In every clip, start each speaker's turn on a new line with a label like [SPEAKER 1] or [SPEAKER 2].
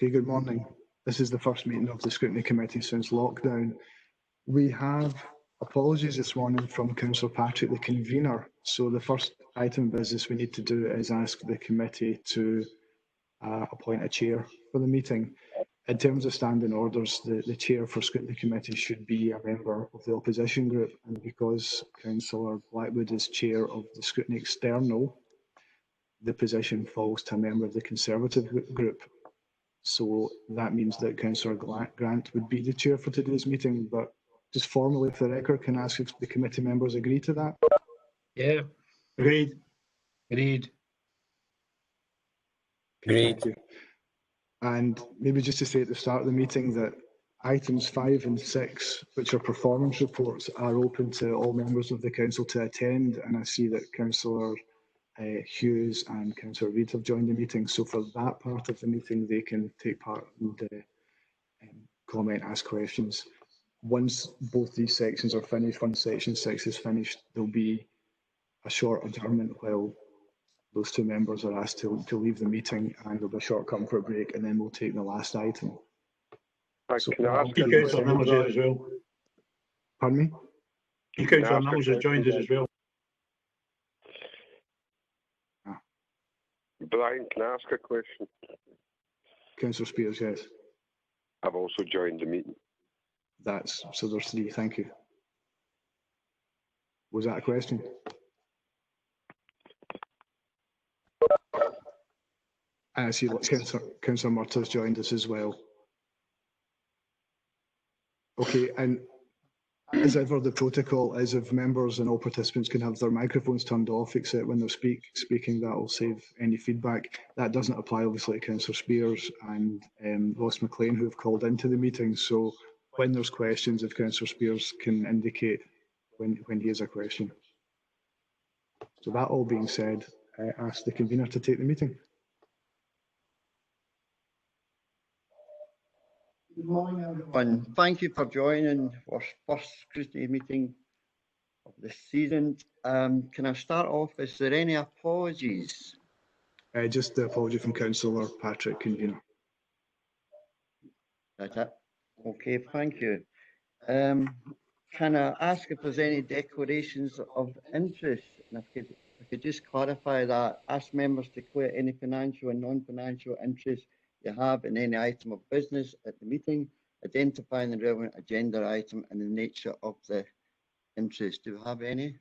[SPEAKER 1] Okay, good morning. This is the first meeting of the Scrutiny Committee since lockdown. We have apologies this morning from Councillor Patrick, the convener. So the first item of business we need to do is ask the committee to appoint a chair for the meeting. In terms of standing orders, the chair for Scrutiny Committee should be a member of the opposition group, and because Councillor Blackwood is chair of the Scrutiny External, the position falls to a member of the Conservative group. So that means that Councillor Grant would be the chair for today's meeting, but just formally for the record, can I ask if the committee members agree to that?
[SPEAKER 2] Yeah.
[SPEAKER 3] Agreed.
[SPEAKER 2] Agreed.
[SPEAKER 1] Thank you. And maybe just to say at the start of the meeting that items 5 and 6, which are performance reports, are open to all members of the council to attend, and I see that Councillor Hughes and Councillor Reid have joined the meeting, so for that part of the meeting they can take part and comment, ask questions. Once both these sections are finished, once section 6 is finished, there'll be a short adjournment while those two members are asked to leave the meeting, and there'll be a short comfort break, and then we'll take the last item.
[SPEAKER 3] So can I ask Councillor Mills as well?
[SPEAKER 1] Pardon me?
[SPEAKER 3] Councillor Mills has joined us as well.
[SPEAKER 4] Brian, can I ask a question?
[SPEAKER 1] Councillor Spears, yes.
[SPEAKER 4] I've also joined the meeting.
[SPEAKER 1] So there's 3, thank you. Was that a question? And I see Councillor Murtaugh's joined us as well. Okay, and as ever, the protocol is if members and all participants can have their microphones turned off, except when they're speaking, that will save any feedback. That doesn't apply, obviously, to Councillor Spears and Ross McLean, who have called into the meeting. So when there's questions, if Councillor Spears can indicate when he has a question. So that all being said, I ask the convener to take the meeting.
[SPEAKER 5] Good morning, everyone. Thank you for joining our first scrutiny meeting of the season. Can I start off? Is there any apologies?
[SPEAKER 1] Just the apology from Councillor Patrick, convener.
[SPEAKER 5] That's it. Okay, thank you. Can I ask if there's any declarations of interest? And if I could just clarify that, ask members to declare any financial and non-financial interest you have in any item of business at the meeting, identifying the relevant agenda item and the nature of the interest. Do we have any?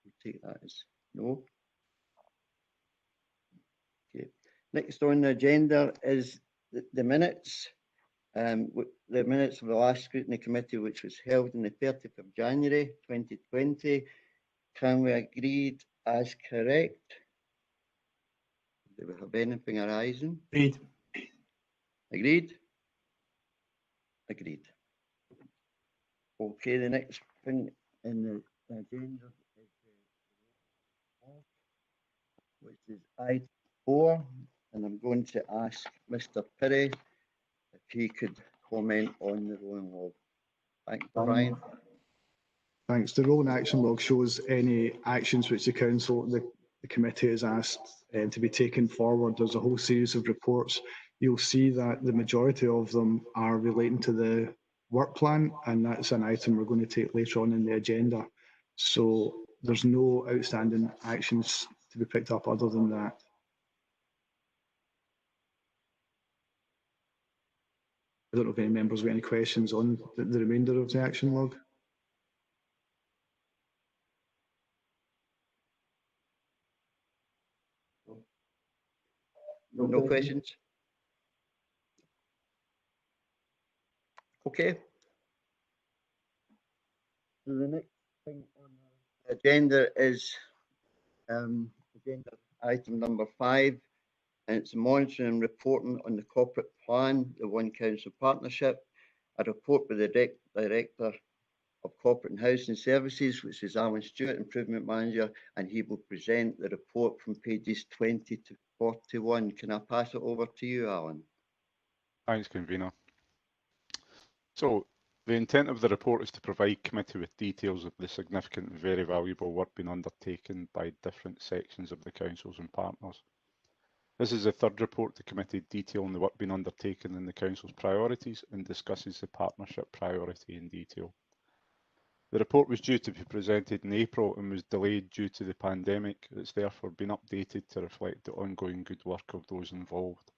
[SPEAKER 5] We'll take that as no. Okay. Next on the agenda is the minutes. The minutes of the last scrutiny committee, which was held on the 30th of January 2020. Can we agree as correct? Do we have anything arising?
[SPEAKER 3] Agreed.
[SPEAKER 5] Agreed? Agreed. Okay, the next thing in the agenda is which is item 4, and I'm going to ask Mr. Perry if he could comment on the rolling log. Thanks, Brian.
[SPEAKER 1] Thanks. The rolling action log shows any actions which the committee has asked to be taken forward. There's a whole series of reports. You'll see that the majority of them are relating to the work plan, and that's an item we're going to take later on in the agenda. So there's no outstanding actions to be picked up other than that. I don't know if any members have any questions on the remainder of the action log.
[SPEAKER 5] No questions? Okay. So the next thing on the agenda is agenda item number 5, and it's monitoring and reporting on the corporate plan, the One Council Partnership. A report by the Director of Corporate and Housing Services, which is Alan Stewart, Improvement Manager, and he will present the report from pages 20 to 41. Can I pass it over to you, Alan?
[SPEAKER 6] Thanks, convener. So, the intent of the report is to provide committee with details of the significant and very valuable work being undertaken by different sections of the councils and partners. This is the third report the committee detailing the work being undertaken in the Council's priorities and discusses the partnership priority in detail. The report was due to be presented in April and was delayed due to the pandemic. It's therefore been updated to reflect the ongoing good work of those involved.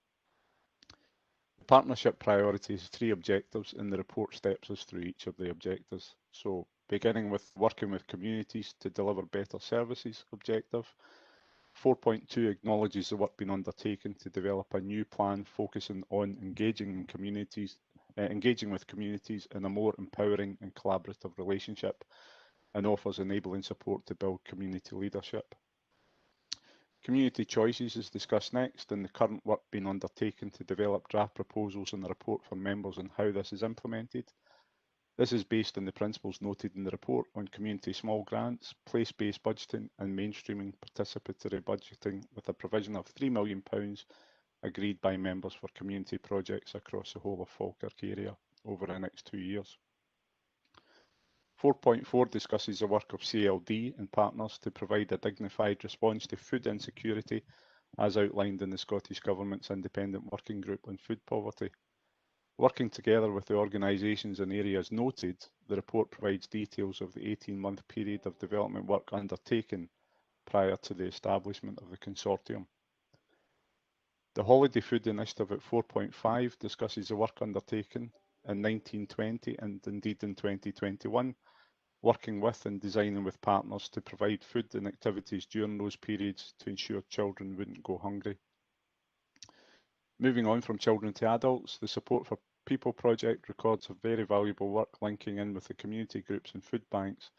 [SPEAKER 6] The partnership priority has 3 objectives and the report steps us through each of the objectives. So beginning with working with communities to deliver better services objective. 4.2 acknowledges the work being undertaken to develop a new plan focusing on engaging with communities in a more empowering and collaborative relationship, and offers enabling support to build community leadership. Community choices is discussed next, and the current work being undertaken to develop draft proposals in the report for members and how this is implemented. This is based on the principles noted in the report on community small grants, place-based budgeting and mainstreaming participatory budgeting, with a provision of £3 million agreed by members for community projects across the whole of Falkirk area over the next 2 years. 4.4 discusses the work of CLD and partners to provide a dignified response to food insecurity, as outlined in the Scottish Government's Independent Working Group on Food Poverty. Working together with the organisations and areas noted, the report provides details of the 18-month period of development work undertaken prior to the establishment of the consortium. The Holiday Food Initiative at 4.5 discusses the work undertaken in 1920 and indeed in 2021, working with and designing with partners to provide food and activities during those periods to ensure children wouldn't go hungry. Moving on from children to adults, the Support for People project records a very valuable work linking in with the community groups and food banks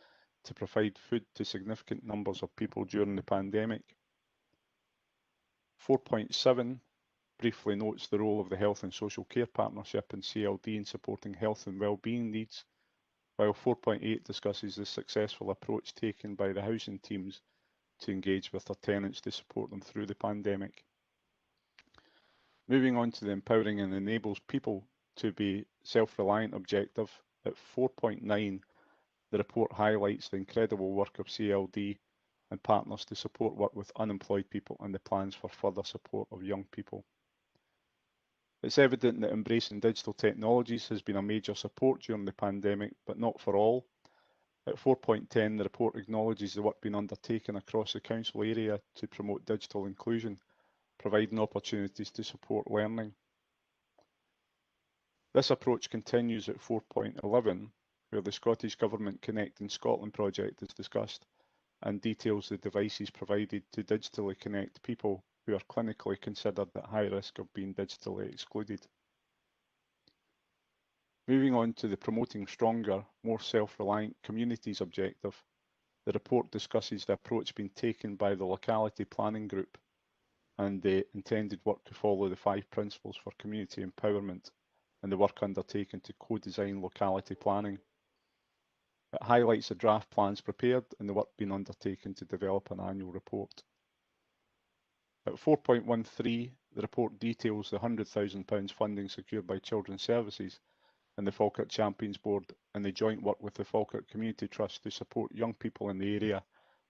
[SPEAKER 6] to provide food to significant numbers of people during the pandemic. 4.7 briefly notes the role of the Health and Social Care Partnership and CLD in supporting health and wellbeing needs, while 4.8 discusses the successful approach taken by the housing teams to engage with their tenants to support them through the pandemic. Moving on to the Empowering and Enables People to be Self-Reliant objective, at 4.9 the report highlights the incredible work of CLD and partners to support work with unemployed people and the plans for further support of young people. It's evident that embracing digital technologies has been a major support during the pandemic, but not for all. At 4.10, the report acknowledges the work being undertaken across the council area to promote digital inclusion, providing opportunities to support learning. This approach continues at 4.11, where the Scottish Government Connecting Scotland project is discussed and details the devices provided to digitally connect people who are clinically considered at high risk of being digitally excluded. Moving on to the Promoting Stronger, More Self-Reliant Communities objective, the report discusses the approach being taken by the Locality Planning Group and the intended work to follow the 5 principles for community empowerment and the work undertaken to co-design locality planning. It highlights the draft plans prepared and the work being undertaken to develop an annual report. At 4.13, the report details the £100,000 funding secured by Children's Services and the Falkirk Champions Board and the joint work with the Falkirk Community Trust to support young people in the area,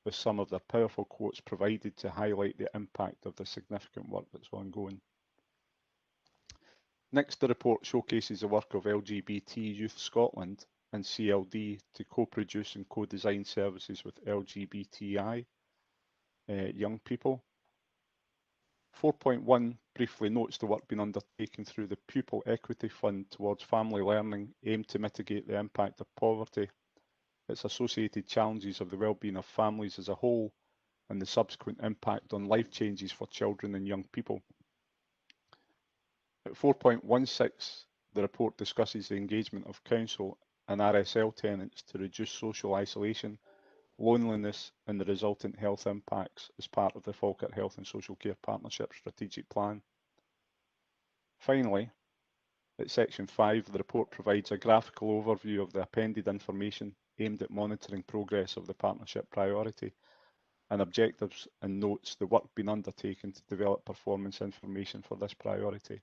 [SPEAKER 6] with some of their powerful quotes provided to highlight the impact of the significant work that's ongoing. Next, the report showcases the work of LGBT Youth Scotland and CLD to co-produce and co-design services with LGBTI young people. 4.1 briefly notes the work being undertaken through the Pupil Equity Fund towards family learning, aimed to mitigate the impact of poverty, its associated challenges of the well-being of families as a whole, and the subsequent impact on life changes for children and young people. At 4.16, the report discusses the engagement of council and RSL tenants to reduce social isolation, loneliness and the resultant health impacts as part of the Falkirk Health and Social Care Partnership Strategic Plan. Finally, at section 5, the report provides a graphical overview of the appended information aimed at monitoring progress of the partnership priority and objectives, and notes the work being undertaken to develop performance information for this priority.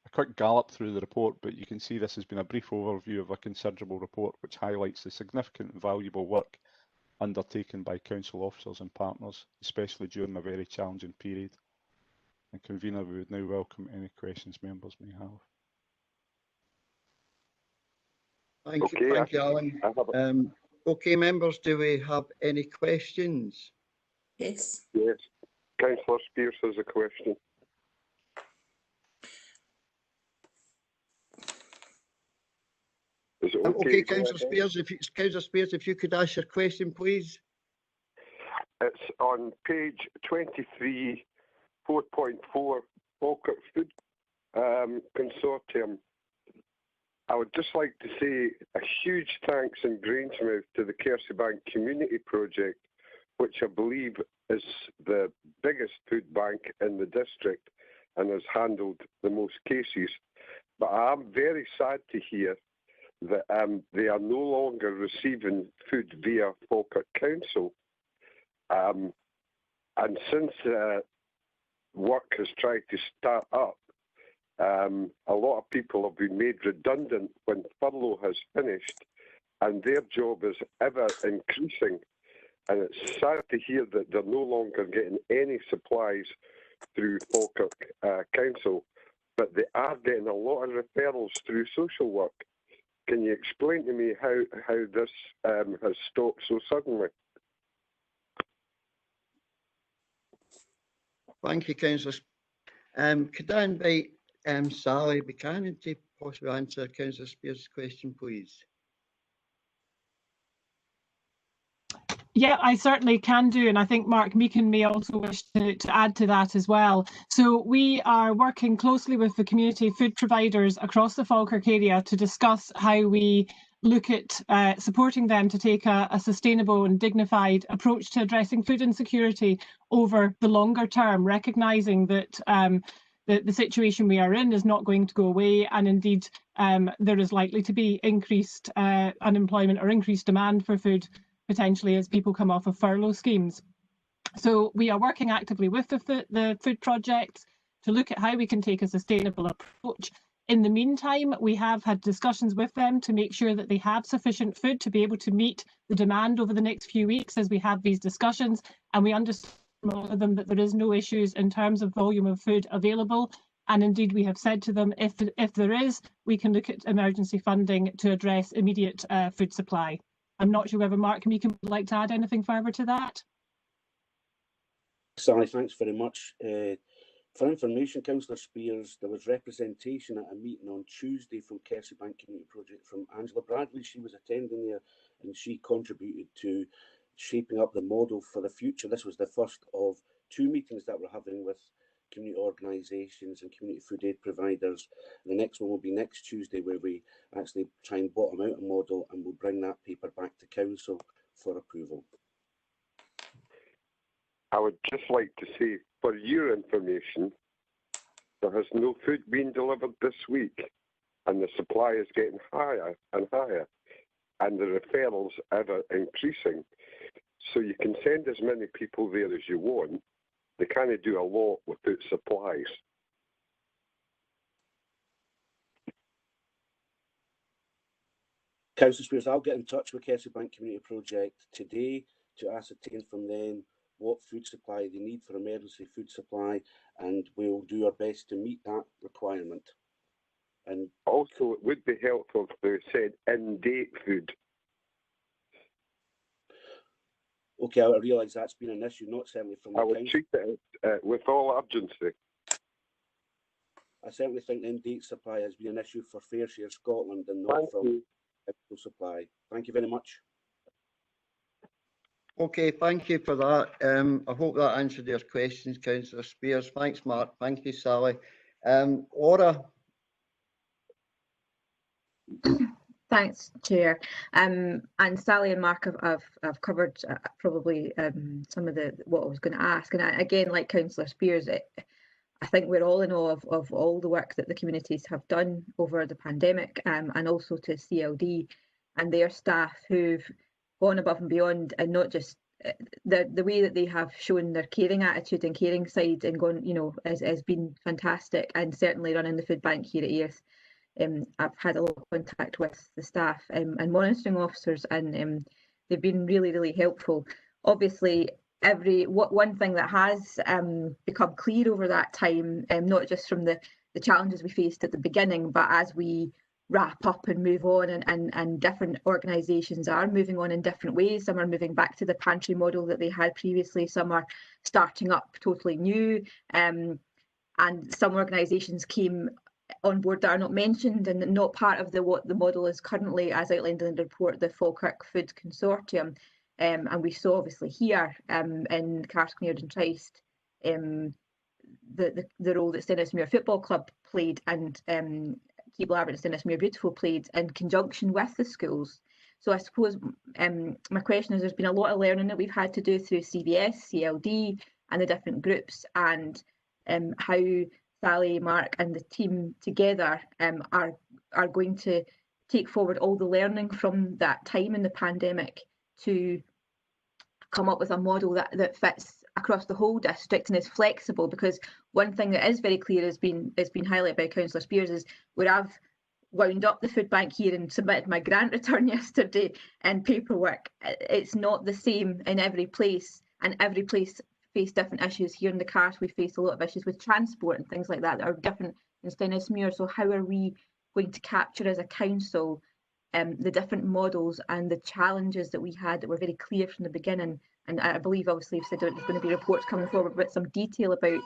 [SPEAKER 6] A quick gallop through the report, but you can see this has been a brief overview of a considerable report which highlights the significant and valuable work undertaken by council officers and partners, especially during a very challenging period. And convener, we would now welcome any questions members may have.
[SPEAKER 5] Thank you, Alan. Okay, members, do we have any questions?
[SPEAKER 7] Yes.
[SPEAKER 4] Yes. Councillor Spears has a question. Is it
[SPEAKER 5] Okay,
[SPEAKER 4] go
[SPEAKER 5] Councillor
[SPEAKER 4] ahead?
[SPEAKER 5] Spears, if you could ask your question, please.
[SPEAKER 4] It's on page 23, 4.4, Falkirk Food Consortium. I would just like to say a huge thanks in Grangemouth to the Kerseybank Community Project, which I believe is the biggest food bank in the district and has handled the most cases. But I am very sad to hear that they are no longer receiving food via Falkirk Council. And since work has tried to start up, a lot of people have been made redundant when furlough has finished, and their job is ever increasing. And it's sad to hear that they're no longer getting any supplies through Falkirk Council, but they are getting a lot of referrals through social work. Can you explain to me how this has stopped so suddenly?
[SPEAKER 5] Thank you, Councillor. Could I invite Sally Buchanan to possibly answer Councillor Spears' question, please?
[SPEAKER 8] Yeah, I certainly can do, and I think Mark Meakin may also wish to add to that as well. So we are working closely with the community food providers across the Falkirk area to discuss how we look at supporting them to take a sustainable and dignified approach to addressing food insecurity over the longer term, recognising that the situation we are in is not going to go away, and indeed there is likely to be increased unemployment or increased demand for food potentially as people come off of furlough schemes. So we are working actively with the food projects to look at how we can take a sustainable approach. In the meantime, we have had discussions with them to make sure that they have sufficient food to be able to meet the demand over the next few weeks as we have these discussions, and we understand from all of them that there is no issues in terms of volume of food available. And indeed, we have said to them, if there is, we can look at emergency funding to address immediate food supply. I'm not sure whether Mark Meakin would like to add anything further to that.
[SPEAKER 9] Sally, thanks very much. For information, Councillor Spears, there was representation at a meeting on Tuesday from Kerseybank Community Project from Angela Bradley. She was attending there and she contributed to shaping up the model for the future. This was the first of two meetings that we're having with community organisations and community food aid providers. The next one will be next Tuesday, where we actually try and bottom out a model, and we'll bring that paper back to council for approval.
[SPEAKER 4] I would just like to say, for your information, there has no food being delivered this week, and the supply is getting higher and higher, and the referrals ever increasing. So you can send as many people there as you want. They can't do a lot without supplies.
[SPEAKER 9] Councillor Spears, I'll get in touch with Kerseybank Community Project today to ascertain from them what food supply they need for emergency food supply, and we'll do our best to meet that requirement. And
[SPEAKER 4] also, it would be helpful if they said in-date food.
[SPEAKER 9] Okay, I realise that's been an issue, not certainly from the
[SPEAKER 4] I would
[SPEAKER 9] council.
[SPEAKER 4] treat it with all urgency.
[SPEAKER 9] I certainly think in-date supply has been an issue for Fairshare Scotland and not from council supply. Thank you very much.
[SPEAKER 5] Okay, thank you for that. I hope that answered your questions, Councillor Spears. Thanks, Mark. Thank you, Sally. Laura.
[SPEAKER 10] Thanks, Chair. And Sally and Mark have covered probably some of what I was going to ask. And again, like Councillor Spears, I think we're all in awe of all the work that the communities have done over the pandemic, and also to CLD and their staff who've gone above and beyond, and not just the way that they have shown their caring attitude and caring side and gone, has been fantastic. And certainly running the food bank here at Earth, I've had a lot of contact with the staff and monitoring officers, and they've been really, really helpful. Obviously, one thing that has become clear over that time, not just from the challenges we faced at the beginning, but as we wrap up and move on, and different organisations are moving on in different ways. Some are moving back to the pantry model that they had previously, some are starting up totally new, and some organisations came on board that are not mentioned and not part of what the model is currently, as outlined in the report, the Falkirk Food Consortium. And we saw obviously here in Carscneard and Trist the role that Stennismuir Football Club played, and Keble Abbott and Stennismuir Beautiful played in conjunction with the schools. So I suppose my question is, there's been a lot of learning that we've had to do through CBS, CLD and the different groups, and how Sally, Mark and the team together are going to take forward all the learning from that time in the pandemic to come up with a model that fits across the whole district and is flexible. Because one thing that is very clear has been highlighted by Councillor Spears is where I've wound up the food bank here and submitted my grant return yesterday and paperwork, it's not the same in every place, and every place face different issues. Here in the Cars we face a lot of issues with transport and things like that are different in Stennismuir. So how are we going to capture as a council the different models and the challenges that we had that were very clear from the beginning? And I believe obviously you've said there's going to be reports coming forward with some detail about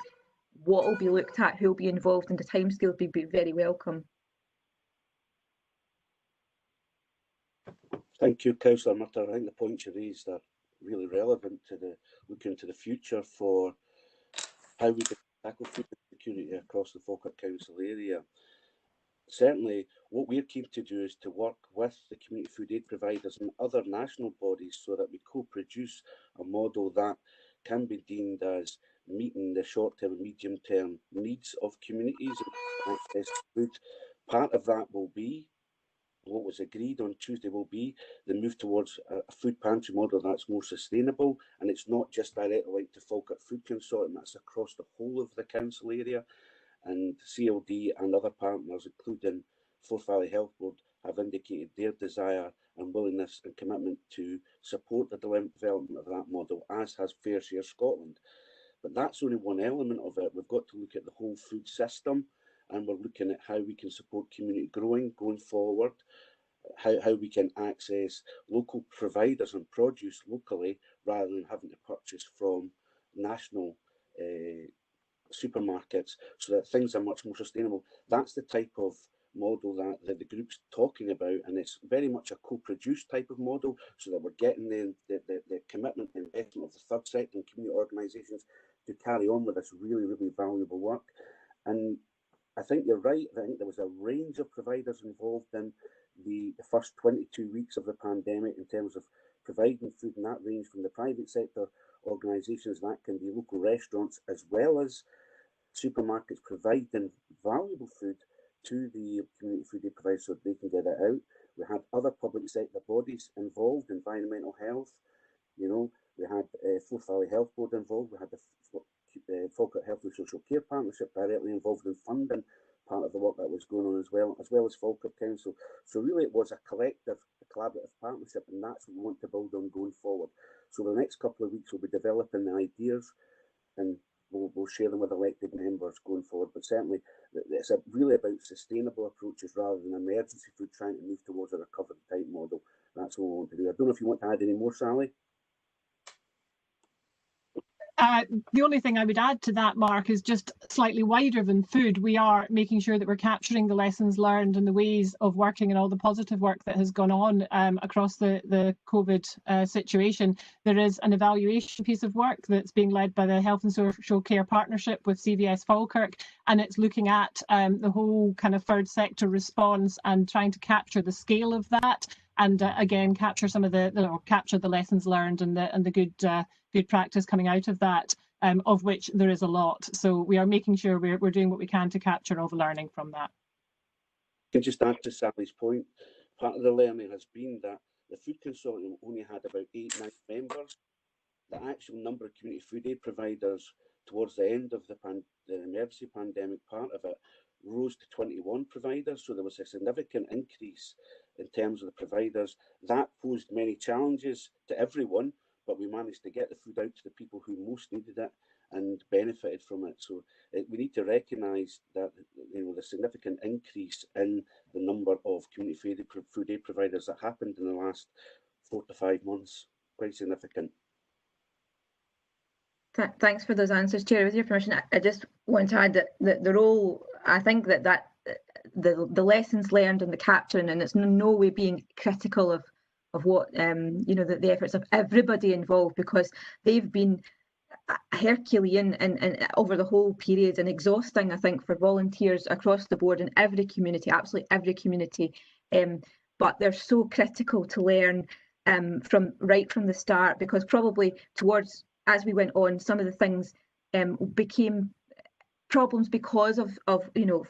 [SPEAKER 10] what will be looked at, who will be involved, and the timescales would be very welcome.
[SPEAKER 9] Thank you, Councillor Nutter. I think the points you raised are really relevant to looking to the future for how we can tackle food security across the Falkirk Council area. Certainly, what we're keen to do is to work with the community food aid providers and other national bodies so that we co-produce a model that can be deemed as meeting the short-term and medium-term needs of communities and access to food. Part of that will be what was agreed on Tuesday will be the move towards a food pantry model that's more sustainable, and it's not just directly linked to Falkirk Food Consortium, that's across the whole of the council area. And CLD and other partners, including Forth Valley Health Board, have indicated their desire and willingness and commitment to support the development of that model, as has Fair Share Scotland. But that's only one element of it. We've got to look at the whole food system, and we're looking at how we can support community growing going forward, how we can access local providers and produce locally rather than having to purchase from national supermarkets, so that things are much more sustainable. That's the type of model that the group's talking about, and it's very much a co-produced type of model, so that we're getting the commitment and investment of the third sector and community organisations to carry on with this really, really valuable work. And I think you're right. I think there was a range of providers involved in the first 22 weeks of the pandemic in terms of providing food, and that range from the private sector organisations, that can be local restaurants, as well as supermarkets providing valuable food to the community food aid providers so they can get it out. We had other public sector bodies involved, environmental health, we had Forth Valley Health Board involved, we had the Falkirk Health and Social Care Partnership directly involved in funding part of the work that was going on, as well as Falkirk Council. So really it was a collective, a collaborative partnership, and that's what we want to build on going forward. So the next couple of weeks we'll be developing the ideas, and we'll share them with elected members going forward. But certainly it's really about sustainable approaches rather than emergency food, trying to move towards a recovery type model. That's what we want to do. I don't know if you want to add any more, Sally?
[SPEAKER 8] The only thing I would add to that, Mark, is just slightly wider than food. We are making sure that we're capturing the lessons learned and the ways of working and all the positive work that has gone on across the COVID situation. There is an evaluation piece of work that's being led by the Health and Social Care Partnership with CVS Falkirk, and it's looking at the whole kind of third sector response and trying to capture the scale of that, and again capture some of capture the lessons learned and the good practice coming out of that, of which there is a lot. So we are making sure we're doing what we can to capture all the learning from that.
[SPEAKER 9] I can just add to Sally's point. Part of the learning has been that the Food Consortium only had about 8-9 members. The actual number of community food aid providers towards the end of the emergency pandemic, part of it, rose to 21 providers. So there was a significant increase in terms of the providers. That posed many challenges to everyone, but we managed to get the food out to the people who most needed it and benefited from it. So we need to recognise that the significant increase in the number of community food aid providers that happened in the last 4 to 5 months, quite significant.
[SPEAKER 10] Thanks for those answers, Chair. With your permission, I just want to add that the role, I think that the lessons learned and the capturing, and it's in no way being critical of what the efforts of everybody involved, because they've been Herculean and over the whole period, and exhausting, I think, for volunteers across the board in every community, absolutely every community. But they're so critical to learn from the start, because probably towards as we went on, some of the things became problems because of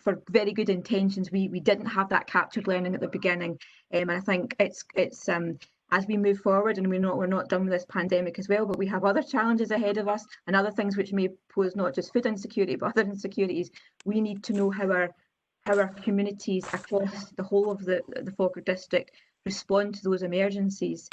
[SPEAKER 10] for very good intentions, we didn't have that captured learning at the beginning, and I think it's as we move forward, and we're not done with this pandemic as well, but we have other challenges ahead of us and other things which may pose not just food insecurity but other insecurities. We need to know how our communities across the whole of the Falkirk district respond to those emergencies.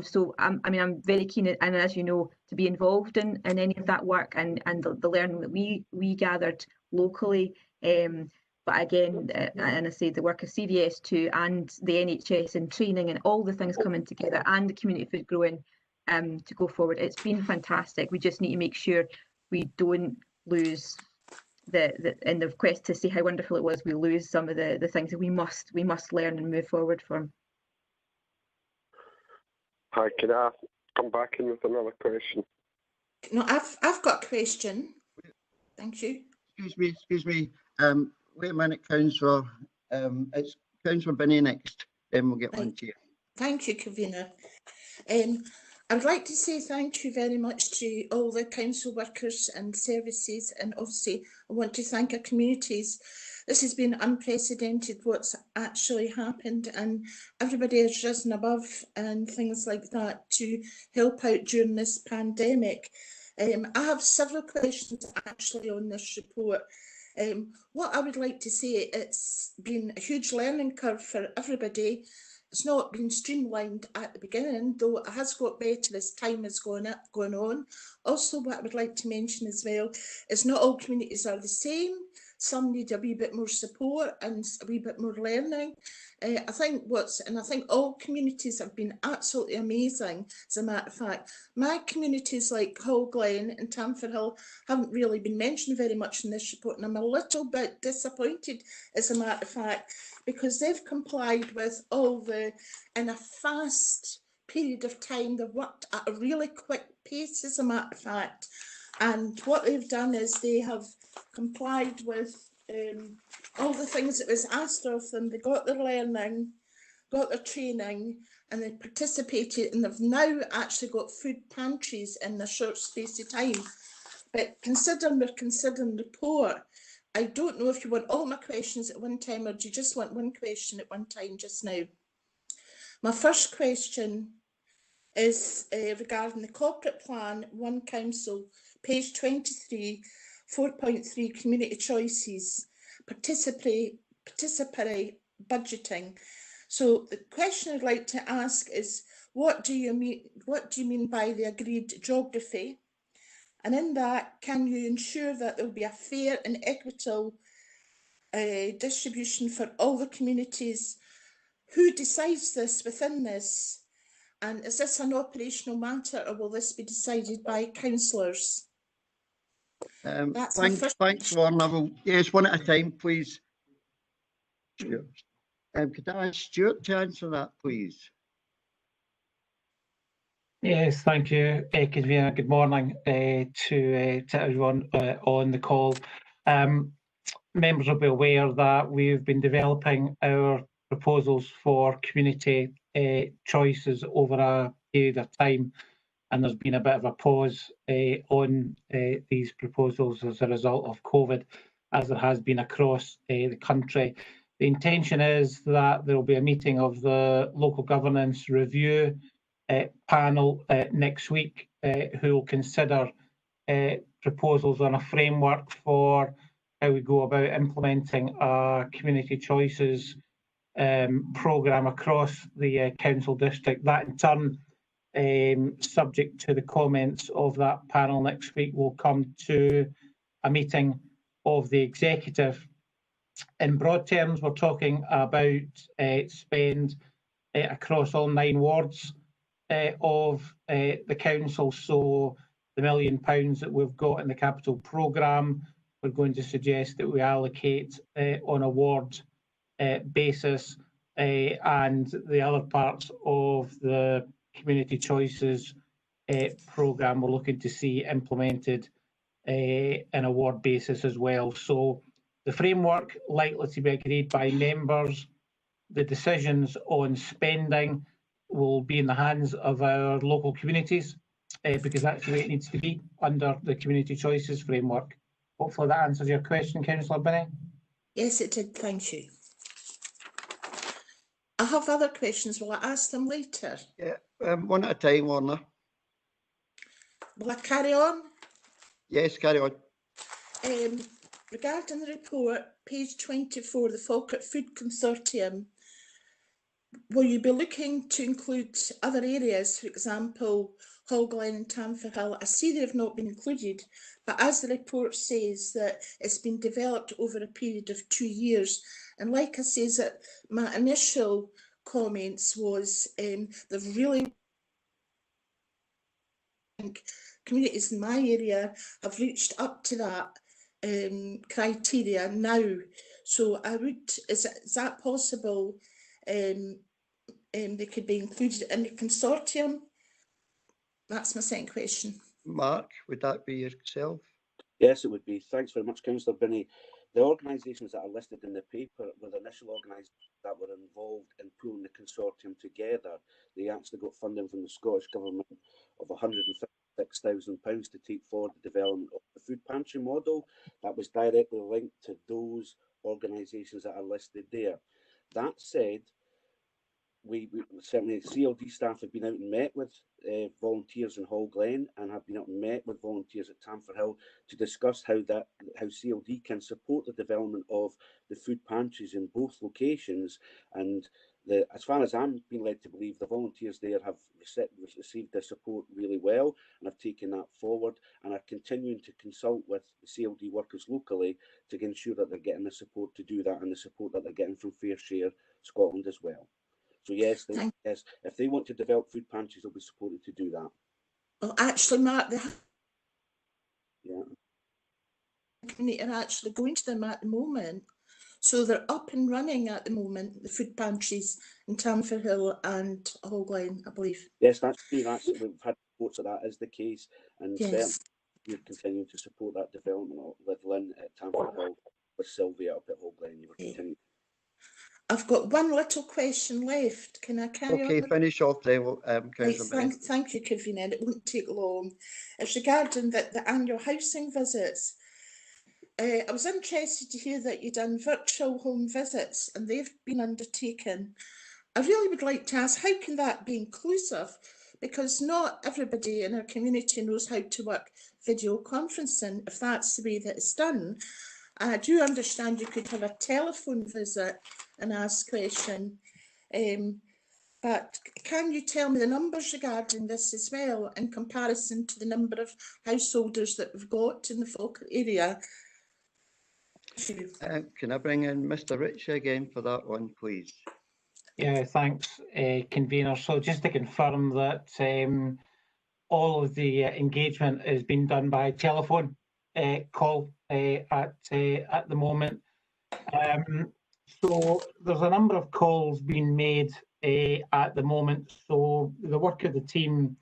[SPEAKER 10] So I'm very keen, and as you know, to be involved in any of that work and the learning that we gathered locally. But again, and I say the work of CVS2 and the NHS and training and all the things coming together, and the community food growing to go forward. It's been fantastic. We just need to make sure we don't lose in the quest to see how wonderful it was, we lose some of the things that we must learn and move forward from.
[SPEAKER 4] Hi, can I come back in with another question?
[SPEAKER 7] No, I've got a question. Thank you.
[SPEAKER 5] Excuse me. Wait a minute, Councillor. It's Councillor Binney next, then we'll get on to you.
[SPEAKER 7] Thank you, Convener. I would like to say thank you very much to all the council workers and services, and obviously I want to thank our communities. This has been unprecedented what's actually happened, and everybody has risen above and things like that to help out during this pandemic. I have several questions actually on this report. What I would like to say, it's been a huge learning curve for everybody. It's not been streamlined at the beginning, though it has got better as time has gone on. Also, what I would like to mention as well is not all communities are the same. Some need a wee bit more support and a wee bit more learning. I think all communities have been absolutely amazing. As a matter of fact, my communities like Hull Glen and Tamford Hill haven't really been mentioned very much in this report, and I'm a little bit disappointed, as a matter of fact, because they've complied with all in a fast period of time. They've worked at a really quick pace, as a matter of fact. And what they've done is they have complied with all the things that was asked of them. They got their learning, got their training, and they participated, and they've now actually got food pantries in a short space of time. But we're considering the report, I don't know if you want all my questions at one time, or do you just want one question at one time just now? My first question is regarding the corporate plan, One Council, page 23, 4.3, community choices, participatory budgeting. So the question I'd like to ask is, what do you mean by the agreed geography? And in that, can you ensure that there will be a fair and equitable distribution for all the communities? Who decides this within this? And is this an operational matter, or will this be decided by councillors?
[SPEAKER 5] Thanks, Lorna. Yes, one at a time, please. Stuart. Could I ask Stuart to answer that, please?
[SPEAKER 2] Yes, thank you, Convener. Good morning to everyone on the call. Members will be aware that we've been developing our proposals for community choices over a period of time, and there's been a bit of a pause on these proposals as a result of COVID, as there has been across the country. The intention is that there will be a meeting of the local governance review panel next week, who will consider proposals on a framework for how we go about implementing a community choices programme across the council district. That in turn, subject to the comments of that panel next week, will come to a meeting of the executive. In broad terms, we're talking about spend across all 9 wards of the council. So the £1 million that we've got in the capital programme, we're going to suggest that we allocate on a ward basis, and the other parts of the community choices programme we're looking to see implemented in a ward basis as well. So the framework likely to be agreed by members. The decisions on spending will be in the hands of our local communities, because that's the way it needs to be under the community choices framework. Hopefully that answers your question, Councillor Binney.
[SPEAKER 7] Yes, it did. Thank you. I have other questions. Will I ask them later?
[SPEAKER 5] Yeah, one at a time, Lorna.
[SPEAKER 7] Will I carry on?
[SPEAKER 5] Yes, carry on.
[SPEAKER 7] Regarding the report, page 24, the Falkirk Food Consortium, will you be looking to include other areas, for example, Hallglen and Tamforhill? I see they have not been included, but as the report says that it's been developed over a period of 2 years. And like I says, that my initial comments was they've really communities in my area have reached up to that criteria now. So I would, is that possible? They could be included in the consortium. That's my second question.
[SPEAKER 5] Mark, would that be yourself?
[SPEAKER 9] Yes, it would be. Thanks very much, Councillor Binney. The organisations that are listed in the paper were the initial organisations that were involved in pulling the consortium together. They actually got funding from the Scottish Government of £156,000 to take forward the development of the food pantry model. That was directly linked to those organisations that are listed there. That said, we certainly, CLD staff have been out and met with volunteers in Hallglen and have been out and met with volunteers at Tamforhill to discuss how CLD can support the development of the food pantries in both locations. And as far as I'm being led to believe, the volunteers there have received their support really well and have taken that forward and are continuing to consult with the CLD workers locally to ensure that they're getting the support to do that and the support that they're getting from Fair Share Scotland as well. So yes, yes, if they want to develop food pantries, they'll be supported to do that.
[SPEAKER 7] Well, actually, Mark, the community are actually going to them at the moment. So they're up and running at the moment, the food pantries in Tamforhill and Hallglen, I believe.
[SPEAKER 9] Yes, that's true. We've had reports that is the case, and
[SPEAKER 7] yes,
[SPEAKER 9] we're continuing to support that development with Lynn at Tamforhill, with Sylvia up at Hallglen. We're continuing.
[SPEAKER 7] I've got one little question left. Can I carry on?
[SPEAKER 5] Okay, finish off then, Councillor.
[SPEAKER 7] Thank you, Convener. It won't take long. It's regarding the annual housing visits. I was interested to hear that you've done virtual home visits and they've been undertaken. I really would like to ask, how can that be inclusive? Because not everybody in our community knows how to work video conferencing, if that's the way that it's done. I do understand you could have a telephone visit and ask questions, but can you tell me the numbers regarding this as well in comparison to the number of householders that we've got in the Falkirk area?
[SPEAKER 5] Can I bring in Mr. Ritchie again for that one, please?
[SPEAKER 2] Yeah, thanks, Convener. So just to confirm that all of the engagement is being done by telephone call at the moment. So there's a number of calls being made at the moment. So the work of the team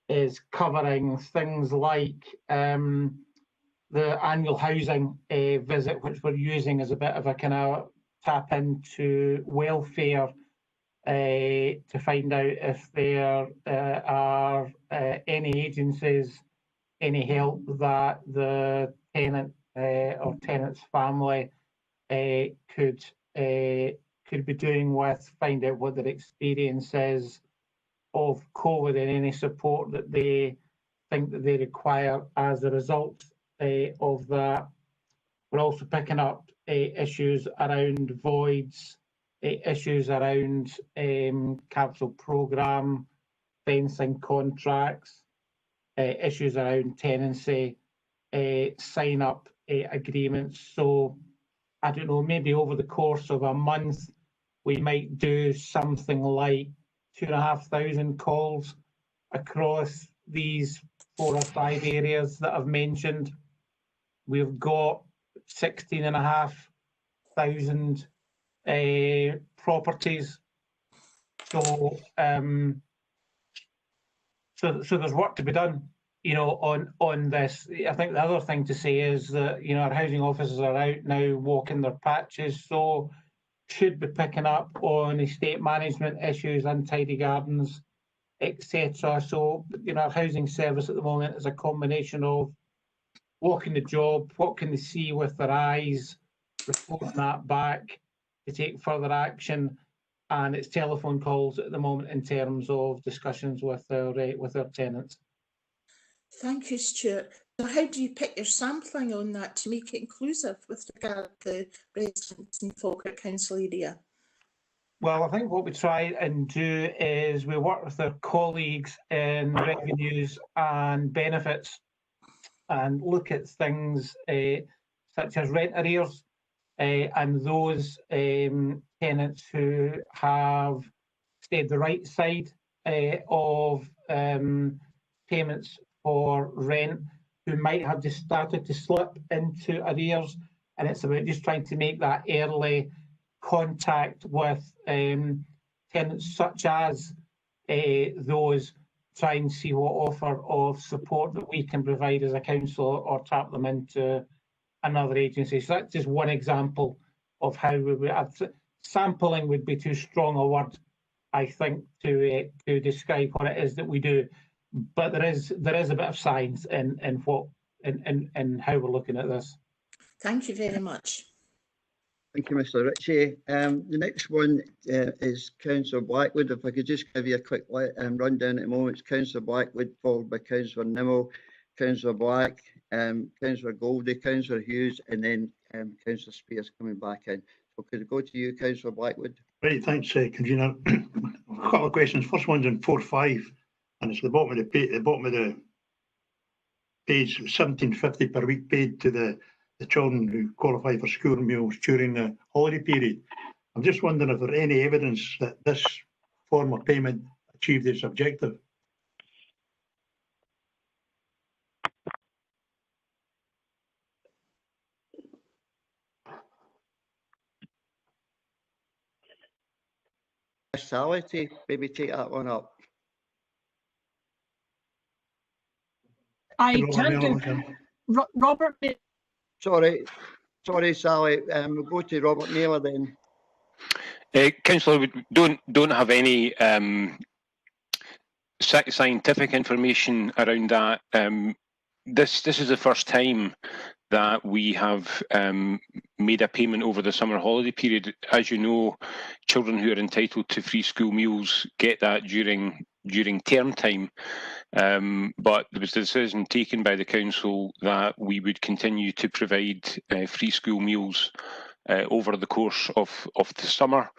[SPEAKER 2] is covering things like the annual housing visit, which we're using as a bit of a kind of tap into welfare to find out if there are any agencies, any help that the tenant or tenant's family could be doing with, find out what their experience is of COVID and any support that they think that they require as a result of that. We're also picking up issues around voids issues around capital programme, fencing contracts, issues around tenancy, sign-up agreements. So I don't know, maybe over the course of a month, we might do something like 2,500 calls across these 4 or 5 areas that I've mentioned. We've got 16,500 properties. So, so there's work to be done, you know, on this. I think the other thing to say is that, you know, our housing officers are out now walking their patches, so should be picking up on estate management issues, untidy gardens, etc. So, you know, our housing service at the moment is a combination of walking the job, what can they see with their eyes, reporting that back to take further action, and it's telephone calls at the moment in terms of discussions with our tenants.
[SPEAKER 7] Thank you, Stuart. So how do you pick your sampling on that to make it inclusive with regard to the residents in Falkirk Council area?
[SPEAKER 2] Well, I think what we try and do is we work with our colleagues in revenues and benefits and look at things such as rent arrears and those tenants who have stayed the right side of payments for rent, who might have just started to slip into arrears, and it's about just trying to make that early contact with tenants such as those, try and see what offer of support that we can provide as a council or tap them into another agency. So that's just one example of how we would sampling would be too strong a word, I think, to describe what it is that we do. But there is a bit of science in how we're looking at this.
[SPEAKER 7] Thank you very much.
[SPEAKER 5] Thank you, Mr. Ritchie. The next one is Councillor Blackwood. If I could just give you a quick rundown at the moment. It's Councillor Blackwood, followed by Councillor Nimmo, Councillor Black, Councillor Goldie, Councillor Hughes, and then Councillor Spears coming back in. So could I go to you, Councillor Blackwood?
[SPEAKER 11] Right, thanks, Convener. A couple of questions. First one's on 4.5, and it's the bottom of the page, £17.50 per week paid to the children who qualify for school meals during the holiday period. I'm just wondering if there's any evidence that this form of payment achieved its objective.
[SPEAKER 5] Sally, maybe take that one up.
[SPEAKER 8] I can do. Robert.
[SPEAKER 5] Sorry, Sally. We'll go to Robert Naylor then.
[SPEAKER 12] Councillor, we don't have any scientific information around that. This is the first time that we have made a payment over the summer holiday period. As you know, children who are entitled to free school meals get that during term time. But there was a decision taken by the council that we would continue to provide free school meals over the course of the summer.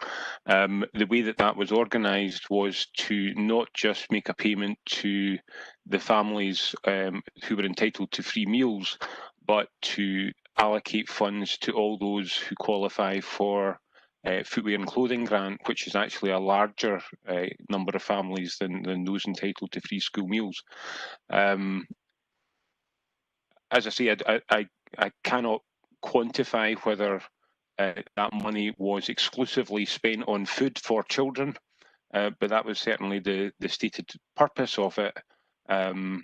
[SPEAKER 12] The way that was organised was to not just make a payment to the families who were entitled to free meals, but to allocate funds to all those who qualify for footwear and clothing grant, which is actually a larger number of families than those entitled to free school meals. As I say, I cannot quantify whether that money was exclusively spent on food for children, but that was certainly the stated purpose of it. And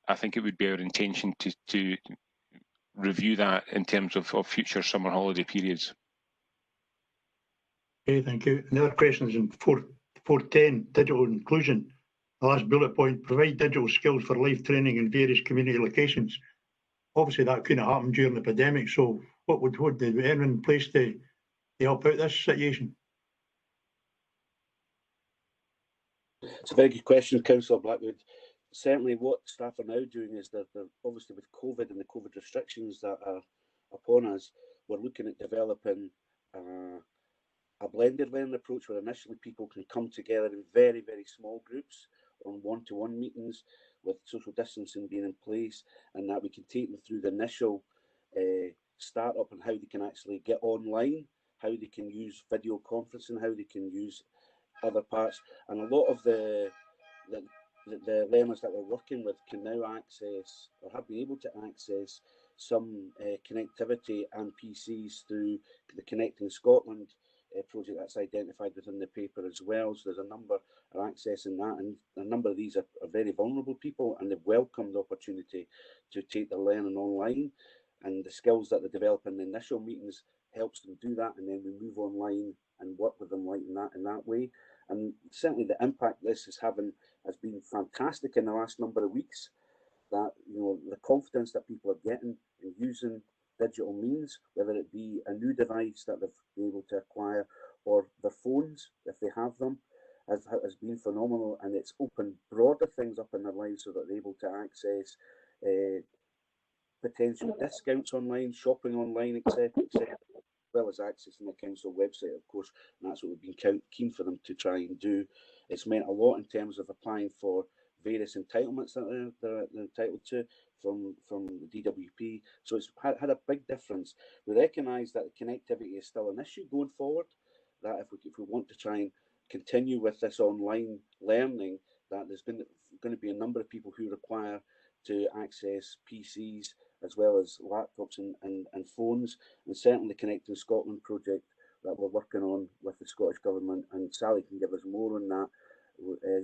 [SPEAKER 12] I think it would be our intention to review that in terms of future summer holiday periods.
[SPEAKER 11] Okay, thank you. Another question is in 4.10, digital inclusion. The last bullet point, provide digital skills for life training in various community locations. Obviously that couldn't happen during the pandemic, so what did we have in place to help out this situation?
[SPEAKER 9] It's a very good question, Councillor Blackwood. Certainly what staff are now doing is that they're obviously with COVID and the COVID restrictions that are upon us, we're looking at developing a blended learning approach where initially people can come together in very, very small groups on one-to-one meetings with social distancing being in place, and that we can take them through the initial start-up and how they can actually get online, how they can use video conferencing, how they can use other parts. And a lot of the learners that we're working with can now access, or have been able to access, some connectivity and PCs through the Connecting Scotland project that's identified within the paper as well. So there's a number are accessing that, and a number of these are very vulnerable people, and they've welcomed the opportunity to take their learning online, and the skills that they develop in the initial meetings helps them do that, and then we move online and work with them like in that way. And certainly the impact this is having has been fantastic in the last number of weeks. That, you know, the confidence that people are getting in using digital means, whether it be a new device that they've been able to acquire or their phones, if they have them, has been phenomenal, and it's opened broader things up in their lives so that they're able to access potential discounts online, shopping online, etc., etc., as well as accessing the council website, of course, and that's what we've been keen for them to try and do. It's meant a lot in terms of applying for various entitlements that they're entitled to from the DWP. So it's had a big difference. We recognise that connectivity is still an issue going forward, that if we want to try and continue with this online learning, that there's going to be a number of people who require to access PCs as well as laptops and phones. And certainly the Connecting Scotland project that we're working on with the Scottish Government, and Sally can give us more on that,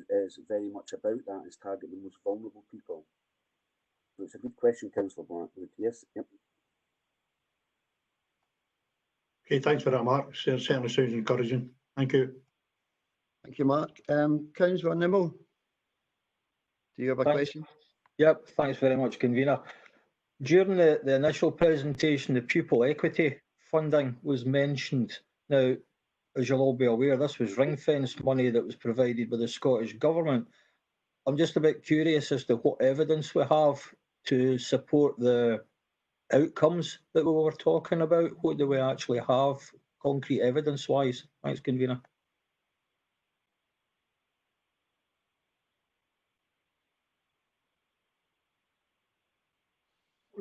[SPEAKER 9] is very much about that, is targeting the most vulnerable people. So it's a good question, Councillor Blackwood. Yes, yep.
[SPEAKER 11] Okay, thanks for that, Mark. Certainly sounds encouraging. Thank you.
[SPEAKER 5] Thank you, Mark. Councillor Nimmo, do you have a question?
[SPEAKER 13] Yep, thanks very much, Convener. During the initial presentation, the pupil equity funding was mentioned. Now, as you'll all be aware, this was ring-fenced money that was provided by the Scottish Government. I'm just a bit curious as to what evidence we have to support the outcomes that we were talking about. What do we actually have, concrete evidence-wise? Thanks, Convener.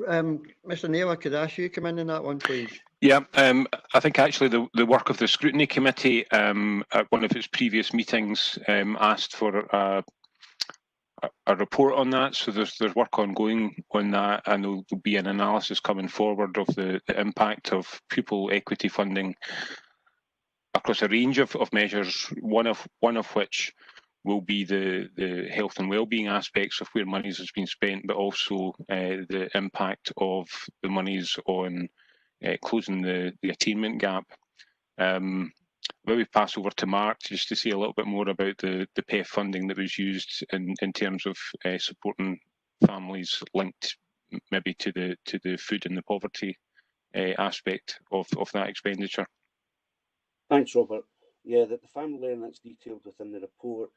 [SPEAKER 5] Mr. Naylor, could I ask you to come in on that one, please?
[SPEAKER 12] Yeah, I think actually the work of the Scrutiny Committee at one of its previous meetings asked for a report on that. So there's work ongoing on that, and there'll be an analysis coming forward of the impact of pupil equity funding across a range of measures. One of which will be the health and wellbeing aspects of where monies has been spent, but also the impact of the monies on closing the attainment gap. Maybe pass over to Mark just to say a little bit more about the PEF funding that was used in terms of supporting families linked maybe to the food and the poverty aspect of that expenditure.
[SPEAKER 9] Thanks, Robert. Yeah, the family learning that's detailed within the report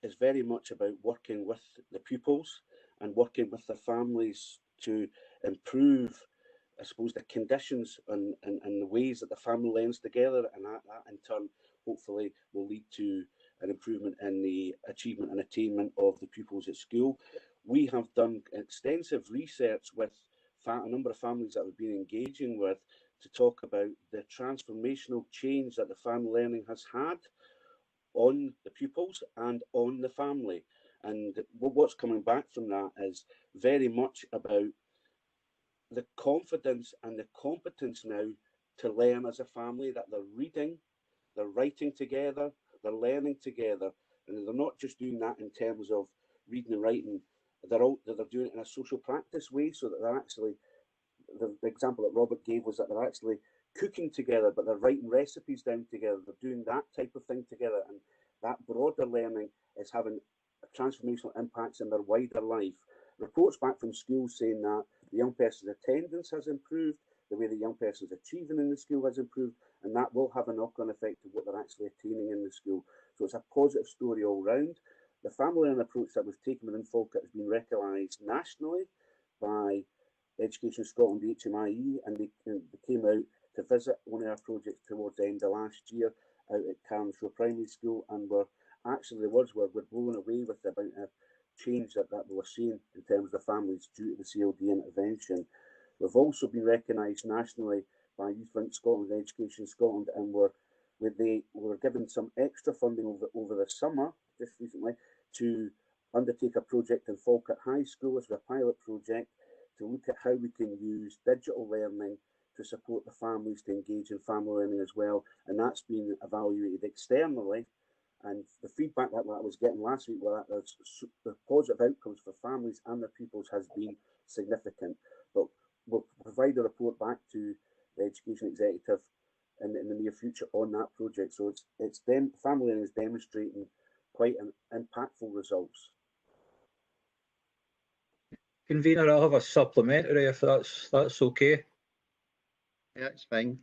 [SPEAKER 9] is very much about working with the pupils and working with their families to improve, I suppose, the conditions and the ways that the family learns together, and that in turn hopefully will lead to an improvement in the achievement and attainment of the pupils at school. We have done extensive research with a number of families that we've been engaging with to talk about the transformational change that the family learning has had on the pupils and on the family. And what's coming back from that is very much about the confidence and the competence now to learn as a family, that they're reading, they're writing together, they're learning together, and they're not just doing that in terms of reading and writing, they're doing it in a social practice way, so that they're actually, the example that Robert gave was that they're actually cooking together, but they're writing recipes down together, they're doing that type of thing together, and that broader learning is having transformational impacts in their wider life. Reports back from schools saying that the young person's attendance has improved, the way the young person's achieving in the school has improved, and that will have a knock-on effect of what they're actually attaining in the school. So it's a positive story all round. The family learning approach that we've taken within Falkirk has been recognised nationally by Education Scotland, the HMIE, and they came out to visit one of our projects towards the end of last year out at Carnshaw Primary School, and actually the words were, we're blown away with the amount of change that we were seeing in terms of families due to the CLD intervention. We've also been recognised nationally by Youth Link Scotland and Education Scotland, and we were given some extra funding over the summer, just recently, to undertake a project in Falkirk High School as a pilot project to look at how we can use digital learning to support the families to engage in family learning as well. And that's been evaluated externally. And the feedback that I was getting last week was that the positive outcomes for families and their pupils has been significant. But we'll provide a report back to the Education Executive in the near future on that project. So family learning is demonstrating quite impactful results.
[SPEAKER 13] Convener, I'll have a supplementary if that's okay.
[SPEAKER 5] Yeah, it's fine.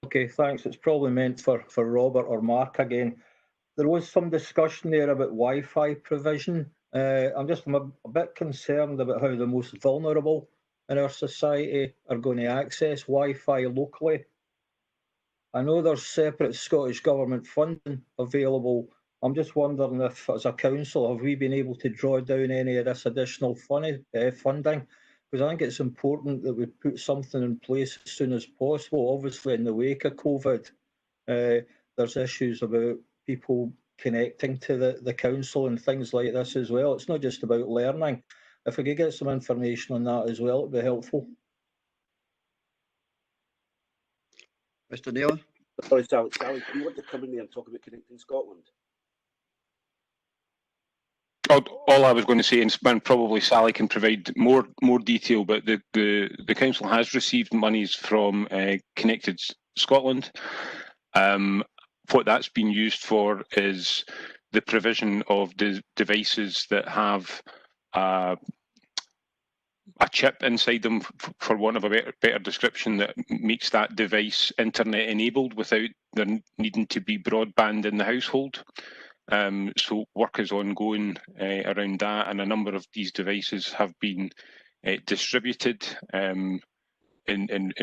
[SPEAKER 13] Okay, thanks. It's probably meant for Robert or Mark again. There was some discussion there about Wi-Fi provision. I'm a bit concerned about how the most vulnerable in our society are going to access Wi-Fi locally. I know there's separate Scottish Government funding available. I'm just wondering if, as a council, have we been able to draw down any of this additional funding? Because I think it's important that we put something in place as soon as possible. Obviously, in the wake of COVID, there's issues about people connecting to the council and things like this as well. It's not just about learning. If we could get some information on that as well, it'd be helpful.
[SPEAKER 5] Mr. Naylor?
[SPEAKER 9] Sorry, Sally, do you want to come in there and talk about Connecting Scotland?
[SPEAKER 12] All I was going to say, and probably Sally can provide more detail, but the council has received monies from Connected Scotland. What that's been used for is the provision of devices that have a chip inside them, for want of a better description, that makes that device internet enabled without there needing to be broadband in the household. So work is ongoing around that, and a number of these devices have been distributed in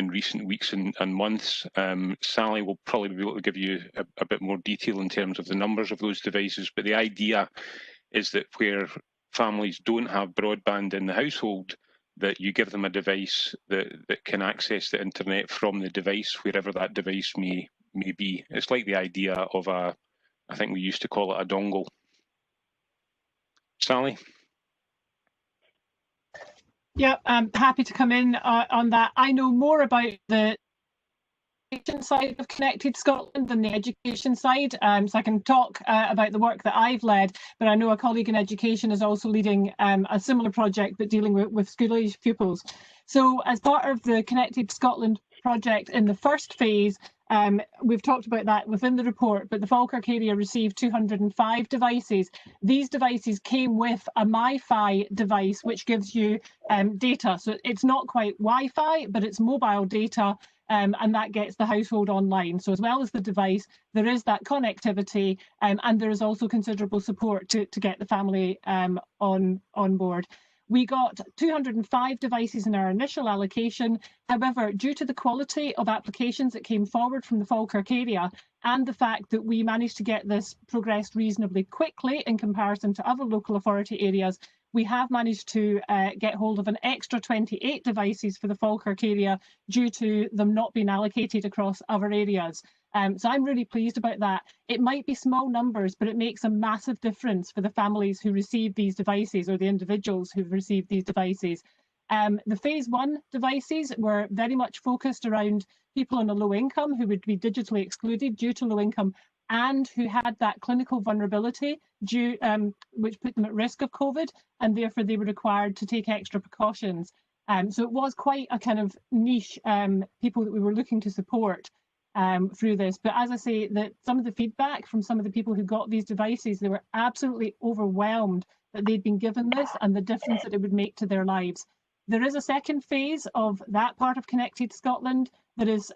[SPEAKER 12] recent weeks and months. Sally will probably be able to give you a bit more detail in terms of the numbers of those devices, but the idea is that where families don't have broadband in the household, that you give them a device that can access the internet from the device, wherever that device may be. It's like the idea of I think we used to call it a dongle. Sally?
[SPEAKER 8] Yeah, I'm happy to come in on that. I know more about the side of Connected Scotland than the education side, so I can talk about the work that I've led, but I know a colleague in education is also leading a similar project but dealing with school-age pupils. So as part of the Connected Scotland project in the first phase, we've talked about that within the report, but the Falkirk area received 205 devices. These devices came with a MiFi device, which gives you data. So it's not quite Wi-Fi, but it's mobile data, and that gets the household online. So as well as the device, there is that connectivity, and there is also considerable support to get the family on board. We got 205 devices in our initial allocation. However, due to the quality of applications that came forward from the Falkirk area and the fact that we managed to get this progressed reasonably quickly in comparison to other local authority areas, we have managed to get hold of an extra 28 devices for the Falkirk area due to them not being allocated across other areas. So I'm really pleased about that. It might be small numbers, but it makes a massive difference for the families who receive these devices or the individuals who've received these devices. The phase 1 devices were very much focused around people on a low income who would be digitally excluded due to low income and who had that clinical vulnerability which put them at risk of COVID, and therefore they were required to take extra precautions. So it was quite a kind of niche people that we were looking to support through this. But as I say, that some of the feedback from some of the people who got these devices, they were absolutely overwhelmed that they'd been given this and the difference that it would make to their lives. There is a second phase of that part of Connected Scotland that is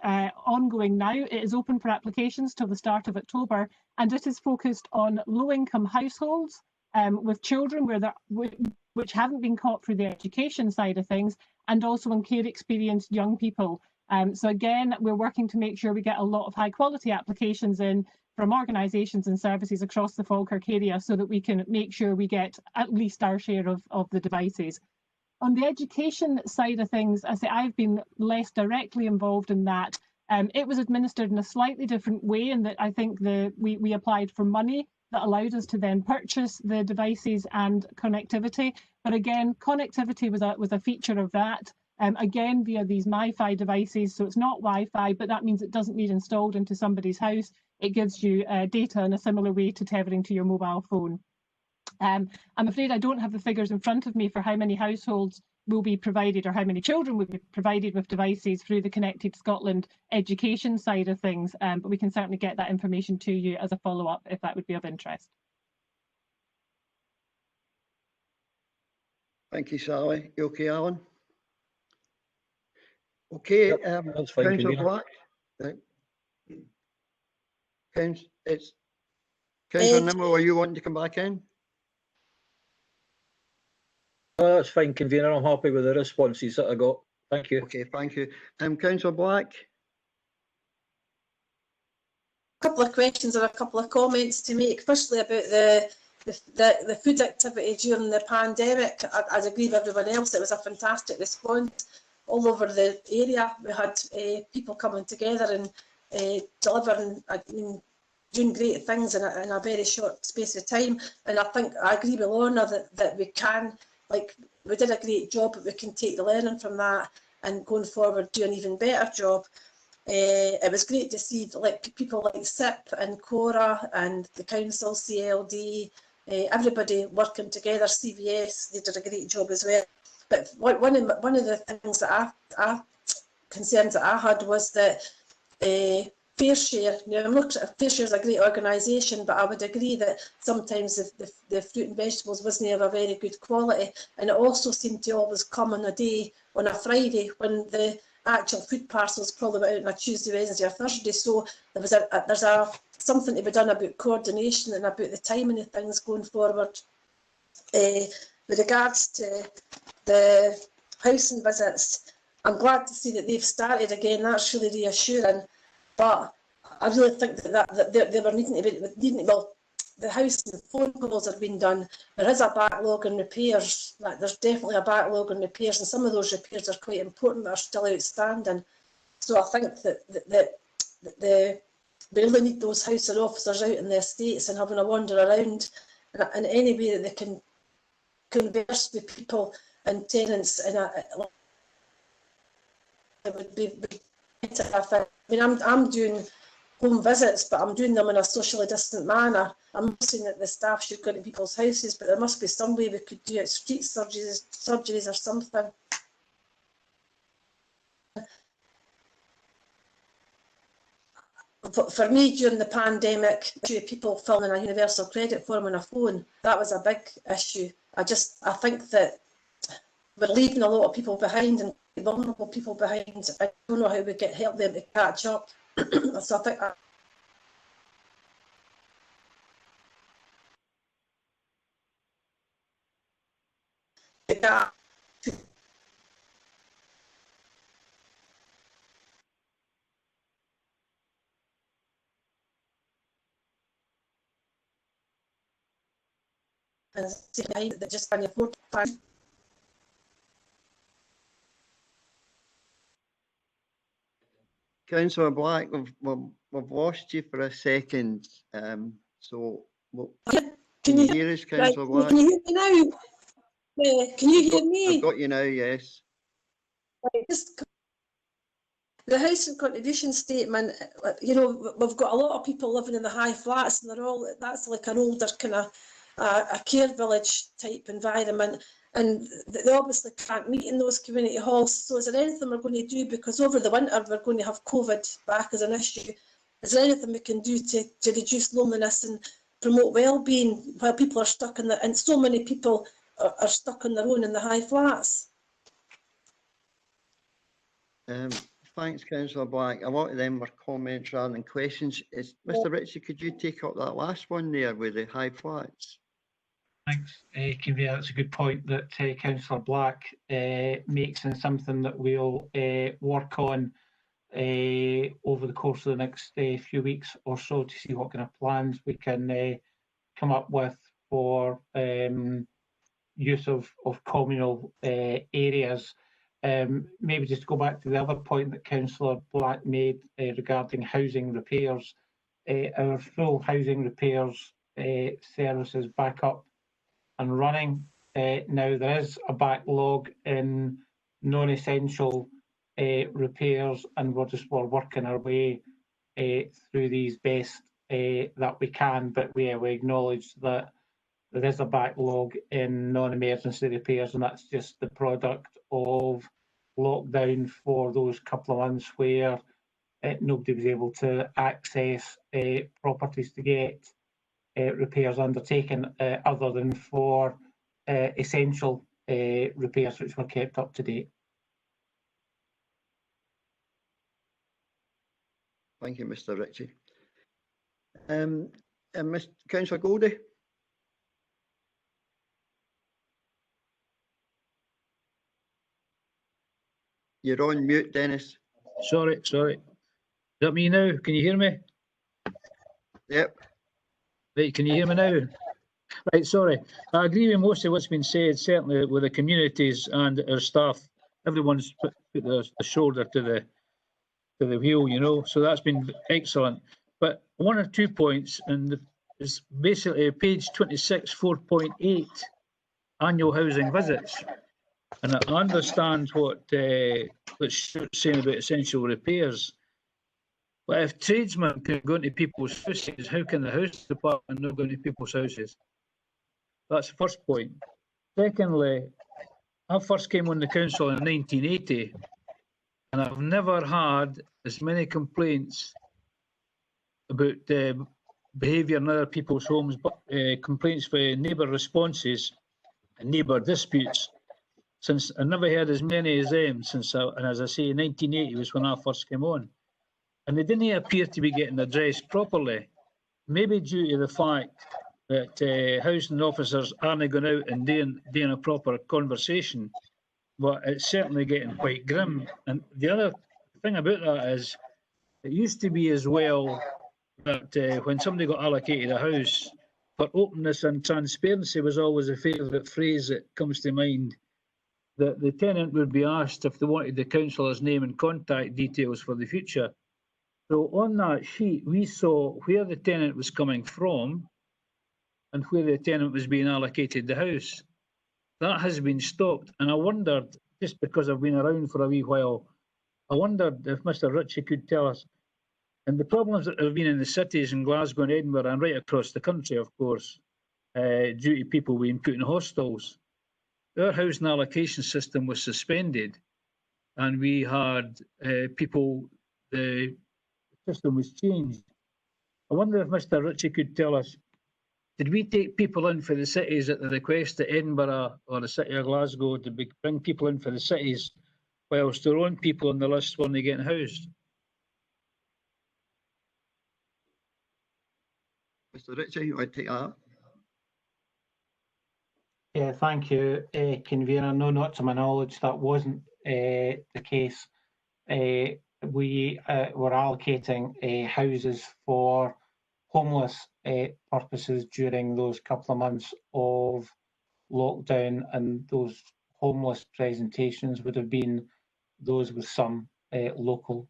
[SPEAKER 8] ongoing now. It is open for applications till the start of October, and it is focused on low-income households with children which haven't been caught through the education side of things, and also on care experienced young people. So again, we're working to make sure we get a lot of high quality applications in from organisations and services across the Falkirk area so that we can make sure we get at least our share of the devices. On the education side of things, I say I've been less directly involved in that. It was administered in a slightly different way in that I think we applied for money that allowed us to then purchase the devices and connectivity. But again, connectivity was a feature of that. Again, via these MiFi devices, so it's not Wi-Fi, but that means it doesn't need installed into somebody's house. It gives you data in a similar way to tethering to your mobile phone. I'm afraid I don't have the figures in front of me for how many households will be provided or how many children will be provided with devices through the Connected Scotland education side of things, but we can certainly get that information to you as a follow-up if that would be of interest.
[SPEAKER 5] Thank you, Sally. You okay, Alan? Okay,
[SPEAKER 13] Yep, that's fine,
[SPEAKER 5] Councillor
[SPEAKER 13] Convener.
[SPEAKER 5] Black. Councillor Nimmo, are you wanting to come back in?
[SPEAKER 13] No, that's fine, Convener. I'm happy with the responses that I got. Thank you.
[SPEAKER 5] Okay, thank you. Councillor Black.
[SPEAKER 14] A couple of questions or a couple of comments to make. Firstly, about the food activity during the pandemic. I'd agree with everyone else. It was a fantastic response all over the area. We had people coming together and delivering, doing great things in a very short space of time. And I think I agree with Lorna that we can, like, we did a great job, but we can take the learning from that and going forward do an even better job. It was great to see like people like SIP and Cora and the council, CLD, everybody working together. CVS, they did a great job as well. But one of the things that concerns that I had was that Fair Share. Now, Fair Share is a great organisation, but I would agree that sometimes the fruit and vegetables wasn't of a very good quality, and it also seemed to always come on a day, on a Friday, when the actual food parcels probably went out on a Tuesday, Wednesday or Thursday. So there's something to be done about coordination and about the timing of things going forward. With regards to the housing visits, I'm glad to see that they've started again. That's really reassuring. But I really think that they were needing to be, well, the housing phone calls are being done. There is a backlog in repairs. Like, there's definitely a backlog in repairs, and some of those repairs are quite important but are still outstanding. So I think that we really need those housing officers out in the estates and having a wander around in any way that they can converse with people and tenants. And it would be better. I mean, I'm doing home visits, but I'm doing them in a socially distant manner. I'm not saying that the staff should go to people's houses, but there must be some way we could do it, street surgeries or something. For me, during the pandemic, people filling a universal credit form on a phone, that was a big issue. I think that we're leaving a lot of people behind and vulnerable people behind. I don't know how we can help them to catch up. So I think the gap. And that just can't afford to.
[SPEAKER 5] Councillor Black, we've lost you for a second. So can you hear us, Councillor Black?
[SPEAKER 14] Can you hear me now? Can you hear me?
[SPEAKER 5] I've got you now, yes.
[SPEAKER 14] The housing contribution statement, you know, we've got a lot of people living in the high flats, and that's like an older kind of a care village type environment, and they obviously can't meet in those community halls. So is there anything we're going to do, because over the winter we're going to have COVID back as an issue? Is there anything we can do to reduce loneliness and promote well-being while people are stuck in and so many people are stuck on their own in the high flats?
[SPEAKER 5] Thanks, Councillor Black. A lot of them were comments rather than questions. Mr. Ritchie, could you take up that last one there with the high flats?
[SPEAKER 2] Thanks, Convener. That's a good point that Councillor Black makes, and something that we'll work on over the course of the next few weeks or so to see what kind of plans we can come up with for use of communal areas. Maybe just to go back to the other point that Councillor Black made regarding housing repairs. Our full housing repairs service is back up and running. Now there is a backlog in non-essential repairs, and we're working our way through these best that we can, but we acknowledge that there is a backlog in non-emergency repairs, and that's just the product of lockdown for those couple of months where nobody was able to access properties to get repairs undertaken other than for essential repairs which were kept up to date.
[SPEAKER 5] Thank you, Mr. Ritchie. Mr. Councillor Goldie. You're on mute, Dennis.
[SPEAKER 15] Sorry. Is that me now? Can you hear me?
[SPEAKER 5] Yep.
[SPEAKER 15] Right, can you hear me now? Right, sorry. I agree with most of what's been said, certainly with the communities and our staff. Everyone's put their shoulder to the wheel, you know, so that's been excellent. But one or 2 points, and it's basically page 26, 4.8, annual housing visits. And I understand what Stuart's saying about essential repairs. But if tradesmen can go into people's houses, how can the house department not go into people's houses? That's the first point. Secondly, I first came on the council in 1980, and I've never had as many complaints about behaviour in other people's homes, but complaints for neighbour responses and neighbour disputes. Since I never heard as many as them since, and as I say, 1980 was when I first came on. And they didn't appear to be getting addressed properly, maybe due to the fact that housing officers aren't going out and doing a proper conversation, but it's certainly getting quite grim. And the other thing about that is, it used to be as well that when somebody got allocated a house, for openness and transparency was always a favourite phrase that comes to mind, that the tenant would be asked if they wanted the councillor's name and contact details for the future. So on that sheet, we saw where the tenant was coming from and where the tenant was being allocated the house. That has been stopped. And I wondered, just because I've been around for a wee while, I wondered if Mr. Ritchie could tell us, and the problems that have been in the cities in Glasgow and Edinburgh and right across the country, of course, due to people being put in hostels. Our housing allocation system was suspended, and we had people, the system was changed. I wonder if Mr. Ritchie could tell us, did we take people in for the cities at the request of Edinburgh or the City of Glasgow to bring people in for the cities, whilst their own people on the list weren't getting housed?
[SPEAKER 5] Mr. Ritchie, you want to take that up?
[SPEAKER 2] Yeah, thank you, Convener. No, not to my knowledge, that wasn't the case. We were allocating houses for homeless purposes during those couple of months of lockdown, and those homeless presentations would have been those with some local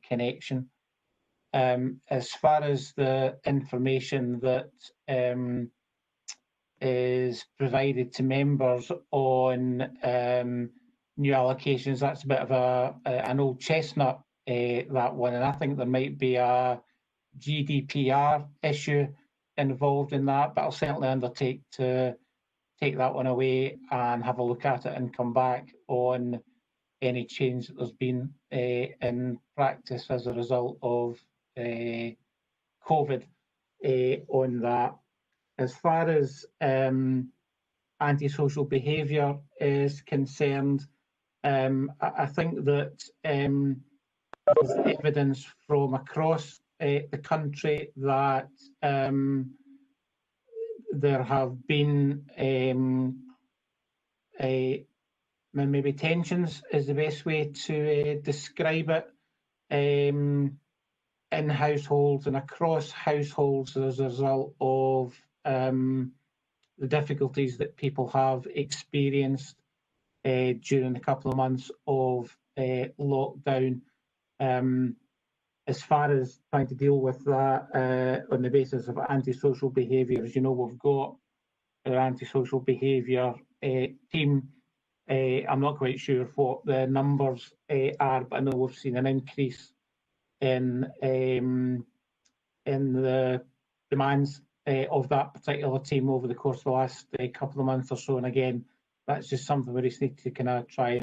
[SPEAKER 2] connection. As far as the information that is provided to members on new allocations, that's a bit of an old chestnut, that one, and I think there might be a GDPR issue involved in that, but I'll certainly undertake to take that one away and have a look at it and come back on any change that there's been in practice as a result of COVID on that. As far as antisocial behaviour is concerned, I think that there's evidence from across the country that there have been maybe tensions is the best way to describe it in households and across households as a result of the difficulties that people have experienced during a couple of months of lockdown. As far as trying to deal with that on the basis of antisocial behaviour, as you know, we've got our antisocial behaviour team. I'm not quite sure what the numbers are, but I know we've seen an increase in the demands of that particular team over the course of the last couple of months or so. And again, that's just something we just need to kind of try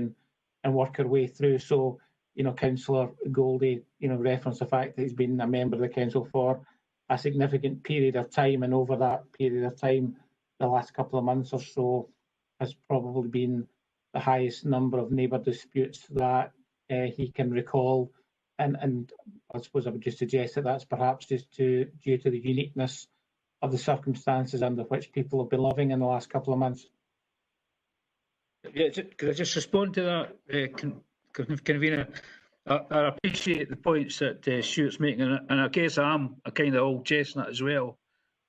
[SPEAKER 2] and work our way through. So, you know, Councillor Goldie, you know, referenced the fact that he's been a member of the council for a significant period of time, and over that period of time, the last couple of months or so has probably been the highest number of neighbour disputes that he can recall. And I suppose I would just suggest that that's perhaps just due to the uniqueness of the circumstances under which people have been living in the last couple of months.
[SPEAKER 15] Yeah, could I just respond to that, Convener? I appreciate the points that Stuart's making, and I guess I'm a kind of old chestnut as well.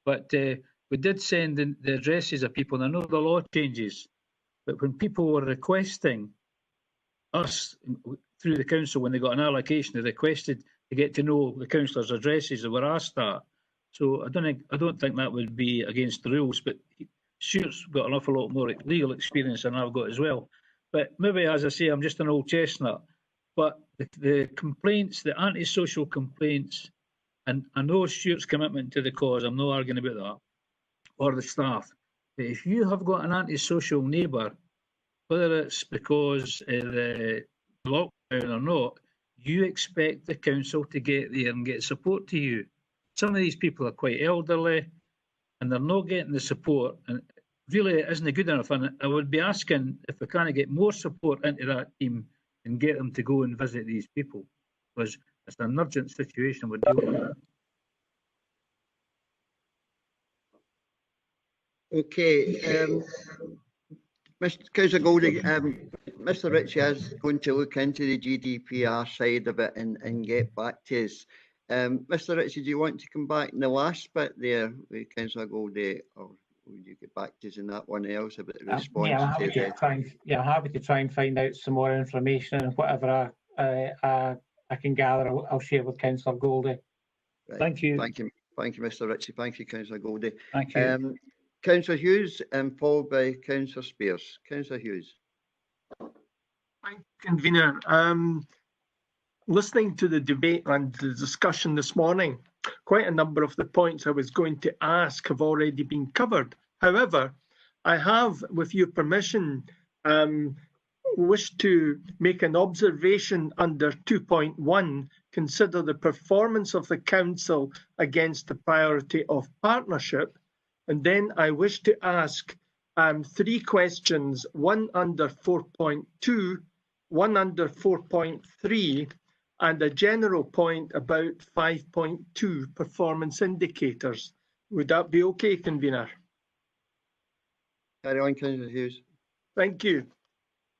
[SPEAKER 15] But we did send in the addresses of people, and I know the law changes, but when people were requesting us through the council, when they got an allocation, they requested to get to know the councillors' addresses. They were asked that. So I don't think that would be against the rules, but Stuart's got an awful lot more legal experience than I've got as well. But maybe, as I say, I'm just an old chestnut. But the complaints, the antisocial complaints, and I know Stuart's commitment to the cause, I'm not arguing about that, or the staff. But if you have got an antisocial neighbour, whether it's because of the lockdown or not, you expect the council to get there and get support to you. Some of these people are quite elderly and they're not getting the support, and really it isn't good enough. And I would be asking if we can't get more support into that team and get them to go and visit these people, because it's an urgent situation we're dealing with.
[SPEAKER 5] Okay, Mr. Councillor Goldie, Mr. Ritchie is going to look into the GDPR side of it and get back to us. Mr. Ritchie, do you want to come back in the last bit there with Councillor Goldie, or will you get back to us in that one else about the response?
[SPEAKER 2] I'm happy to try and find out some more information, and whatever I can gather, I'll share with Councillor Goldie.
[SPEAKER 5] Right.
[SPEAKER 2] Thank you.
[SPEAKER 5] Thank you, Mr. Ritchie. Thank you, Councillor Goldie.
[SPEAKER 2] Thank you.
[SPEAKER 5] Councillor Hughes, followed by Councillor Spears. Councillor Hughes.
[SPEAKER 16] Thank you, Convener. Listening to the debate and the discussion this morning, quite a number of the points I was going to ask have already been covered. However, I have, with your permission, wished to make an observation under 2.1, consider the performance of the council against the priority of partnership. And then I wish to ask 3 questions, one under 4.2, one under 4.3, and a general point about 5.2 performance indicators. Would that be okay, Convener?
[SPEAKER 5] Carry on, Councillor Hughes.
[SPEAKER 16] Thank you.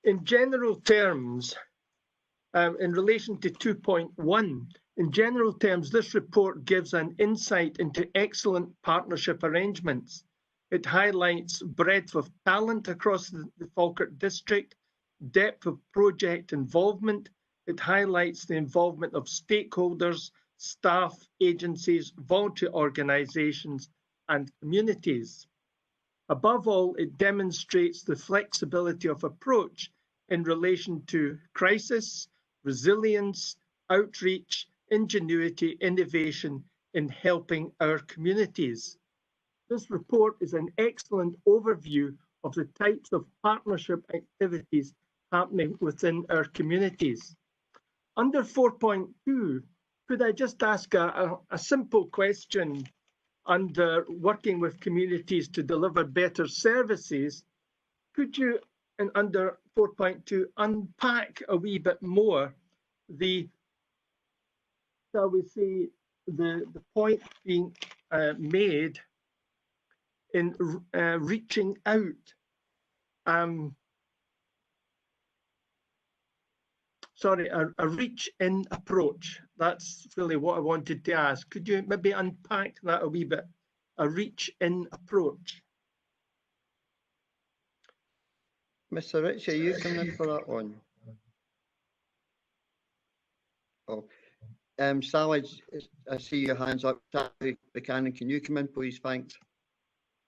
[SPEAKER 16] In general terms, in relation to 2.1, in general terms, this report gives an insight into excellent partnership arrangements. It highlights breadth of talent across the Falkirk district, depth of project involvement. It highlights the involvement of stakeholders, staff, agencies, voluntary organisations and communities. Above all, it demonstrates the flexibility of approach in relation to crisis, resilience, outreach, ingenuity, innovation in helping our communities. This report is an excellent overview of the types of partnership activities happening within our communities. Under 4.2, could I just ask a simple question under working with communities to deliver better services? Could you, under 4.2, unpack a wee bit more the, shall we say, the point being made in reaching out? sorry, a reach-in approach. That's really what I wanted to ask. Could you maybe unpack that a wee bit? A reach-in approach.
[SPEAKER 5] Mr. Ritchie, you come in for that one. Oh, Sally, I see your hands up. Sally Buchanan, can you come in, please? Thanks.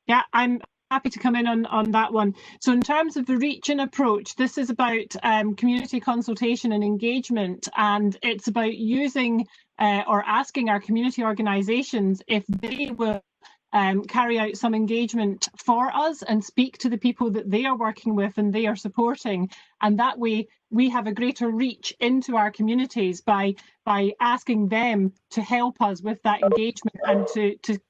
[SPEAKER 8] Yeah, I'm happy to come in on that one. So in terms of the reach-in approach, this is about community consultation and engagement, and it's about using or asking our community organisations if they will carry out some engagement for us and speak to the people that they are working with and they are supporting, and that way we have a greater reach into our communities by asking them to help us with that engagement and to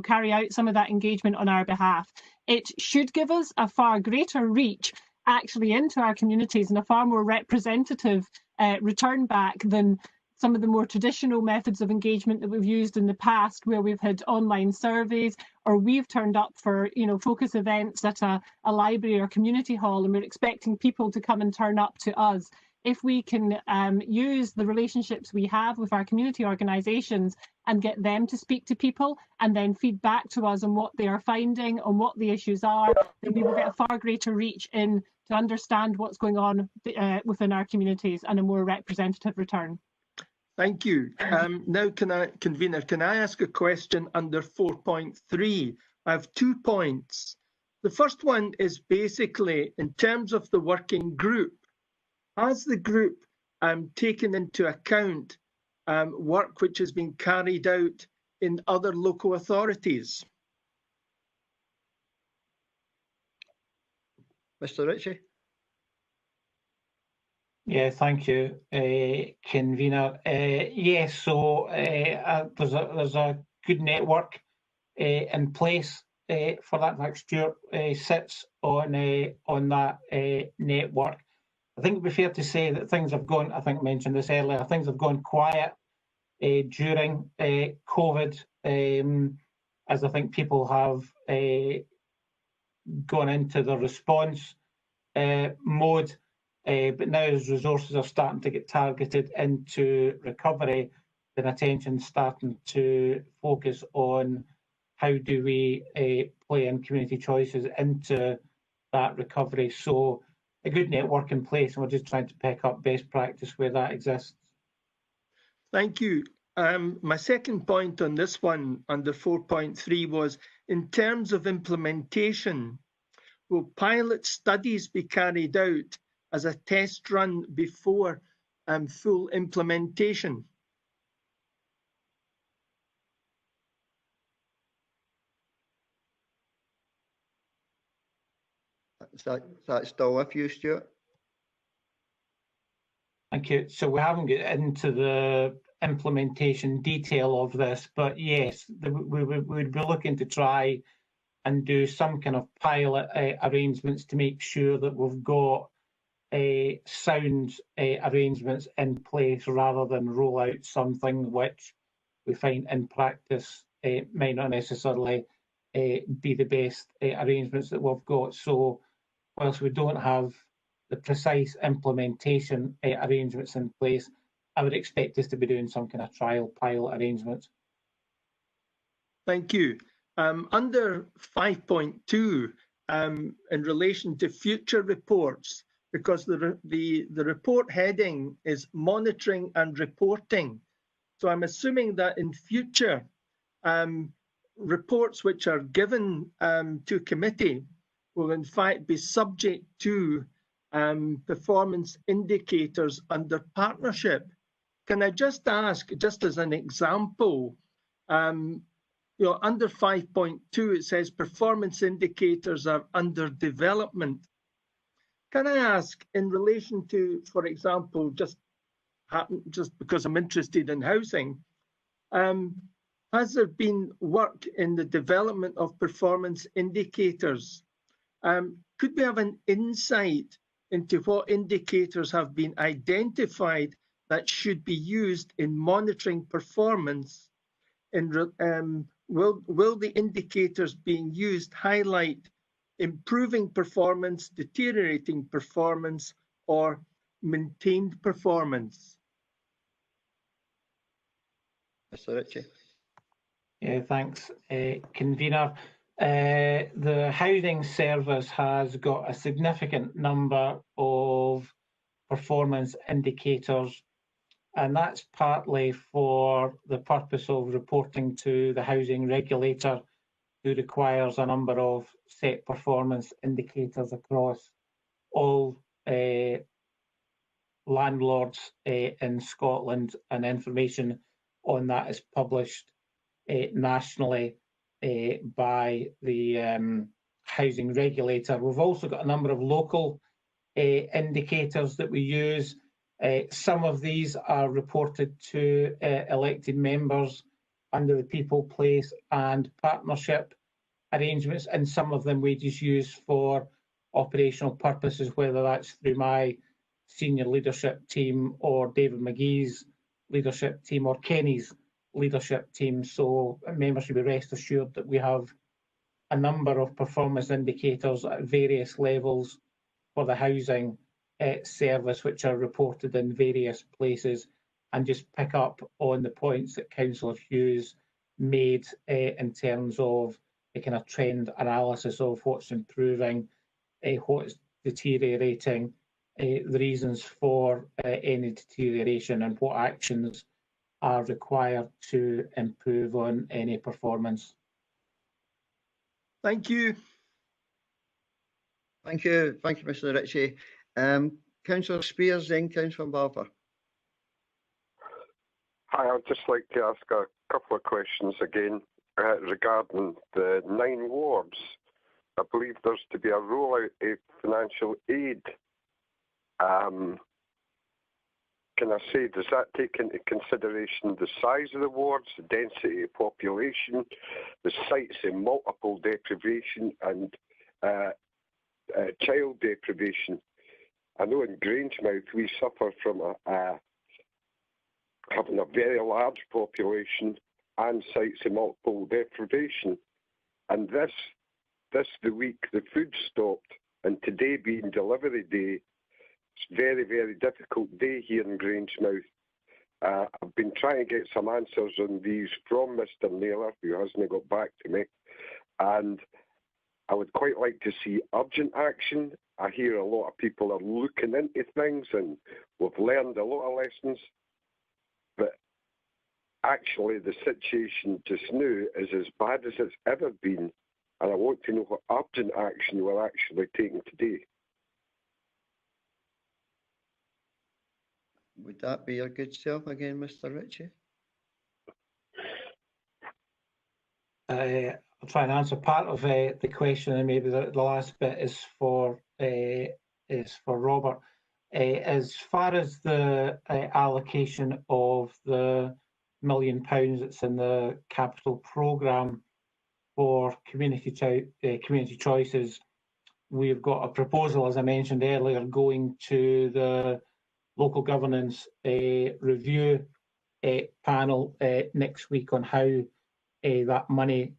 [SPEAKER 8] carry out some of that engagement on our behalf. It should give us a far greater reach actually into our communities and a far more representative return back than some of the more traditional methods of engagement that we've used in the past, where we've had online surveys, or we've turned up for focus events at a library or community hall, and we're expecting people to come and turn up to us. If we can use the relationships we have with our community organisations and get them to speak to people and then feed back to us on what they are finding, on what the issues are, then we will get a far greater reach in to understand what's going on within our communities and a more representative return.
[SPEAKER 16] Thank you. Now, Convener, can I ask a question under 4.3? I have 2 points. The first one is basically in terms of the working group. Has the group taken into account work which has been carried out in other local authorities?
[SPEAKER 5] Mr. Ritchie?
[SPEAKER 2] Yeah, thank you, Convener. Yes, so there's a good network in place for that. In fact, Stuart sits on that network. I think it'd be fair to say that things have gone, I think I mentioned this earlier, things have gone quiet during COVID, as I think people have gone into the response mode. But now as resources are starting to get targeted into recovery, then attention's starting to focus on how do we play in community choices into that recovery. So a good network in place, and we're just trying to pick up best practice where that exists.
[SPEAKER 16] Thank you. My second point on this one under 4.3 was in terms of implementation, will pilot studies be carried out as a test run before full implementation?
[SPEAKER 5] Is that still with you, Stuart?
[SPEAKER 2] Thank you. So we haven't got into the implementation detail of this, but yes, we would be looking to try and do some kind of pilot arrangements to make sure that we've got sound arrangements in place rather than roll out something which we find in practice might not necessarily be the best arrangements that we've got. So whilst we don't have the precise implementation arrangements in place, I would expect us to be doing some kind of trial pilot arrangements.
[SPEAKER 16] Thank you. Under 5.2, in relation to future reports, because the report heading is monitoring and reporting. So I'm assuming that in future reports which are given to committee will in fact be subject to performance indicators under partnership. Can I just ask, just as an example, under 5.2 it says performance indicators are under development. Can I ask, in relation to, for example, just because I'm interested in housing, has there been work in the development of performance indicators? Could we have an insight into what indicators have been identified that should be used in monitoring performance? Will the indicators being used highlight improving performance, deteriorating performance, or maintained performance?
[SPEAKER 5] Mr Ritchie.
[SPEAKER 2] Yeah, thanks, Convener. The housing service has got a significant number of performance indicators, and that's partly for the purpose of reporting to the housing regulator, who requires a number of set performance indicators across all landlords in Scotland, and information on that is published nationally by the housing regulator. We've also got a number of local indicators that we use. Some of these are reported to elected members under the people, place and partnership arrangements, and some of them we just use for operational purposes, whether that's through my senior leadership team or David McGee's leadership team or Kenny's leadership team. So members should be rest assured that we have a number of performance indicators at various levels for the housing service, which are reported in various places, and just pick up on the points that Councillor Hughes made in terms of the kind of trend analysis of what's improving, what's deteriorating, the reasons for any deterioration, and what actions are required to improve on any performance.
[SPEAKER 16] Thank you.
[SPEAKER 5] Thank you, Mr Ritchie. Councillor Spears, then Councillor Balfour.
[SPEAKER 4] Hi, I'd just like to ask a couple of questions again regarding the 9 wards. I believe there's to be a rollout of financial aid. Can I say, does that take into consideration the size of the wards, the density of population, the sites in multiple deprivation and child deprivation? I know in Grangemouth we suffer from having a very large population and sites in multiple deprivation. And this the week the food stopped, and today being delivery day, it's very, very difficult day here in Grangemouth. I've been trying to get some answers on these from Mr Naylor, who hasn't got back to me, and I would quite like to see urgent action. I hear a lot of people are looking into things, and we've learned a lot of lessons, but actually the situation just now is as bad as it's ever been, and I want to know what urgent action we're actually taking today.
[SPEAKER 5] Would that be your good self again, Mr Ritchie?
[SPEAKER 2] I'll try and answer part of the question, and maybe the last bit is for Robert. As far as the allocation of the £1 million that's in the capital programme for community choices, we've got a proposal, as I mentioned earlier, going to the local governance review panel next week on how that money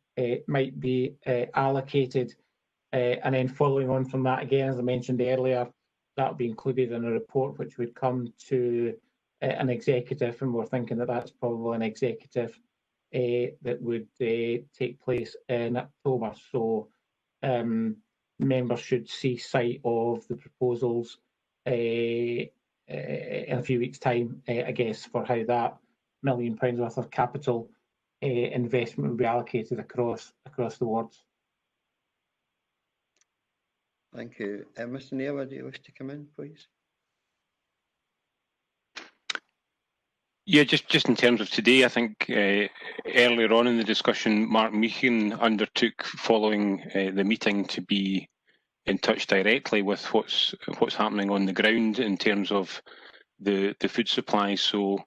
[SPEAKER 2] might be allocated, and then following on from that, again, as I mentioned earlier, that will be included in a report which would come to an executive, and we're thinking that that's probably an executive that would take place in October. So members should see sight of the proposals in a few weeks' time, I guess, for how that £1 million worth of capital investment will be allocated across the wards.
[SPEAKER 5] Thank you. Mr Naylor, do you wish to come in, please?
[SPEAKER 12] Yeah, just in terms of today, I think earlier on in the discussion, Mark Meehan undertook, following the meeting, to be in touch directly with what's happening on the ground in terms of the food supply. So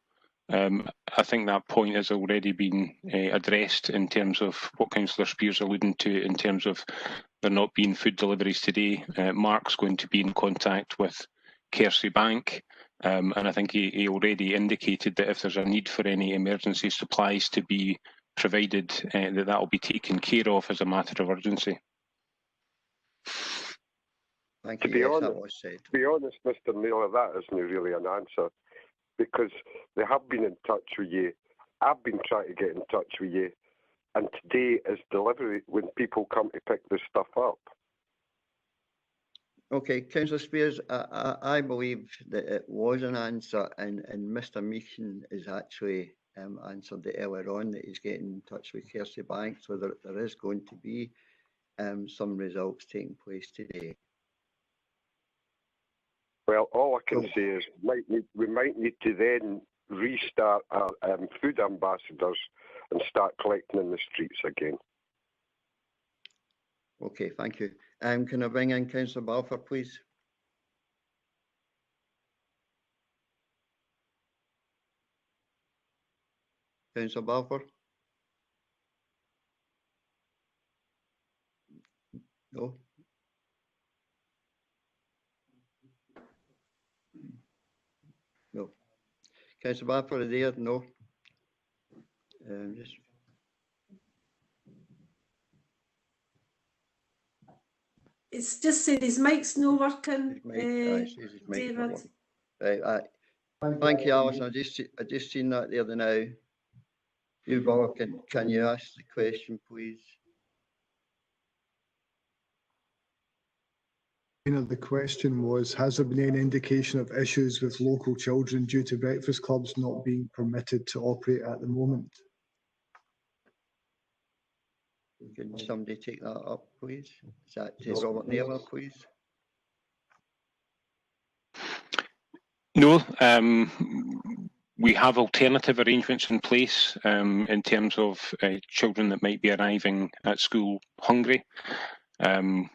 [SPEAKER 12] I think that point has already been addressed in terms of what Councillor Spears alluding to in terms of there not being food deliveries today. Mark's going to be in contact with Kersey Bank, and I think he already indicated that if there's a need for any emergency supplies to be provided, that will be taken care of as a matter of urgency.
[SPEAKER 5] Thank
[SPEAKER 4] To
[SPEAKER 5] you.
[SPEAKER 4] be
[SPEAKER 5] Yes, that
[SPEAKER 4] honest,
[SPEAKER 5] was said.
[SPEAKER 4] to be honest, Mr. Naylor, that isn't really an answer, because they have been in touch with you. I've been trying to get in touch with you, and today is delivery when people come to pick this stuff up.
[SPEAKER 5] Okay, Councillor Spears, I believe that it was an answer, and Mr. Meekin has actually answered it earlier on, that he's getting in touch with Kirsty Bank, so there is going to be some results taking place today.
[SPEAKER 4] Well, all I can say is we might need to then restart our food ambassadors and start collecting in the streets again.
[SPEAKER 5] Okay, thank you. Can I bring in Councillor Balfour, please? Councillor Balfour? No. No. Councillor Balfour is there? No. Just
[SPEAKER 17] It's just said his mic's not working,
[SPEAKER 5] David.
[SPEAKER 17] David.
[SPEAKER 5] Right, thank you, Alison. I just seen that the other now. You, Bob, can you ask the question, please?
[SPEAKER 1] The question was, has there been any indication of issues with local children due to breakfast clubs not being permitted to operate at the moment?
[SPEAKER 5] Can somebody take that up, please? Is that Robert Naylor, please?
[SPEAKER 12] No, we have alternative arrangements in place in terms of children that might be arriving at school hungry.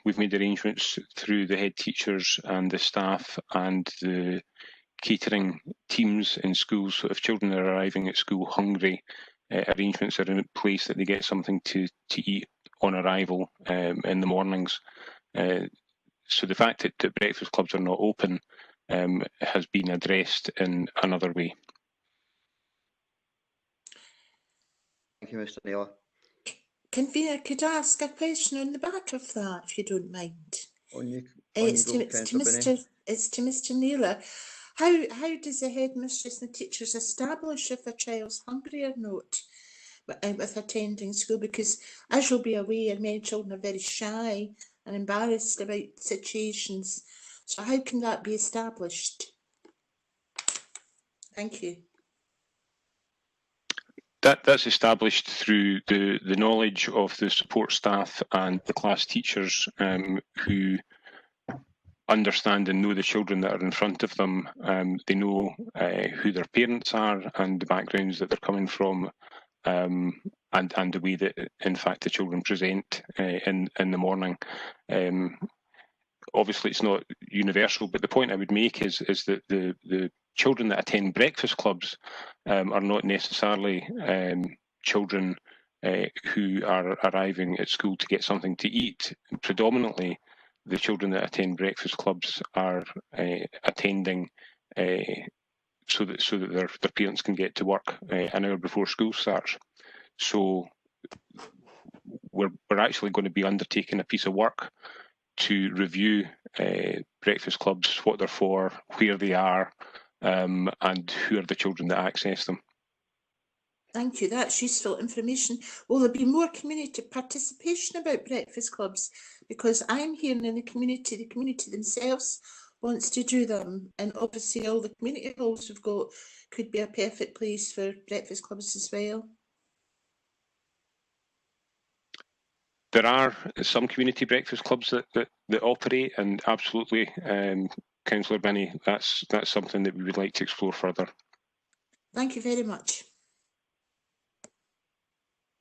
[SPEAKER 12] We've made arrangements through the head teachers and the staff and the catering teams in schools. So if children are arriving at school hungry, arrangements are in place that they get something to eat on arrival in the mornings. So the fact that breakfast clubs are not open has been addressed in another way.
[SPEAKER 5] Thank you, Mr. Naylor.
[SPEAKER 7] Convener, could I ask a question on the back of that, if you don't mind?
[SPEAKER 5] It's
[SPEAKER 7] to Mr. Naylor. How does the headmistress and the teachers establish if a child's hungry or not with attending school? Because as you'll be aware, many children are very shy and embarrassed about situations. So how can that be established? Thank you.
[SPEAKER 12] That's established through the knowledge of the support staff and the class teachers who understand and know the children that are in front of them. They know who their parents are and the backgrounds that they're coming from, and the way that, in fact, the children present in the morning. Obviously, it's not universal, but the point I would make is that the children that attend breakfast clubs are not necessarily children who are arriving at school to get something to eat. Predominantly, the children that attend breakfast clubs are attending so that their parents can get to work an hour before school starts. So we're actually going to be undertaking a piece of work to review breakfast clubs, what they're for, where they are, and who are the children that access them.
[SPEAKER 7] Thank you, that's useful information. Will there be more community participation about breakfast clubs? Because I'm hearing in the community themselves wants to do them, and obviously all the community halls we've got could be a perfect place for breakfast clubs as well.
[SPEAKER 12] There are some community breakfast clubs that operate, and absolutely, Councillor Binney, that's something that we would like to explore further.
[SPEAKER 7] Thank you very much.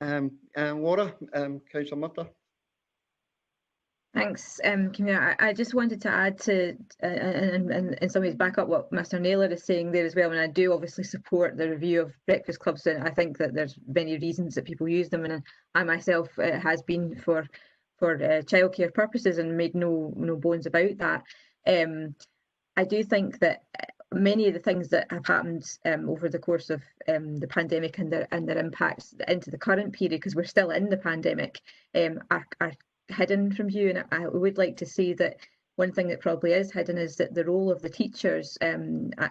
[SPEAKER 5] Laura, Councillor Murtagh.
[SPEAKER 10] Thanks, Convener. I just wanted to add to, and in some ways back up what Mr. Naylor is saying there as well. And I do obviously support the review of breakfast clubs, and I think that there's many reasons that people use them, and I myself has been for childcare purposes and made no bones about that. I do think that many of the things that have happened over the course of the pandemic and their impacts into the current period, because we're still in the pandemic, are hidden from view, and I would like to see that one thing that probably is hidden is that the role of the teachers,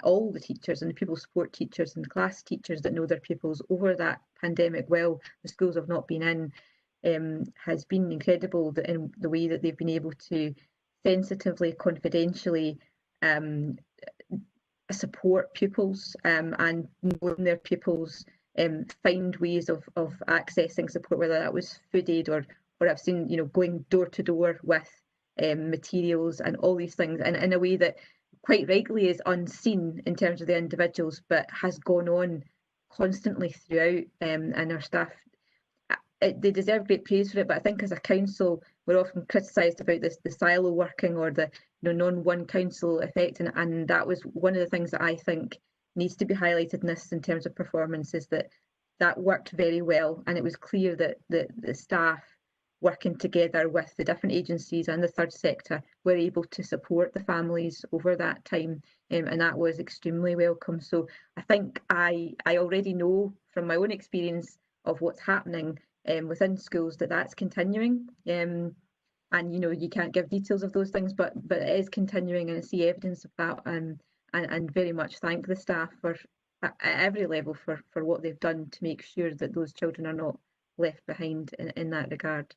[SPEAKER 10] all the teachers and the pupil support teachers and the class teachers that know their pupils over that pandemic well, the schools have not been in, has been incredible in the way that they've been able to sensitively, confidentially support pupils and knowing their pupils find ways of accessing support, whether that was food aid or I've seen, you know, going door to door with materials and all these things, and in a way that quite rightly is unseen in terms of the individuals, but has gone on constantly throughout, and our staff, they deserve great praise for it. But I think as a council, we're often criticised about the silo working or the non-one council effect, and that was one of the things that I think needs to be highlighted in this in terms of performance, is that worked very well, and it was clear that the staff working together with the different agencies and the third sector were able to support the families over that time, and that was extremely welcome. So I think I already know from my own experience of what's happening within schools that's continuing, and you know, you can't give details of those things, but it is continuing, and I see evidence of that, and very much thank the staff for at every level for what they've done to make sure that those children are not left behind in that regard.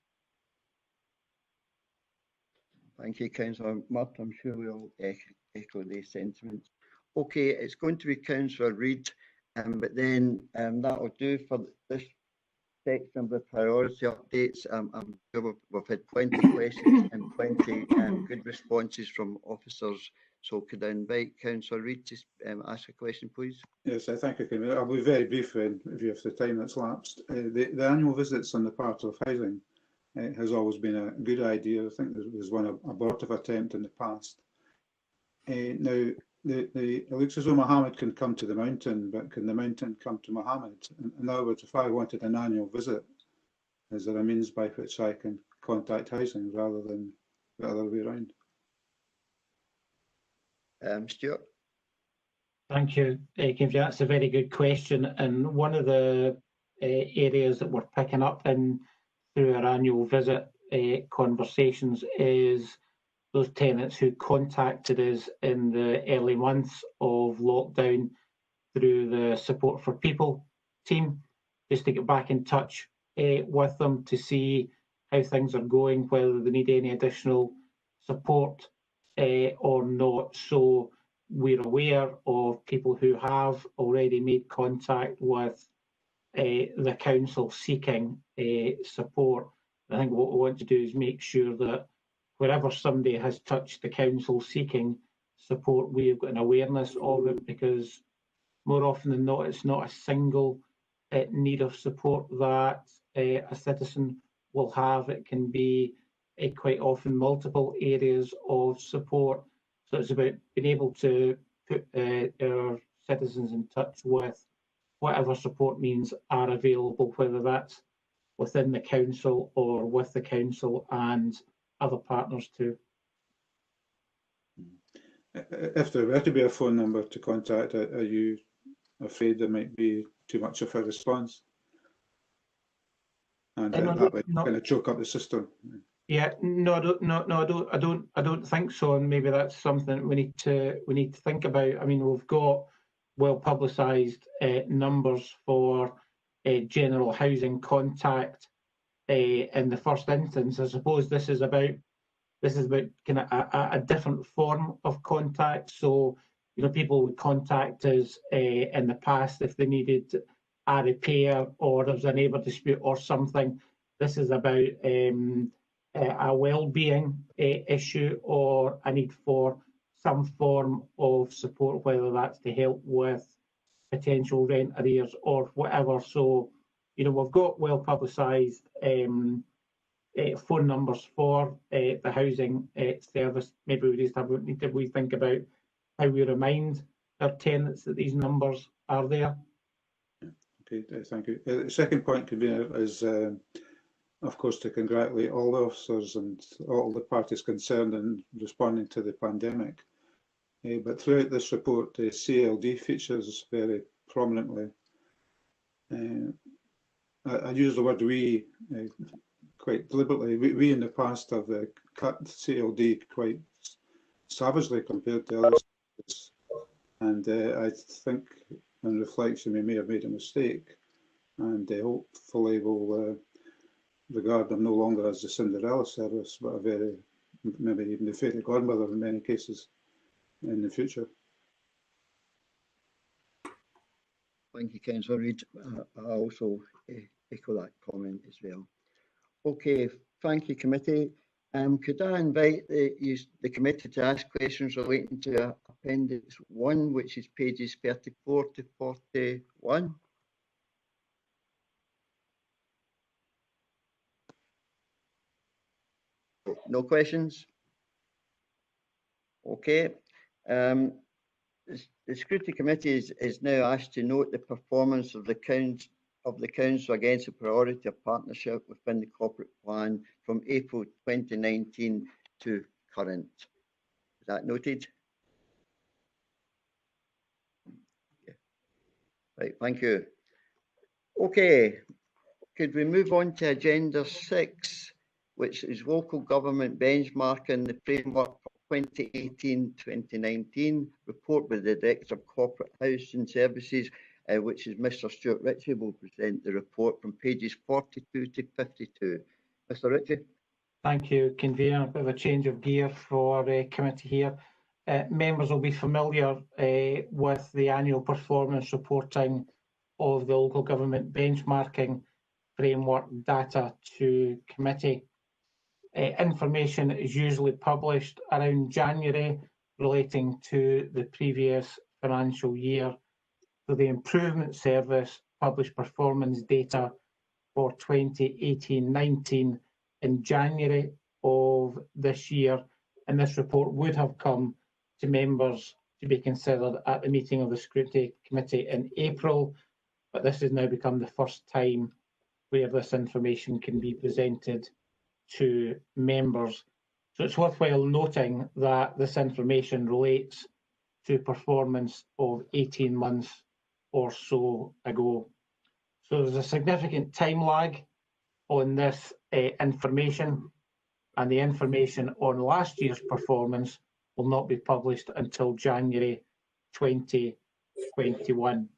[SPEAKER 5] Thank you, Councillor Mudd. I'm sure we all echo these sentiments. Okay, it's going to be Councillor Reid, but then that will do for this section of the priority updates. I'm sure we've had plenty of questions and plenty good responses from officers. So could I invite Councillor Reid to ask a question, please?
[SPEAKER 6] Yes, I thank you. I'll be very brief in view of the time that's lapsed. The annual visits on the part of housing has always been a good idea. I think there was one abortive attempt in the past. Now, it looks as though Mohammed can come to the mountain, but can the mountain come to Mohammed? In other words, if I wanted an annual visit, is there a means by which I can contact housing rather than the other way around?
[SPEAKER 5] Stuart?
[SPEAKER 2] Thank you, Kevin. That's a very good question, and one of the areas that we're picking up in through our annual visit conversations is those tenants who contacted us in the early months of lockdown through the Support for People team, just to get back in touch with them to see how things are going, whether they need any additional support or not. So we're aware of people who have already made contact with the council seeking support. I think what we want to do is make sure that wherever somebody has touched the council seeking support, we've got an awareness of it, because more often than not, it's not a single need of support that a citizen will have. It can be quite often multiple areas of support. So it's about being able to put our citizens in touch with whatever support means are available, whether that's within the council or with the council and other partners too.
[SPEAKER 6] If there were to be a phone number to contact, are you afraid there might be too much of a response? And that might kind of choke up the system.
[SPEAKER 2] Yeah, no, I don't think so, and maybe that's something we need to think about. I mean, we've got well publicised numbers for general housing contact in the first instance. I suppose this is about kind of a different form of contact. So, you know, people would contact us in the past if they needed a repair or there's a neighbour dispute or something. This is about a well-being issue or a need for some form of support, whether that's to help with potential rent arrears or whatever. So, you know, we've got well publicised phone numbers for the housing service. Maybe we just need to think about how we remind our tenants that these numbers are there.
[SPEAKER 6] Okay, thank you. The second point could be is, of course, to congratulate all the officers and all the parties concerned in responding to the pandemic. But throughout this report, the CLD features very prominently. I use the word we quite deliberately. We in the past have cut CLD quite
[SPEAKER 18] savagely compared to other services. And I think, on reflection, we may have made a mistake, and hopefully we'll regard them no longer as the Cinderella service, but a very, maybe even the fairy godmother in many cases in the future.
[SPEAKER 5] Thank you, Councillor Reid. I also echo that comment as well. Okay, thank you, committee. Could I invite the committee to ask questions relating to Appendix 1, which is pages 34 to 41? No questions? Okay. The Scrutiny Committee is now asked to note the performance of the Council against the priority of partnership within the corporate plan from April 2019 to current. Is that noted? Yeah. Right, thank you. Okay, could we move on to Agenda 6, which is local government benchmarking the framework for 2018-2019 report with the Director of Corporate Housing Services, which is Mr. Stuart Ritchie, will present the report from pages 42 to 52. Mr. Ritchie.
[SPEAKER 2] Thank you, Convener. A bit of a change of gear for committee here. Members will be familiar with the annual performance reporting of the local government benchmarking framework data to committee. Information is usually published around January relating to the previous financial year. So the Improvement Service published performance data for 2018-19 in January of this year, and this report would have come to members to be considered at the meeting of the Scrutiny Committee in April, but this has now become the first time where this information can be presented to members. So it's worthwhile noting that this information relates to performance of 18 months or so ago. So there's a significant time lag on this information, and the information on last year's performance will not be published until January 2021.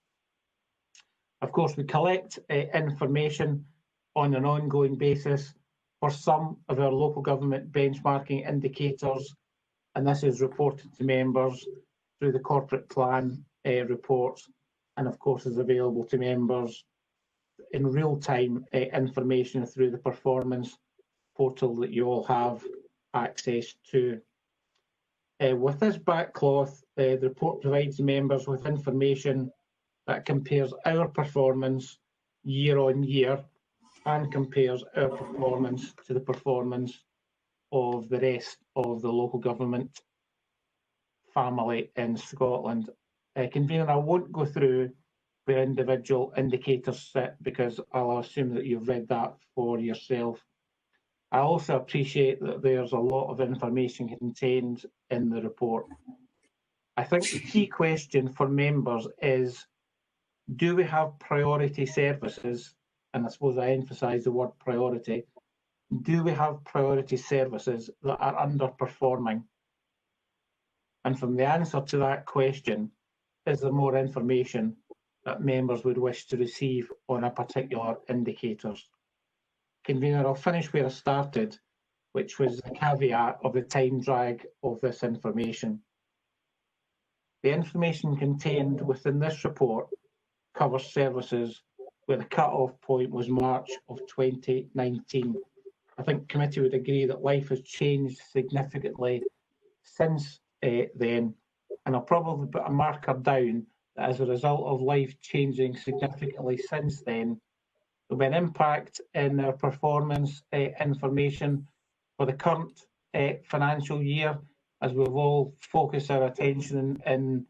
[SPEAKER 2] Of course, we collect information on an ongoing basis for some of our local government benchmarking indicators, and this is reported to members through the corporate plan reports, and of course is available to members in real-time information through the performance portal that you all have access to. With this backcloth, the report provides members with information that compares our performance year on year and compares our performance to the performance of the rest of the local government family in Scotland. Convener, I won't go through where individual indicators sit because I'll assume that you've read that for yourself. I also appreciate that there's a lot of information contained in the report. I think the key question for members is, do we have priority services? And I suppose I emphasise the word priority. Do we have priority services that are underperforming? And from the answer to that question, is there more information that members would wish to receive on a particular indicators? Convener, I'll finish where I started, which was the caveat of the time drag of this information. The information contained within this report covers services where the cut-off point was March of 2019. I think committee would agree that life has changed significantly since then, and I'll probably put a marker down that as a result of life changing significantly since then, there'll be an impact in our performance information for the current financial year, as we've all focused our attention in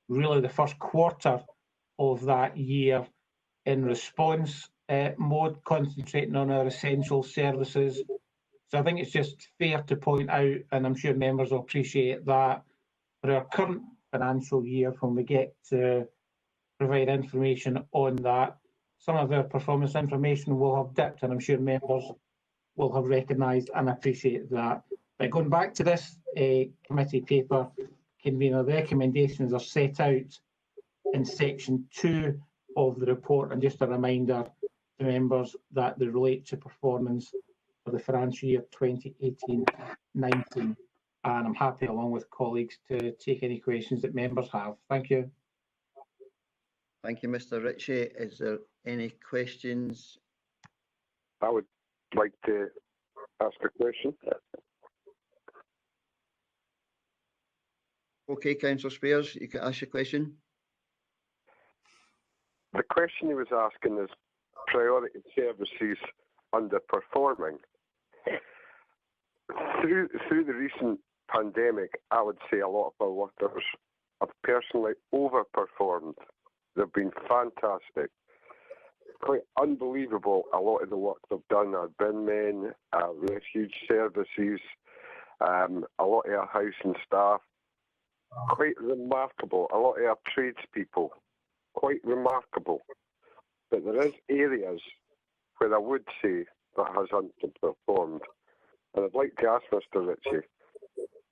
[SPEAKER 2] really the first quarter of that year in response mode, concentrating on our essential services. So I think it's just fair to point out, and I'm sure members will appreciate that, for our current financial year, when we get to provide information on that, some of our performance information will have dipped, and I'm sure members will have recognised and appreciate that. But going back to this committee paper, convener, the recommendations are set out in section 2 of the report, and just a reminder to members that they relate to performance for the financial year 2018-19. And I'm happy, along with colleagues, to take any questions that members have. Thank you.
[SPEAKER 5] Thank you, Mr. Ritchie. Is there any questions?
[SPEAKER 4] I would like to ask a question.
[SPEAKER 5] Okay, Councillor Spears, you can ask your question.
[SPEAKER 4] The question he was asking is priority services underperforming. Through the recent pandemic, I would say a lot of our workers have personally overperformed. They've been fantastic. Quite unbelievable, a lot of the work they've done. Our bin men, our refuge services, a lot of our housing staff. Quite remarkable. A lot of our tradespeople. Quite remarkable. But there is areas where I would say that has underperformed. And I'd like to ask Mr. Ritchie,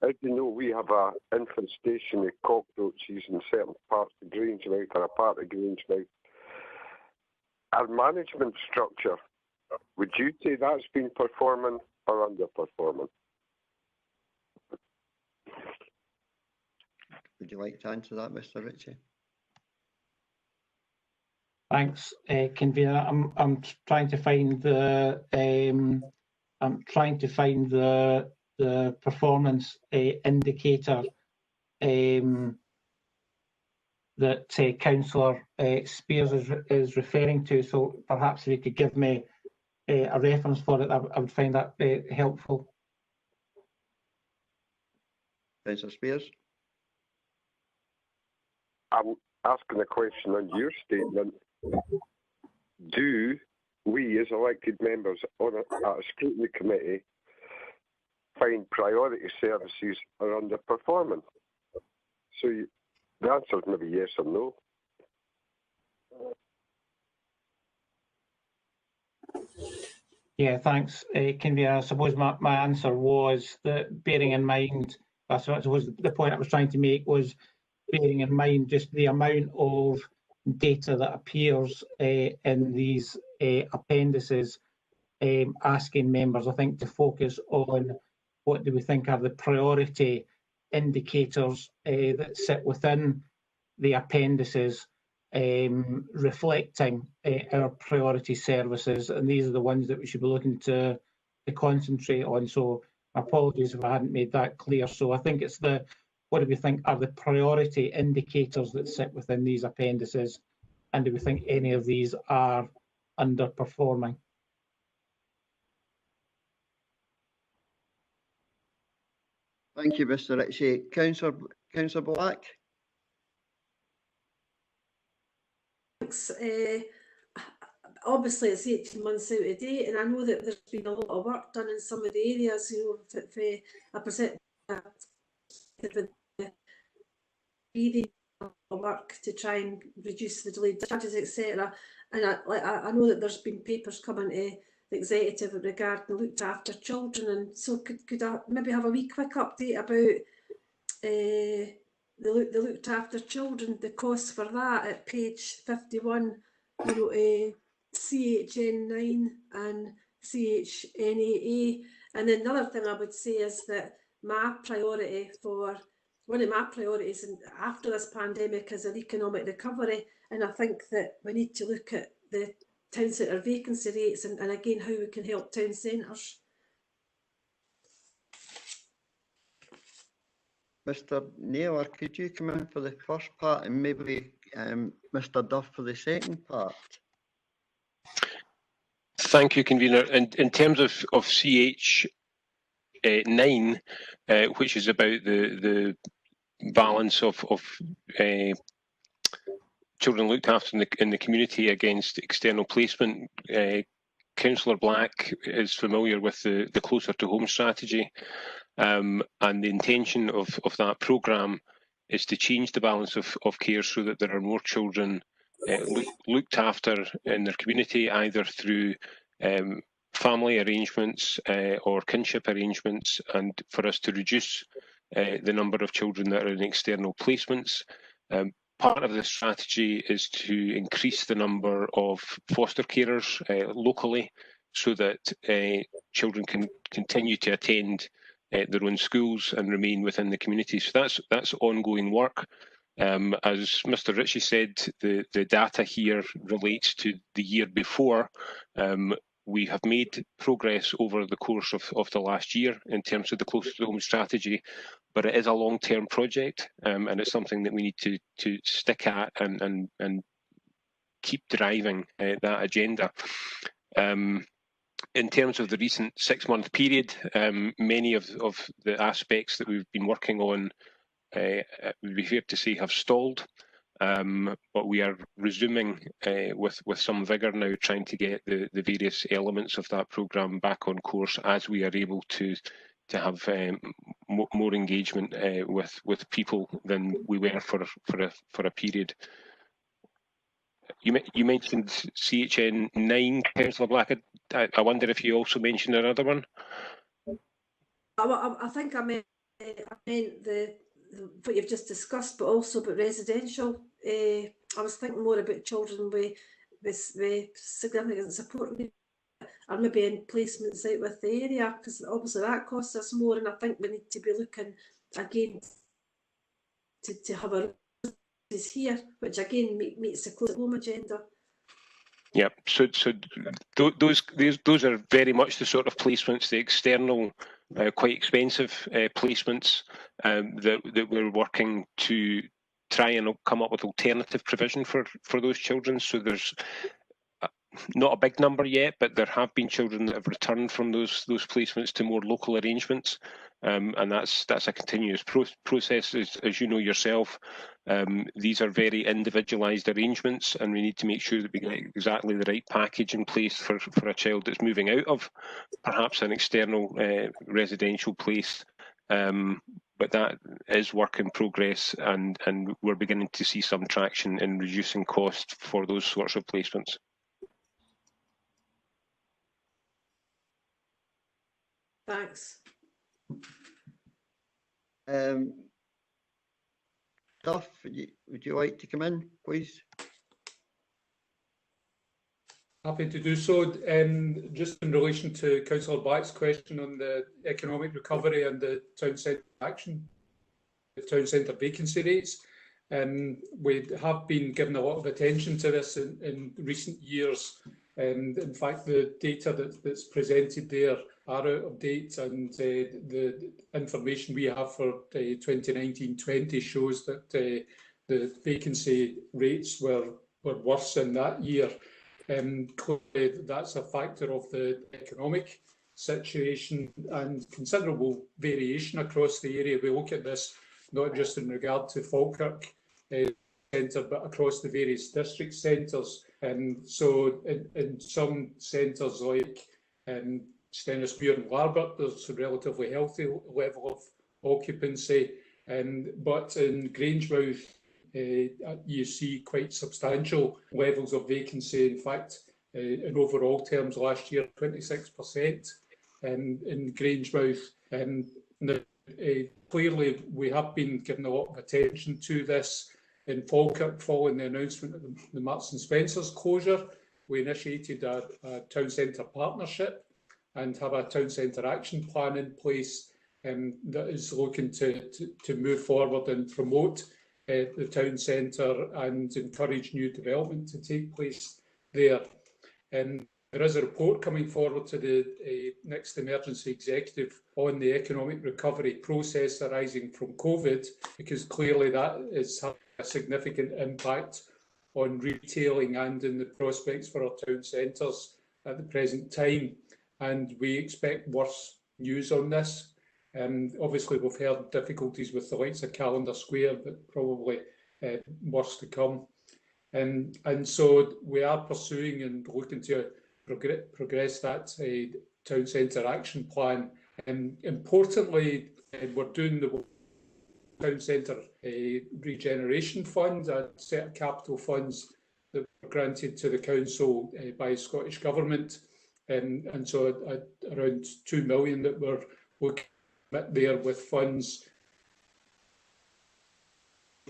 [SPEAKER 4] as you know, we have an infestation of cockroaches in certain parts of Grangemouth, or a part of Grangemouth. Our management structure, would you say that's been performing or underperforming?
[SPEAKER 5] Would you like to answer that, Mr. Ritchie?
[SPEAKER 2] Thanks, convener. I'm trying to find the the performance indicator that Councillor Spears is referring to. So perhaps if you could give me a reference for it, I would find that helpful.
[SPEAKER 5] Councillor Spears.
[SPEAKER 4] I'm asking a question on your statement. Do we, as elected members on a scrutiny committee, find priority services are underperforming? So the answer is maybe yes or no.
[SPEAKER 2] Yeah, thanks, convener. I suppose my answer was that, bearing in mind, I suppose the point I was trying to make was bearing in mind just the amount of data that appears in these appendices, asking members, I think, to focus on what do we think are the priority indicators that sit within the appendices, reflecting our priority services, and these are the ones that we should be looking to concentrate on. So apologies if I hadn't made that clear. So I think it's what do we think are the priority indicators that sit within these appendices, and do we think any of these are underperforming?
[SPEAKER 5] Thank you, Mr. Ritchie. Councillor Black.
[SPEAKER 17] Thanks. Obviously, it's 18 months out of date, and I know that there's been a lot of work done in some of the areas. You know, I present the work to try and reduce the delayed discharges, etc. And I know that there's been papers coming to the executive regarding looked after children, and so could I maybe have a wee quick update about the looked after children, the costs for that at page 51, you know, CHN9 and CHNAA. And then another thing I would say is that one of my priorities after this pandemic is an economic recovery, and I think that we need to look at the town centre vacancy rates and again how we can help town centres.
[SPEAKER 5] Mr. Naylor, could you come in for the first part and maybe Mr. Duff for the second part?
[SPEAKER 12] Thank you, convener. In terms of CH9, which is about the balance of children looked after in the community against external placement, Councillor Black is familiar with the closer to home strategy, and the intention of that programme is to change the balance of care so that there are more children looked after in their community, either through family arrangements or kinship arrangements, and for us to reduce the number of children that are in external placements. Part of the strategy is to increase the number of foster carers locally, so that children can continue to attend their own schools and remain within the community. So that's ongoing work. As Mr. Ritchie said, the data here relates to the year before. We have made progress over the course of the last year in terms of the close to home strategy, but it is a long-term project, and it's something that we need to stick at and keep driving that agenda. In terms of the recent 6-month period, many of the aspects that we've been working on, we'd be fair to say, have stalled. But we are resuming with some vigour now, trying to get the various elements of that programme back on course as we are able to have more engagement with people than we were for a period. You mentioned CHN 9, Councillor Black. I wonder if you also mentioned another one.
[SPEAKER 17] I think I meant what you've just discussed, but also about residential. I was thinking more about children with significant support needs, or maybe in placements out with the area, because obviously that costs us more, and I think we need to be looking again to have our resources here, which again meets the close at home agenda.
[SPEAKER 12] Yeah, so those are very much the sort of placements, the external, quite expensive placements that we're working to try and come up with alternative provision for those children. So there's not a big number yet, but there have been children that have returned from those placements to more local arrangements, and that's a continuous process, as you know yourself. These are very individualised arrangements, and we need to make sure that we get exactly the right package in place for a child that's moving out of perhaps an external residential place. But that is work in progress, and we're beginning to see some traction in reducing costs for those sorts of placements.
[SPEAKER 17] Thanks.
[SPEAKER 5] Duff, would you like to come in, please?
[SPEAKER 19] Happy to do so. Just in relation to Councillor Black's question on the economic recovery and the town centre action, the town centre vacancy rates, we have been giving a lot of attention to this in recent years. And in fact, the data that's presented there are out of date, and the information we have for 2019-20 shows that the vacancy rates were worse in that year. Clearly, that's a factor of the economic situation and considerable variation across the area. We look at this not just in regard to Falkirk centre, but across the various district centres. And so in some centres like Stennismuir and Larbert, there's a relatively healthy level of occupancy, but in Grangemouth you see quite substantial levels of vacancy. In fact, in overall terms last year, 26% in Grangemouth. Clearly, we have been giving a lot of attention to this. In Falkirk, following the announcement of the Marks and Spencer's closure, we initiated a town centre partnership and have a town centre action plan in place that is looking to move forward and promote the town centre and encourage new development to take place there. There is a report coming forward to the next emergency executive on the economic recovery process arising from COVID, because clearly that is having a significant impact on retailing and in the prospects for our town centres at the present time. And we expect worse news on this. Obviously, we've heard difficulties with the likes of Calendar Square, but probably worse to come. And so we are pursuing and looking to progress that town centre action plan. And importantly, we're doing the town centre regeneration fund, a set of capital funds that were granted to the council by Scottish Government. And so around 2 million that we're looking at there, with funds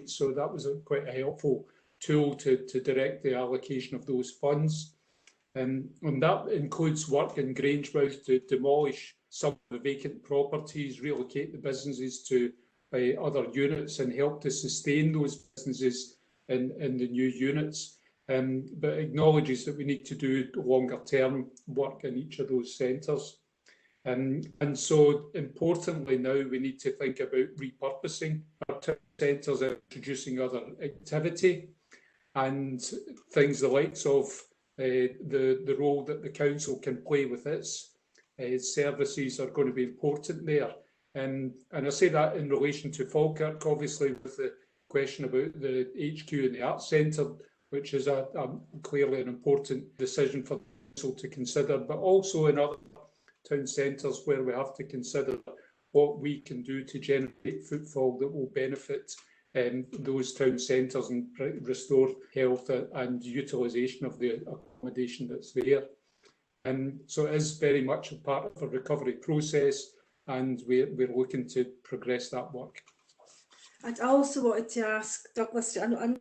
[SPEAKER 19] So that was quite a helpful tool to direct the allocation of those funds. And that includes work in Grangemouth to demolish some of the vacant properties, relocate the businesses to other units and help to sustain those businesses in the new units. But acknowledges that we need to do longer term work in each of those centres. And so importantly now we need to think about repurposing our centres and introducing other activity and things the likes of the role that the council can play with its services are going to be important there. And I say that in relation to Falkirk, obviously with the question about the HQ and the Arts Centre, which is clearly an important decision for the council to consider, but also in other town centres where we have to consider what we can do to generate footfall that will benefit those town centres and restore health and utilisation of the accommodation that's there. So it is very much a part of a recovery process, and we're looking to progress that work.
[SPEAKER 17] I also wanted to ask Douglas, I know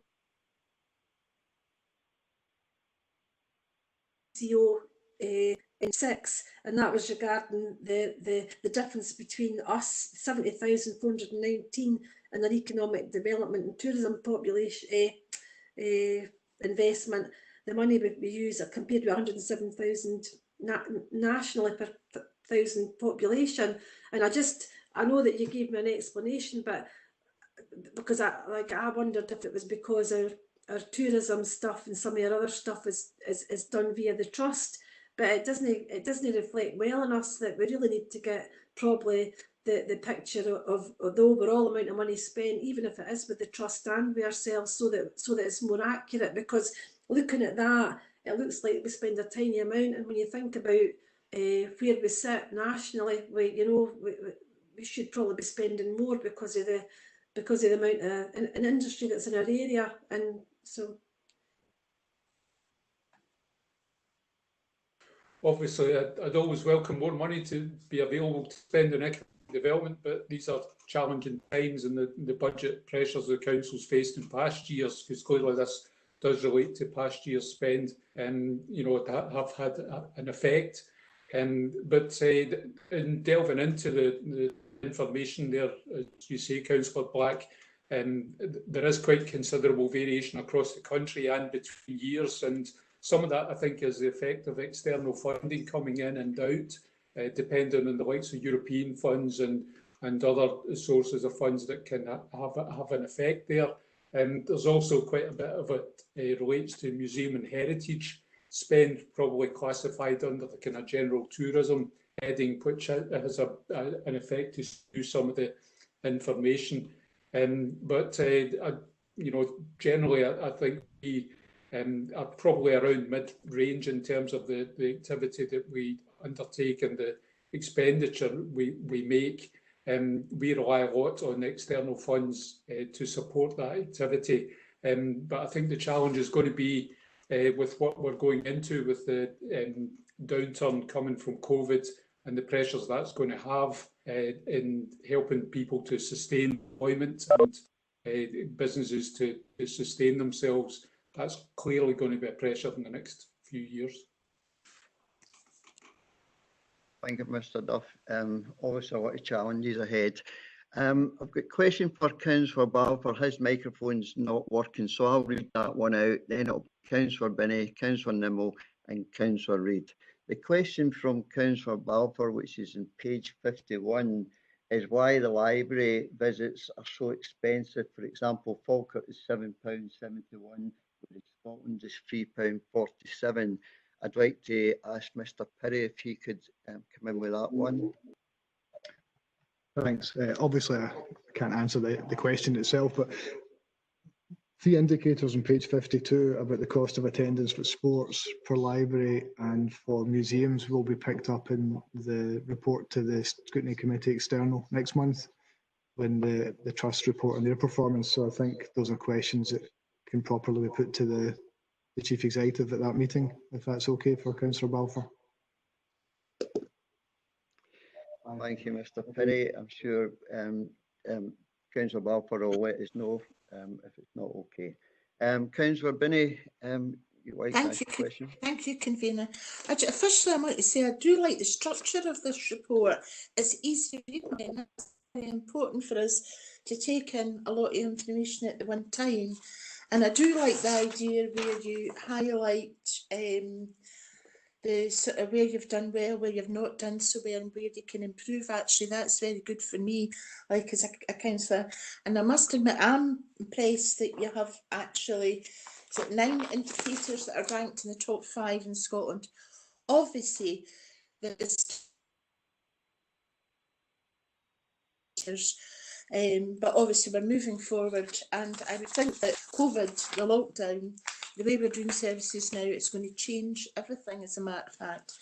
[SPEAKER 17] CEO in 6, and that was regarding the difference between us, 70,419, and their economic development and tourism population investment. The money we use compared to 107,000 nationally per 1,000 population. And I know that you gave me an explanation, but because I wondered if it was because our tourism stuff and some of our other stuff is done via the trust, but it doesn't reflect well on us that we really need to get probably the picture of the overall amount of money spent, even if it is with the trust and with ourselves, so that it's more accurate. Because looking at that, it looks like we spend a tiny amount, and when you think about where we sit nationally, we should probably be spending more because of the amount of an industry that's in our area. And so
[SPEAKER 19] obviously I'd always welcome more money to be available to spend on economic development, but these are challenging times, and the budget pressures the council's faced in past years, because clearly this does relate to past year's spend, and have had an effect. But in delving into the information there, as you say, Councillor Black, there is quite considerable variation across the country and between years, and some of that I think is the effect of external funding coming in and out, depending on the likes of European funds and other sources of funds that can have an effect there. There's also quite a bit of it relates to museum and heritage spend, probably classified under the kind of general tourism heading, which has an effect to do some of the information. But generally I think we are probably around mid-range in terms of the activity that we undertake and the expenditure we make. We rely a lot on external funds to support that activity. But I think the challenge is going to be with what we're going into with the downturn coming from COVID and the pressures that's going to have in helping people to sustain employment and businesses to sustain themselves. That's clearly going to be a pressure in the next few years.
[SPEAKER 5] Thank you, Mr. Duff. Obviously, a lot of challenges ahead. I've got a question for Councillor Balfour. His microphone's not working, so I'll read that one out. Then it'll be Councillor Binney, Councillor Nimmo, and Councillor Reid. The question from Councillor Balfour, which is in page 51, is why the library visits are so expensive. For example, Falkirk is £7.71, whereas Scotland is £3.47. I'd like to ask Mr. Pirrie if he could come in with that one.
[SPEAKER 1] Thanks. Obviously, I can't answer the question itself, but 3 indicators on page 52 about the cost of attendance for sports, for library and for museums will be picked up in the report to the Scrutiny Committee External next month when the Trust report on their performance. So I think those are questions that can properly be put to the Chief Executive at that meeting, if that's okay for Councillor Balfour.
[SPEAKER 5] Thank you, Mr. Pirrie. I'm sure Councillor Balfour will let us know if it's not okay. Councillor Binney, you'd like to ask a question?
[SPEAKER 7] Thank you, convener. Firstly, I want to say I do like the structure of this report. It's easy reading, and that's very important for us to take in a lot of information at the one time. And I do like the idea where you highlight the sort of where you've done well, where you've not done so well, and where you can improve. Actually, that's very good for me, like as a councillor. And I must admit, I'm impressed that you have actually 9 indicators that are ranked in the top 5 in Scotland. Obviously, there's but obviously we're moving forward, and I would think that COVID, the lockdown, the way we're doing services now, it's going to change everything, as a matter of fact.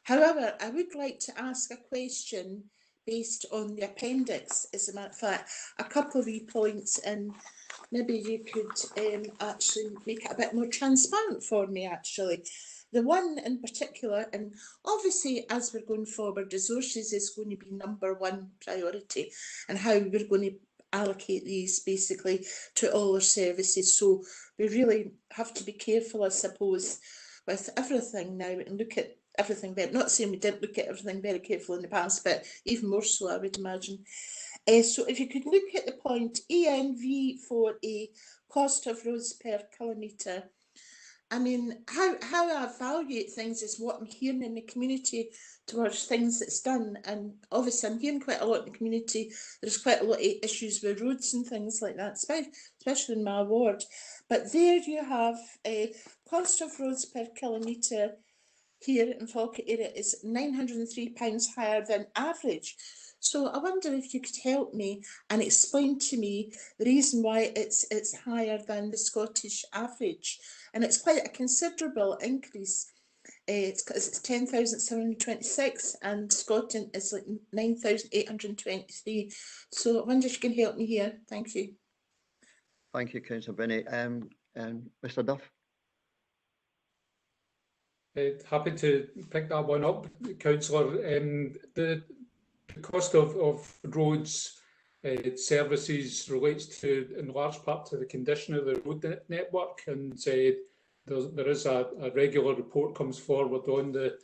[SPEAKER 7] However, I would like to ask a question based on the appendix, as a matter of fact, a couple of wee points, and maybe you could actually make it a bit more transparent for me, actually. The one in particular, and obviously as we're going forward, resources is going to be #1 priority, and how we're going to allocate these basically to all our services. So we really have to be careful, I suppose, with everything now, and look at everything better. Not saying we didn't look at everything very carefully in the past, but even more so, I would imagine. So if you could look at the point ENV4A, cost of roads per kilometre. I mean, how I evaluate things is what I'm hearing in the community towards things that's done. And obviously I'm hearing quite a lot in the community. There's quite a lot of issues with roads and things like that, especially in my ward. But there you have a cost of roads per kilometre here in Falkirk area is £903 higher than average. So I wonder if you could help me and explain to me the reason why it's higher than the Scottish average. And it's quite a considerable increase. It's 10,726 and Scotland is like 9,823. So I wonder if you can help me here. Thank you.
[SPEAKER 5] Thank you, Councillor Binney. Mr. Duff.
[SPEAKER 19] Happy to pick that one up, Councillor. The cost of roads services relates to, in large part, to the condition of the road network, and there is a regular report comes forward on the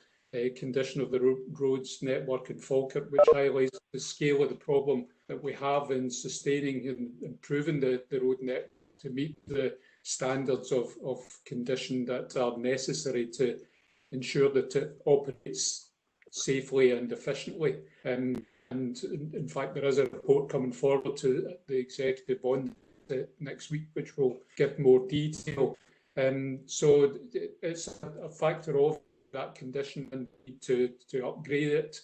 [SPEAKER 19] condition of the roads network in Falkirk, which highlights the scale of the problem that we have in sustaining and improving the road network to meet the standards of condition that are necessary to ensure that it operates safely and efficiently. And in fact, there is a report coming forward to the executive on next week, which will give more detail. So it's a factor of that condition and need to upgrade it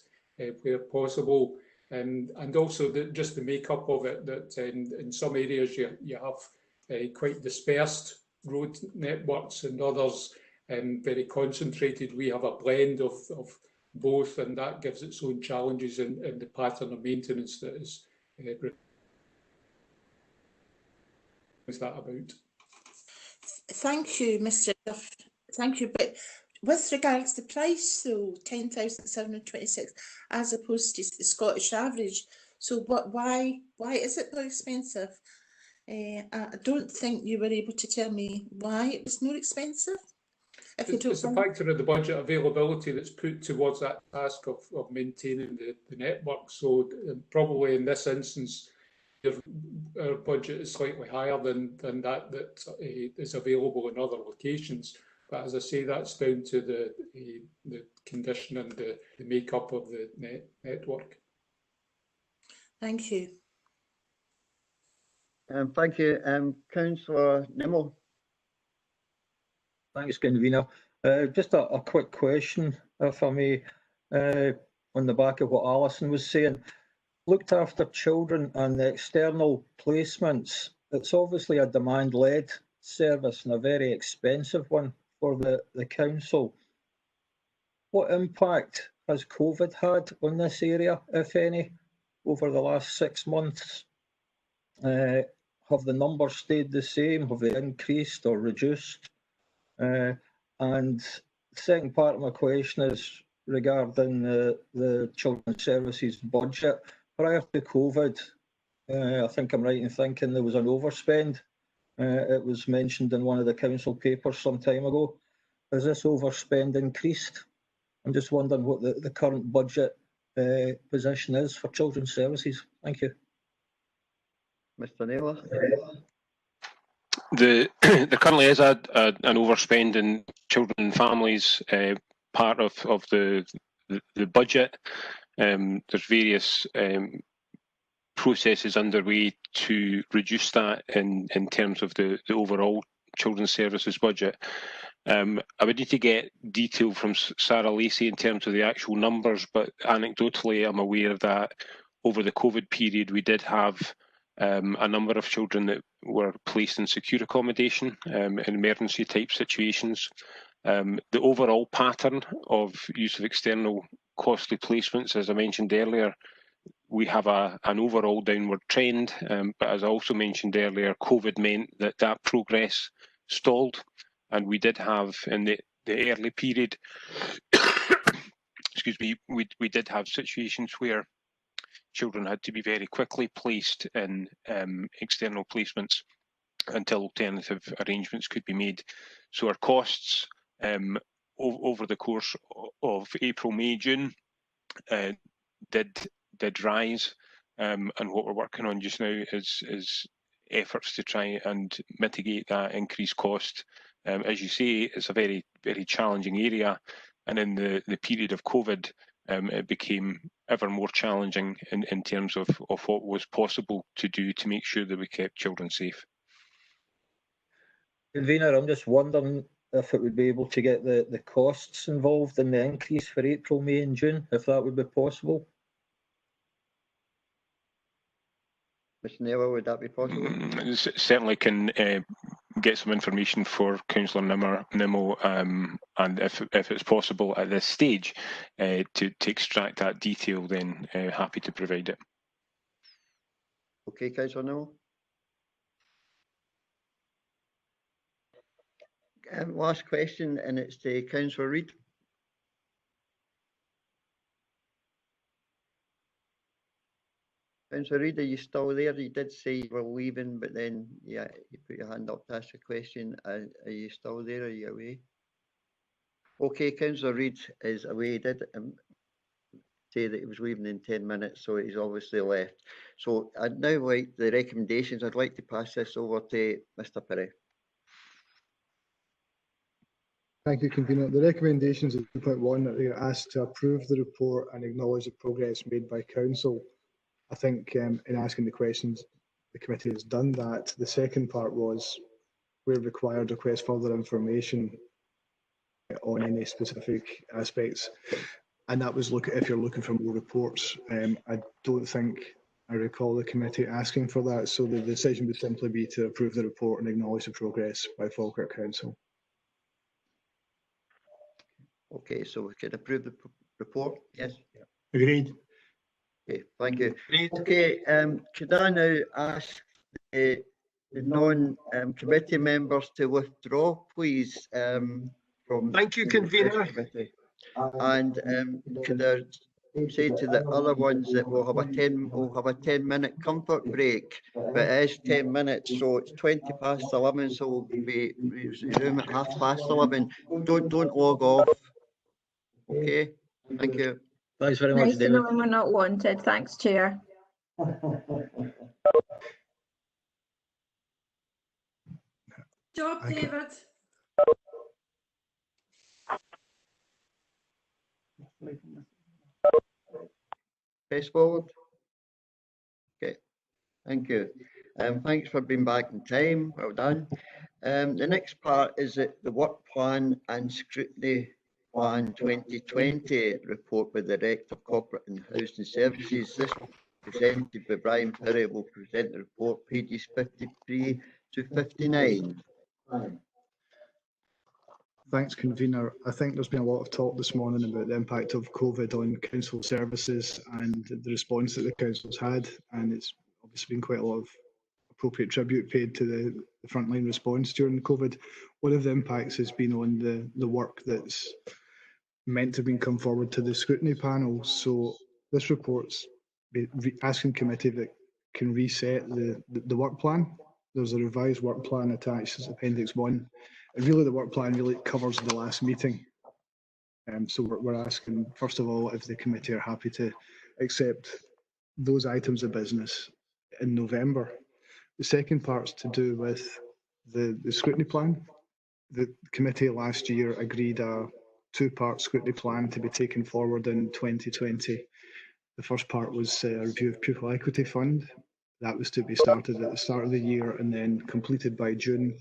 [SPEAKER 19] where possible, and also just the makeup of it, that in some areas you have quite dispersed road networks, and others very concentrated. We have a blend of both, and that gives its own challenges in the pattern of maintenance that is that about.
[SPEAKER 7] Thank you, Mr. Duff. Thank you. But with regards to price, though, 10,726 as opposed to the Scottish average. So why is it more expensive? I don't think you were able to tell me why it was more expensive.
[SPEAKER 19] It's a factor of the budget availability that's put towards that task of maintaining the network. So probably in this instance, our budget is slightly higher than that is available in other locations. But as I say, that's down to the condition and the makeup of the network.
[SPEAKER 7] Thank you.
[SPEAKER 5] Thank you. Councillor Nimmo.
[SPEAKER 13] Thanks, convener. Just a quick question, if I may, on the back of what Alison was saying. Looked after children and the external placements, it's obviously a demand-led service and a very expensive one for the council. What impact has COVID had on this area, if any, over the last 6 months? Have the numbers stayed the same? Have they increased or reduced? And the second part of my question is regarding the children's services budget. Prior to COVID, I think I'm right in thinking there was an overspend. It was mentioned in one of the council papers some time ago. Has this overspend increased? I'm just wondering what the current budget position is for children's services. Thank you.
[SPEAKER 5] Mr Naylor.
[SPEAKER 12] There currently is an overspend in children and families part of the budget. There's various processes underway to reduce that in terms of the overall children's services budget. I would need to get detail from Sarah Lacey in terms of the actual numbers, but anecdotally I'm aware that over the COVID period we did have a number of children that were placed in secure accommodation in emergency type situations. The overall pattern of use of external costly placements, as I mentioned earlier, we have an overall downward trend, but as I also mentioned earlier, COVID meant that progress stalled, and we did have in the early period, excuse me, we did have situations where children had to be very quickly placed in external placements until alternative arrangements could be made. So our costs over the course of April, May, June did rise, and what we're working on just now is efforts to try and mitigate that increased cost. As you say, it's a very, very challenging area, and in the period of COVID, it became ever more challenging in terms of what was possible to do to make sure that we kept children safe.
[SPEAKER 13] Convener, I'm just wondering if it would be able to get the costs involved in the increase for April, May and June, if that would be possible.
[SPEAKER 5] Mr Naylor, would that be possible?
[SPEAKER 12] Certainly can get some information for Councillor Nimmo, and if it's possible at this stage to extract that detail, then happy to provide it.
[SPEAKER 5] Okay, Councillor Nimmo. Last question, and it's to Councillor Reid. Councillor Reid, are you still there? You did say you were leaving, but then you put your hand up to ask a question. Are you still there? Are you away? Okay, Councillor Reid is away. He did say that he was leaving in 10 minutes, so he's obviously left. So I'd now like the recommendations. I'd like to pass this over to Mr Perry.
[SPEAKER 1] Thank you, Convener. The recommendations in 2.1 that we are asked to approve the report and acknowledge the progress made by Council. I think in asking the questions, the committee has done that. The second part was, where required, request further information on any specific aspects. And that was if you're looking for more reports. I don't think I recall the committee asking for that. So the decision would simply be to approve the report and acknowledge the progress by Falkirk Council.
[SPEAKER 5] Okay, so we can approve the report? Yes.
[SPEAKER 11] Agreed.
[SPEAKER 5] Okay, thank you. Okay, could I now ask the non-committee members to withdraw, please, from
[SPEAKER 16] Thank you, Convener.
[SPEAKER 5] And could I say to the other ones that we'll have a 10-minute comfort break, but it is 10 minutes, so it's 11:20, so we'll be resume at 11:30. Don't log off. Okay, thank you.
[SPEAKER 13] Thanks very much,
[SPEAKER 10] Nice to
[SPEAKER 13] David.
[SPEAKER 10] know when we're not wanted. Thanks, Chair.
[SPEAKER 17] Job, David.
[SPEAKER 5] Press forward. Okay, thank you. Thanks for being back in time. Well done. The next part is the work plan and scrutiny plan 2020 report by the Director of Corporate and Housing Services. This presented by Brian Perry will present the report, pages 53 to 59.
[SPEAKER 1] Thanks, Convener. I think there's been a lot of talk this morning about the impact of COVID on council services and the response that the council's had, and it's obviously been quite a lot of appropriate tribute paid to the frontline response during COVID. One of the impacts has been on the work that's meant to have come forward to the scrutiny panel. So this report's asking committee that can reset the work plan. There's a revised work plan attached as Appendix 1. And really the work plan really covers the last meeting. So we're asking, first of all, if the committee are happy to accept those items of business in November. The second part's to do with the scrutiny plan. The committee last year agreed a two-part scrutiny plan to be taken forward in 2020. The first part was a review of pupil equity fund. That was to be started at the start of the year and then completed by June.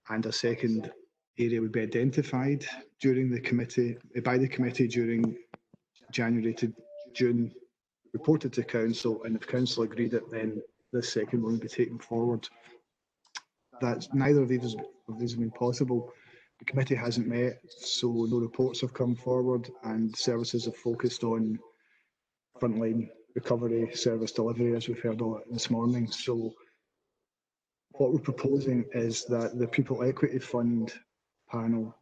[SPEAKER 1] And a second area would be identified during the committee, by the committee during January to June, reported to council, and if council agreed it, then this second one would be taken forward. That's neither of these have been possible. The committee hasn't met, so no reports have come forward, and services have focused on frontline recovery, service delivery, as we've heard all this morning. So what we're proposing is that the Pupil Equity Fund panel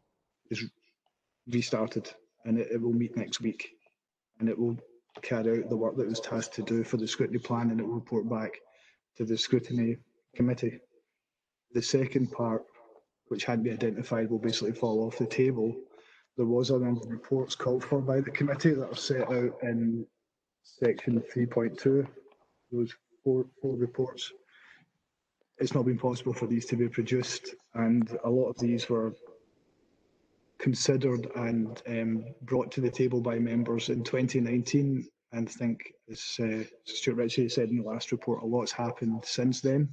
[SPEAKER 1] is restarted, and it will meet next week, and it will carry out the work that it was tasked to do for the scrutiny plan, and it will report back to the scrutiny committee. The second part, which hadn't been identified, will basically fall off the table. There was a number of reports called for by the committee that are set out in section 3.2, those four reports. It's not been possible for these to be produced, and a lot of these were considered and brought to the table by members in 2019, and I think, as Stuart Ritchie said in the last report, a lot's happened since then.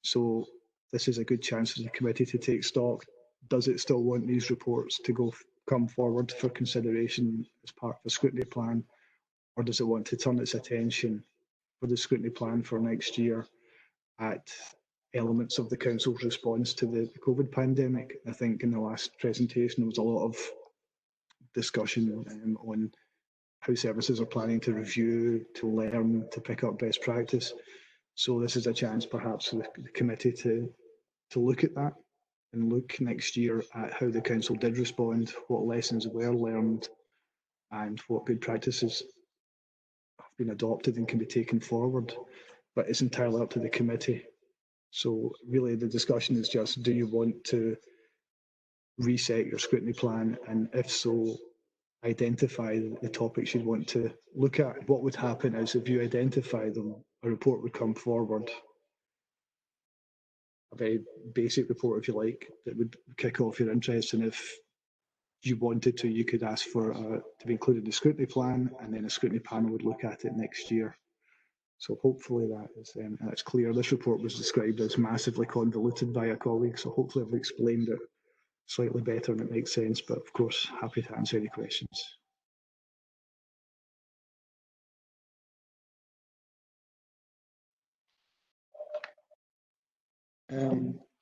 [SPEAKER 1] So this is a good chance for the committee to take stock. Does it still want these reports to come forward for consideration as part of the scrutiny plan, or does it want to turn its attention for the scrutiny plan for next year at elements of the council's response to the COVID pandemic? I think in the last presentation there was a lot of discussion on how services are planning to review, to learn, to pick up best practice. So this is a chance perhaps for the committee to look at that and look next year at how the council did respond, what lessons were learned, and what good practices have been adopted and can be taken forward. But it's entirely up to the committee. So really the discussion is just, do you want to reset your scrutiny plan? And if so, identify the topics you'd want to look at. What would happen is if you identify them, a report would come forward, a very basic report, if you like, that would kick off your interest. And if you wanted to, you could ask for to be included in the scrutiny plan, and then a scrutiny panel would look at it next year. So hopefully that's clear. This report was described as massively convoluted by a colleague, so hopefully I've explained it slightly better and it makes sense, but of course, happy to answer any questions.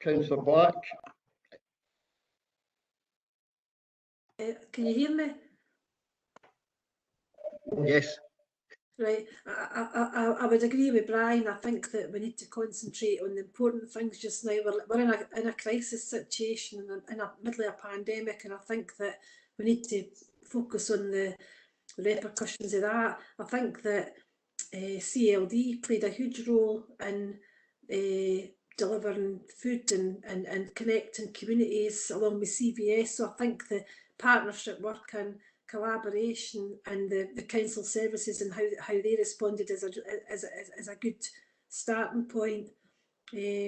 [SPEAKER 5] Councillor Black.
[SPEAKER 17] Can you hear me?
[SPEAKER 5] Yes.
[SPEAKER 17] Right, I would agree with Brian. I think that we need to concentrate on the important things just now. We're in a crisis situation, in the middle of a pandemic, and I think that we need to focus on the repercussions of that. I think that CLD played a huge role in delivering food and connecting communities along with CVS. So I think the partnership work and collaboration and the council services and how they responded is a good starting point.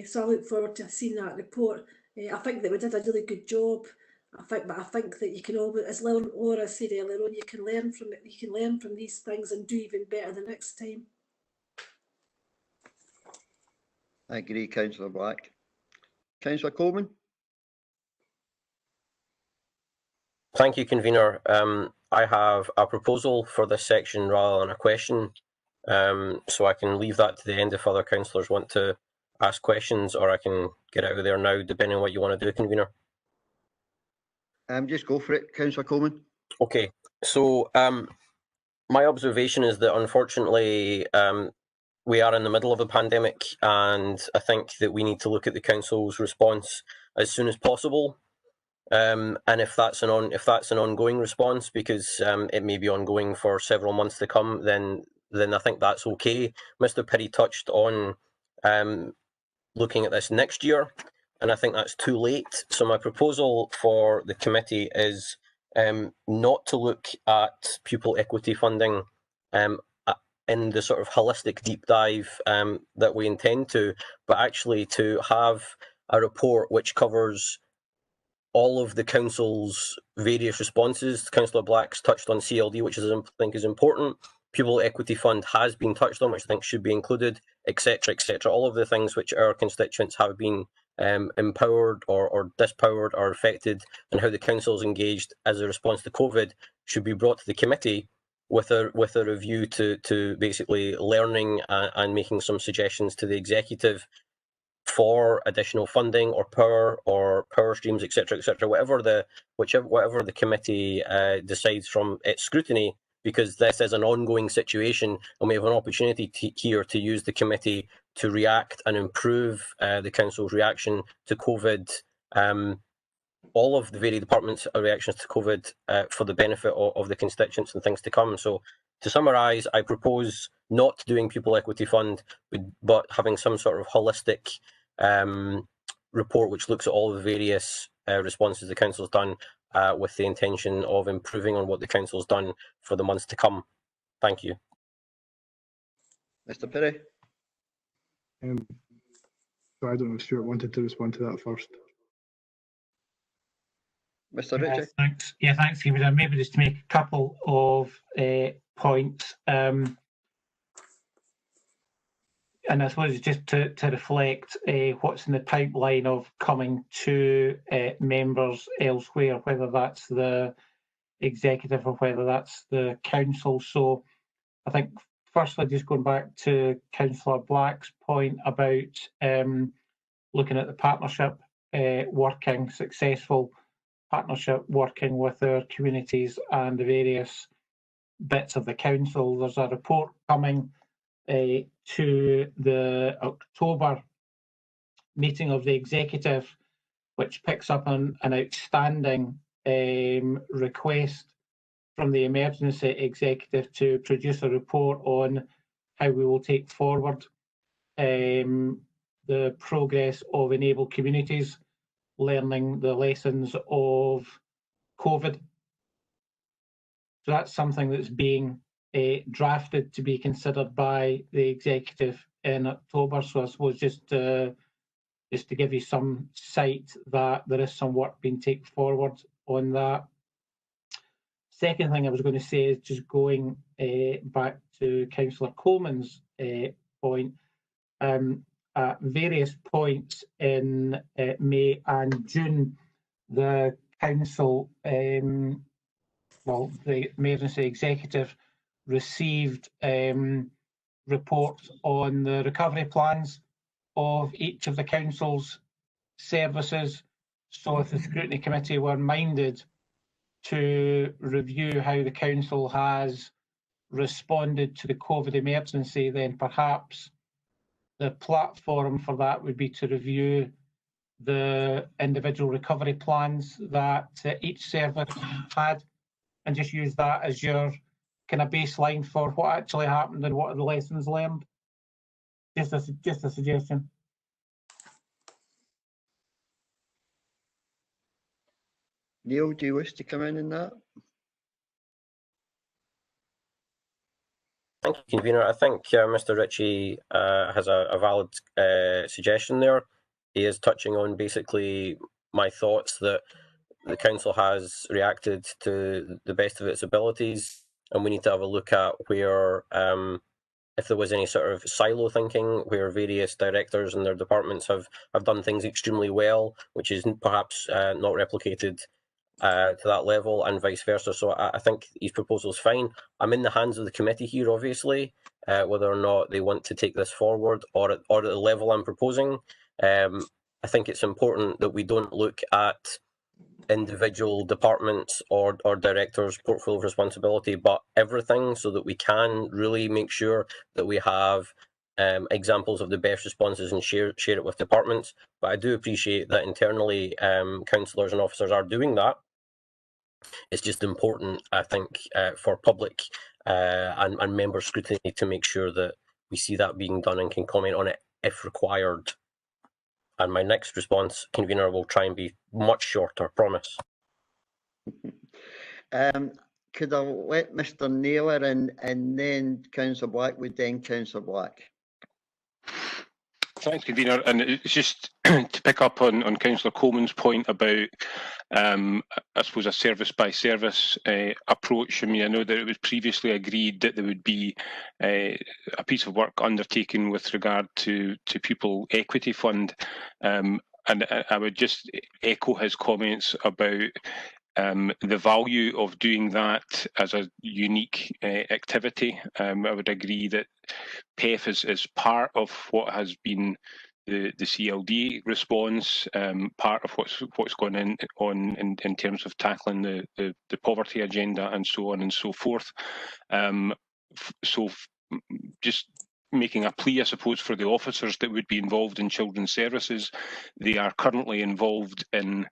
[SPEAKER 17] So I look forward to seeing that report. I think that we did a really good job. But I think that you can always, as Laura said earlier on, you can learn from it. You can learn from these things and do even better the next time.
[SPEAKER 5] I agree, Councillor Black. Councillor Coleman.
[SPEAKER 20] Thank you, Convener. I have a proposal for this section rather than a question, so I can leave that to the end if other councillors want to ask questions, or I can get out of there now, depending on what you want to do, Convener.
[SPEAKER 5] Just go for it, Councillor Coleman.
[SPEAKER 20] Okay, so my observation is that unfortunately we are in the middle of a pandemic, and I think that we need to look at the council's response as soon as possible. And if that's an ongoing response, because it may be ongoing for several months to come, then then I think that's okay. Mr. Pirrie touched on looking at this next year, and I think that's too late. So my proposal for the committee is not to look at pupil equity funding in the sort of holistic deep dive that we intend to, but actually to have a report which covers all of the council's various responses. Councillor Black's touched on CLD, which I think is important. Pupil Equity Fund has been touched on, which I think should be included, etc., etc. All of the things which our constituents have been empowered or dispowered or affected, and how the council's engaged as a response to COVID should be brought to the committee with a review to basically learning and making some suggestions to the executive for additional funding or power streams, etc., etc. Whatever the committee decides from its scrutiny, because this is an ongoing situation, and we have an opportunity here to use the committee to react and improve the council's reaction to COVID. All of the various departments' reactions to COVID for the benefit of the constituents and things to come. So, to summarise, I propose not doing Pupil Equity Fund, but having some sort of holistic report which looks at all the various responses the council's done, with the intention of improving on what the council's done for the months to come. Thank you.
[SPEAKER 5] Mr. Pirrie.
[SPEAKER 1] So I don't know if Stuart wanted to respond to that first.
[SPEAKER 5] Mr. Ritchie.
[SPEAKER 2] Thanks. Yeah, thanks, Stephen. Maybe just to make a couple of points. And I suppose just to reflect what's in the pipeline of coming to members elsewhere, whether that's the executive or whether that's the council. So I think firstly, just going back to Councillor Black's point about looking at the partnership, working successful partnership, working with our communities and the various bits of the council. There's a report coming to the October meeting of the executive, which picks up on an outstanding request from the emergency executive to produce a report on how we will take forward the progress of enabled communities, learning the lessons of COVID. So that's something that's being drafted to be considered by the executive in October. So I suppose just to give you some sight that there is some work being taken forward on that. Second thing I was going to say is just going back to Councillor Coleman's point. At various points in May and June, the council, well, the emergency executive received reports on the recovery plans of each of the council's services. So if the scrutiny committee were minded to review how the council has responded to the COVID emergency, then perhaps the platform for that would be to review the individual recovery plans that each service had, and just use that as your kind of baseline for what actually happened and what are the lessons learned. Just a suggestion.
[SPEAKER 5] Neil, do you wish to come in that?
[SPEAKER 20] Thank you, Convener. I think Mr. Ritchie has a valid suggestion there. He is touching on basically my thoughts that the council has reacted to the best of its abilities, and we need to have a look at where, if there was any sort of silo thinking, where various directors and their departments have done things extremely well, which is perhaps not replicated to that level, and vice versa. So I think his proposal is fine. I'm in the hands of the committee here, obviously, whether or not they want to take this forward or at the level I'm proposing. I think it's important that we don't look at individual departments or directors' portfolio of responsibility, but everything, so that we can really make sure that we have examples of the best responses and share it with departments. But I do appreciate that internally councillors and officers are doing that. It's just important, I think, for public and member scrutiny to make sure that we see that being done and can comment on it if required. And my next response, convener, will try and be much shorter, promise.
[SPEAKER 5] Could I let Mr Naylor in, and then Councillor Blackwood, then Councillor Black?
[SPEAKER 12] Thanks, convener. And it's just to pick up on Councillor Coleman's point about, I suppose, a service-by-service approach. I mean, I know that it was previously agreed that there would be a piece of work undertaken with regard to Pupil Equity Fund. And I would just echo his comments about the value of doing that as a unique activity. I would agree that PEF is part of what has been the CLD response, part of what's going on in terms of tackling the poverty agenda and so on and so forth. Just making a plea, I suppose, for the officers that would be involved in children's services. They are currently involved in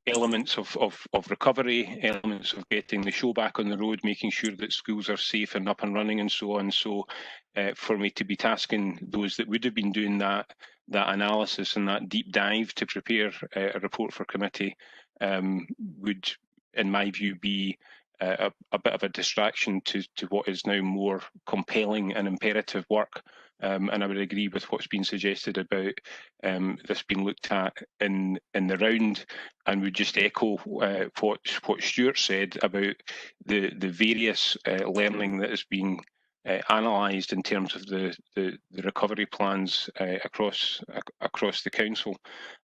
[SPEAKER 12] elements of recovery, elements of getting the show back on the road, making sure that schools are safe and up and running and so on. So for me to be tasking those that would have been doing that analysis and that deep dive to prepare a report for committee would, in my view, be a bit of a distraction to what is now more compelling and imperative work. And I would agree with what's been suggested about this being looked at in the round, and would just echo what Stuart said about the various learning that is being analysed in terms of the recovery plans across the council.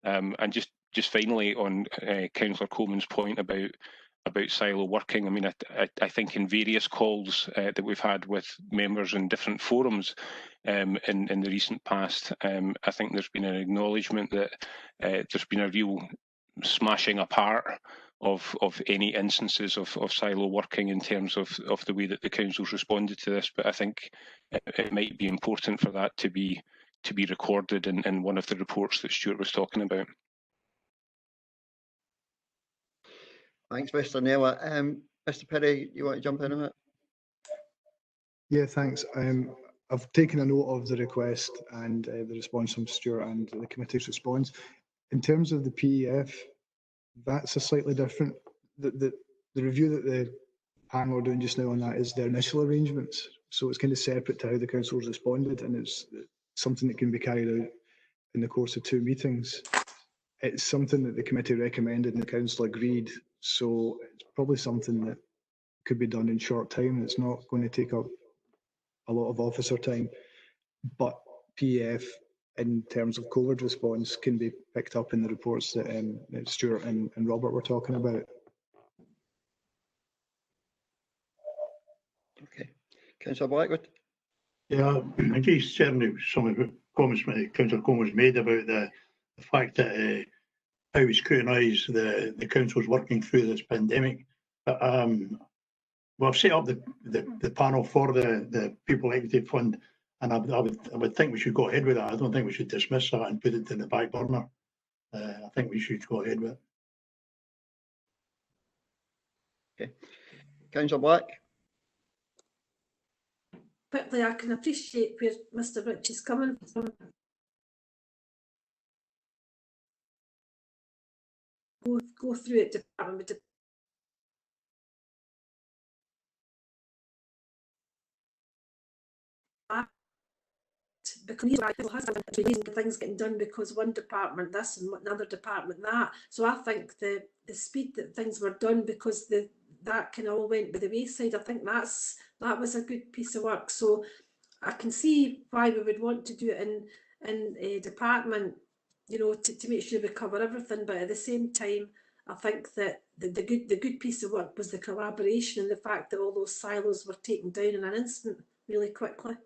[SPEAKER 12] And just finally on Councillor Coleman's point about silo working. I mean, I think in various calls that we've had with members in different forums in the recent past, I think there's been an acknowledgement that there's been a real smashing apart of any instances of silo working in terms of the way that the council's responded to this. But I think it might be important for that to be recorded in one of the reports that Stuart was talking about.
[SPEAKER 5] Thanks, Mr Naylor. Mr Perry, you want to jump in on it?
[SPEAKER 1] Yeah, thanks. I've taken a note of the request and the response from Stuart and the committee's response. In terms of the PEF, that's a slightly different. The review that the panel are doing just now on that is their initial arrangements. So it's kind of separate to how the council's responded, and it's something that can be carried out in the course of 2 meetings. It's something that the committee recommended and the council agreed. So it's probably something that could be done in short time. It's not going to take up a lot of officer time, but PEF in terms of COVID response can be picked up in the reports that Stuart and Robert were talking about.
[SPEAKER 5] Okay. Councillor Blackwood?
[SPEAKER 11] Yeah, I agree certainly with some of the comments Councillor Coleman's made about the fact that how we scrutinise the council's working through this pandemic. But well, I've set up the panel for the Pupil Equity Fund, and I would think we should go ahead with that. I don't think we should dismiss that and put it in the back burner. I think we should go ahead with it.
[SPEAKER 5] Okay. Councillor Black?
[SPEAKER 17] Quickly, I can appreciate where Mr Rich is coming from. Go through it department by because things getting done because one department this and another department that. So I think the speed that things were done because that kind of all went by the wayside. I think that was a good piece of work. So I can see why we would want to do it in a department, you know, to make sure we cover everything. But at the same time, I think that the good piece of work was the collaboration and the fact that all those silos were taken down in an instant really quickly.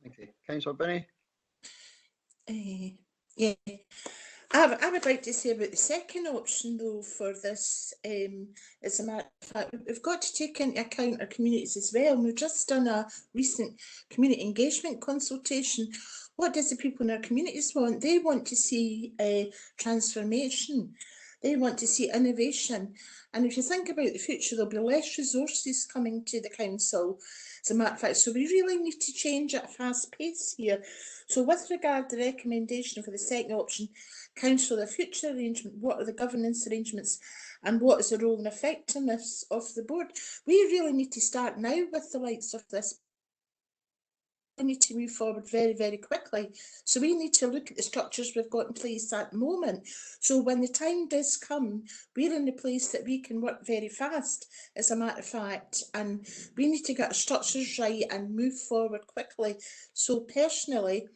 [SPEAKER 5] Okay, Councillor Binney?
[SPEAKER 7] Yeah, I would like to say about the second option though for this, as a matter of fact, we've got to take into account our communities as well. And we've just done a recent community engagement consultation. What does the people in our communities want? They want to see a transformation. They want to see innovation. And if you think about the future, there'll be less resources coming to the council, as a matter of fact. So we really need to change at a fast pace here. So with regard to the recommendation for the second option, council, the future arrangement, what are the governance arrangements and what is the role and effectiveness of the board? We really need to start now with the likes of this. We need to move forward very, very quickly. So we need to look at the structures we've got in place at the moment. So when the time does come, we're in a place that we can work very fast, as a matter of fact, and we need to get our structures right and move forward quickly. So personally,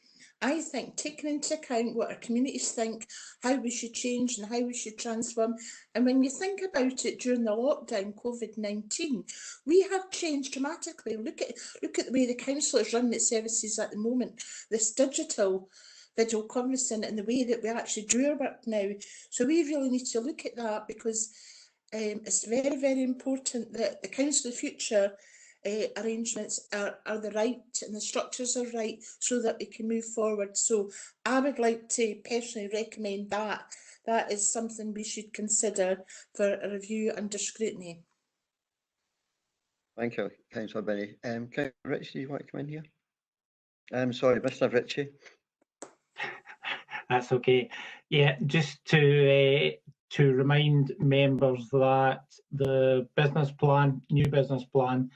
[SPEAKER 7] I think taking into account what our communities think, how we should change and how we should transform. And when you think about it during the lockdown, COVID-19, we have changed dramatically. Look at the way the council is running its services at the moment, this digital video conferencing and the way that we actually do our work now. So we really need to look at that, because it's very, very important that the council of the future arrangements are the right and the structures are right, so that we can move forward. So I would like to personally recommend that. That is something we should consider for a review under scrutiny.
[SPEAKER 5] Thank you, Councillor Benny. Councillor Ritchie, do you want to come in here? Sorry, Mr. Ritchie.
[SPEAKER 2] That's okay. Yeah, just to remind members that the business plan, new business plan,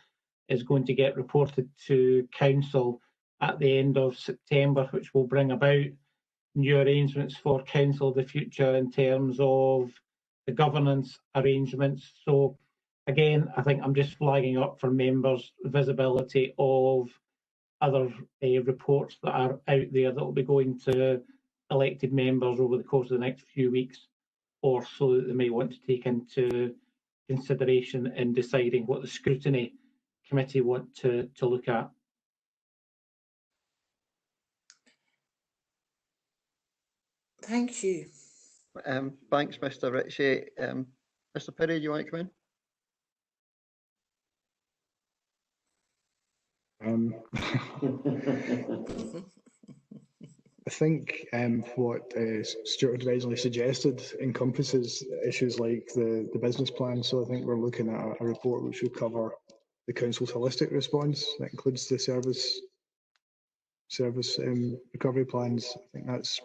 [SPEAKER 2] is going to get reported to council at the end of September, which will bring about new arrangements for council of the future in terms of the governance arrangements. So again, I think I'm just flagging up for members visibility of other reports that are out there that will be going to elected members over the course of the next few weeks or so, that they may want to take into consideration in deciding what the scrutiny committee want to look at.
[SPEAKER 7] Thank you.
[SPEAKER 5] Thanks, Mr. Ritchie. Mr. Perry, do you want to come in?
[SPEAKER 1] I think what Stuart originally suggested encompasses issues like the business plan. So I think we're looking at a report which will cover the council's holistic response. That includes the service recovery plans. I think that's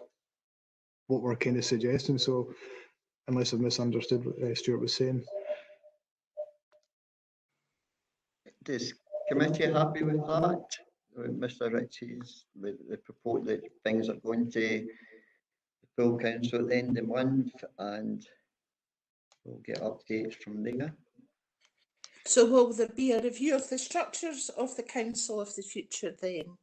[SPEAKER 1] what we're kind of suggesting. So unless I've misunderstood what Stuart was saying.
[SPEAKER 5] Is committee happy with that? With Mr. Ritchie's, with the report that things are going to the full council at the end of the month, and we'll get updates from there.
[SPEAKER 7] So will there be a review of the structures of the council of the future then?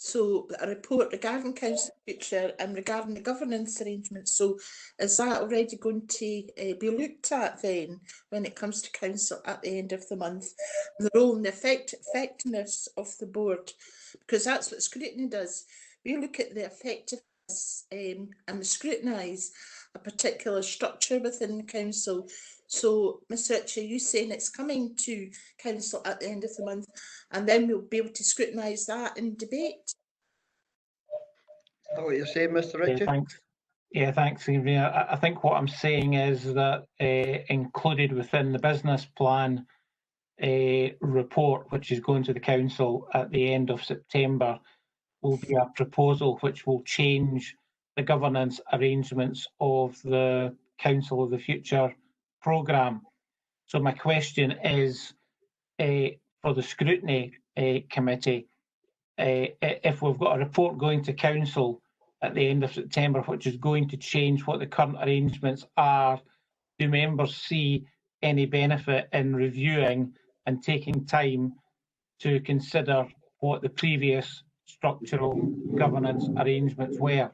[SPEAKER 7] So a report regarding council of the future and regarding the governance arrangements. So is that already going to be looked at then when it comes to council at the end of the month? The role and the effectiveness of the board, because that's what scrutiny does. We look at the effectiveness and we scrutinise a particular structure within the council. So, Ms. Ritchie, are you saying it's coming to council at the end of the month, and then we'll be able to scrutinise that in debate?
[SPEAKER 5] Is that what you're saying, Mr. Ritchie?
[SPEAKER 2] Thanks, Adrian. I think what I'm saying is that included within the business plan report, which is going to the council at the end of September, will be a proposal which will change the governance arrangements of the Council of the Future programme. So my question is, for the scrutiny committee, if we've got a report going to council at the end of September, which is going to change what the current arrangements are, do members see any benefit in reviewing and taking time to consider what the previous structural governance arrangements were?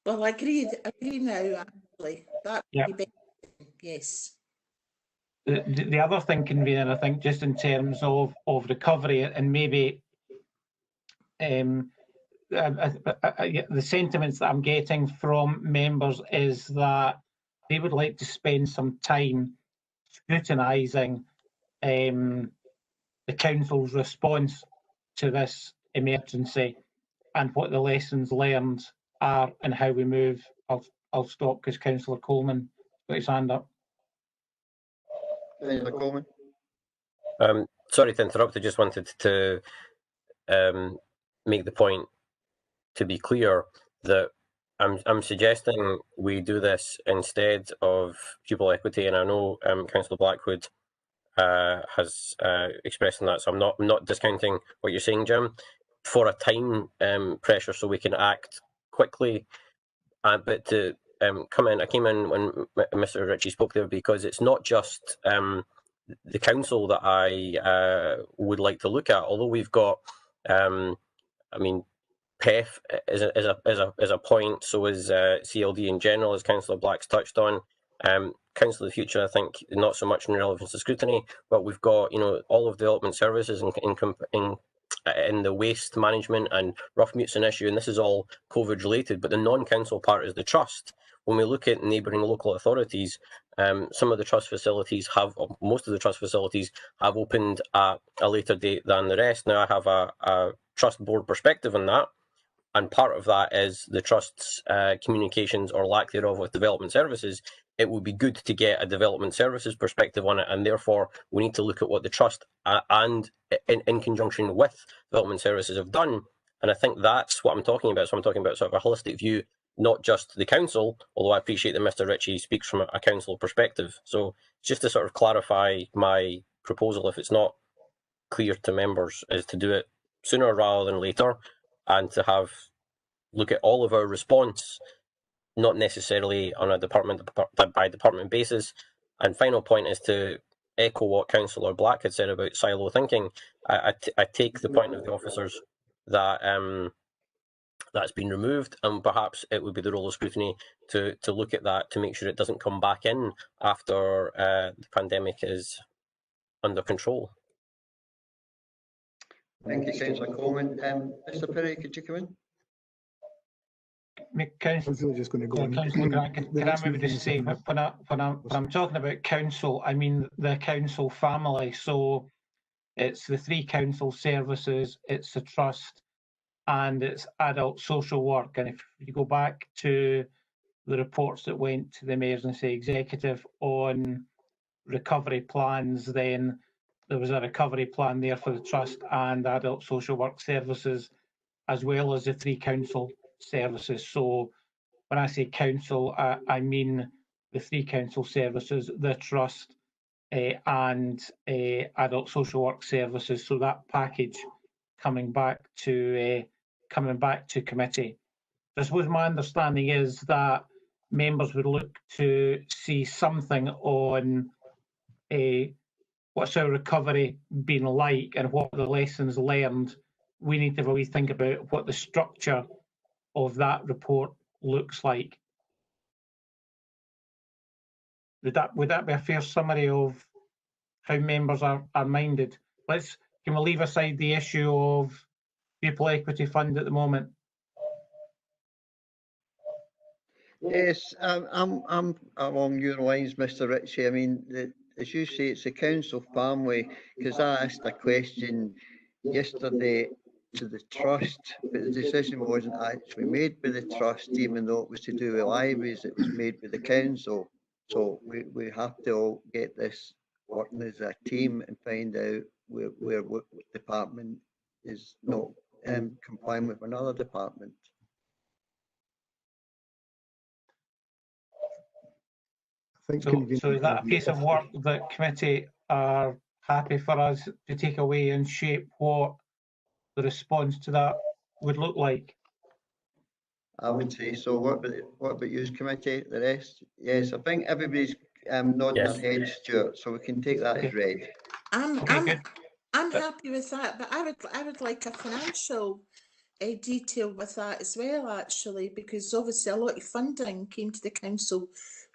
[SPEAKER 7] Well, I agree now, actually. That would be better, yes.
[SPEAKER 2] The other thing, Convener, I think, just in terms of recovery, and maybe the sentiments that I'm getting from members is that they would like to spend some time scrutinising the council's response to this emergency and what the lessons learned are and how we move. I'll stop because Councillor Coleman got his hand up.
[SPEAKER 5] Councillor Coleman.
[SPEAKER 20] Sorry to interrupt. I just wanted to make the point to be clear that I'm suggesting we do this instead of pupil equity, and I know Councillor Blackwood has expressed that, so I'm not discounting what you're saying, Jim, for a time pressure so we can act quickly. But to come in, I came in when Mr. Ritchie spoke there because it's not just the council that I would like to look at, although we've got, I mean, PEF is a point, so is CLD in general, as Councillor Black's touched on. Council of the Future, I think, not so much in relevance to scrutiny, but we've got, you know, all of development services in the waste management and rough mutes an issue, and this is all COVID related, but the non-council part is the trust. When we look at neighbouring local authorities, some of the trust facilities most of the trust facilities have opened at a later date than the rest. Now, I have a trust board perspective on that, and part of that is the trust's communications or lack thereof with development services. It would be good to get a development services perspective on it, and therefore we need to look at what the trust and in conjunction with development services have done. And I think that's what I'm talking about. So I'm talking about sort of a holistic view, not just the council, although I appreciate that Mr. Ritchie speaks from a council perspective. So just to sort of clarify my proposal, if it's not clear to members, is to do it sooner rather than later, and to look at all of our response, not necessarily on a department by department basis. And final point is to echo what Councillor Black had said about silo thinking. I take the point of the officers that that's been removed, and perhaps it would be the role of scrutiny to look at that to make sure it doesn't come back in after the pandemic is under control.
[SPEAKER 5] Thank you, Councillor Coleman. Mr. Perry, could you come in?
[SPEAKER 2] Councillor,
[SPEAKER 1] just going to go
[SPEAKER 2] can I maybe just say, when I'm talking about council, I mean the council family. So it's the 3 council services, it's the trust, and it's adult social work. And if you go back to the reports that went to the Emergency Executive on recovery plans, then there was a recovery plan there for the trust and adult social work services, as well as the 3 council services. So when I say council, I mean the 3 council services, the trust, and adult social work services. So that package coming back to committee. I suppose my understanding is that members would look to see something on what's our recovery been like and what are the lessons learned. We need to really think about what the structure of that report looks like. Would that be a fair summary of how members are minded? Can we leave aside the issue of pupil equity fund at the moment?
[SPEAKER 5] Yes, I'm along your lines, Mr. Ritchie. I mean, as you say, it's a council family, because I asked a question yesterday to the trust, but the decision wasn't actually made by the trust, even though it was to do with libraries, it was made by the council. So we have to all get this working as a team and find out where what department is not complying with another department.
[SPEAKER 2] So is that a piece of work that committee are happy for us to take away and shape what the response to that would look like?
[SPEAKER 5] I would say so. What about you, committee? The rest? Yes, I think everybody's nodding their head, Stuart, so we can take that as read.
[SPEAKER 7] I'm happy with that, but I would like a financial detail with that as well, actually, because obviously a lot of funding came to the council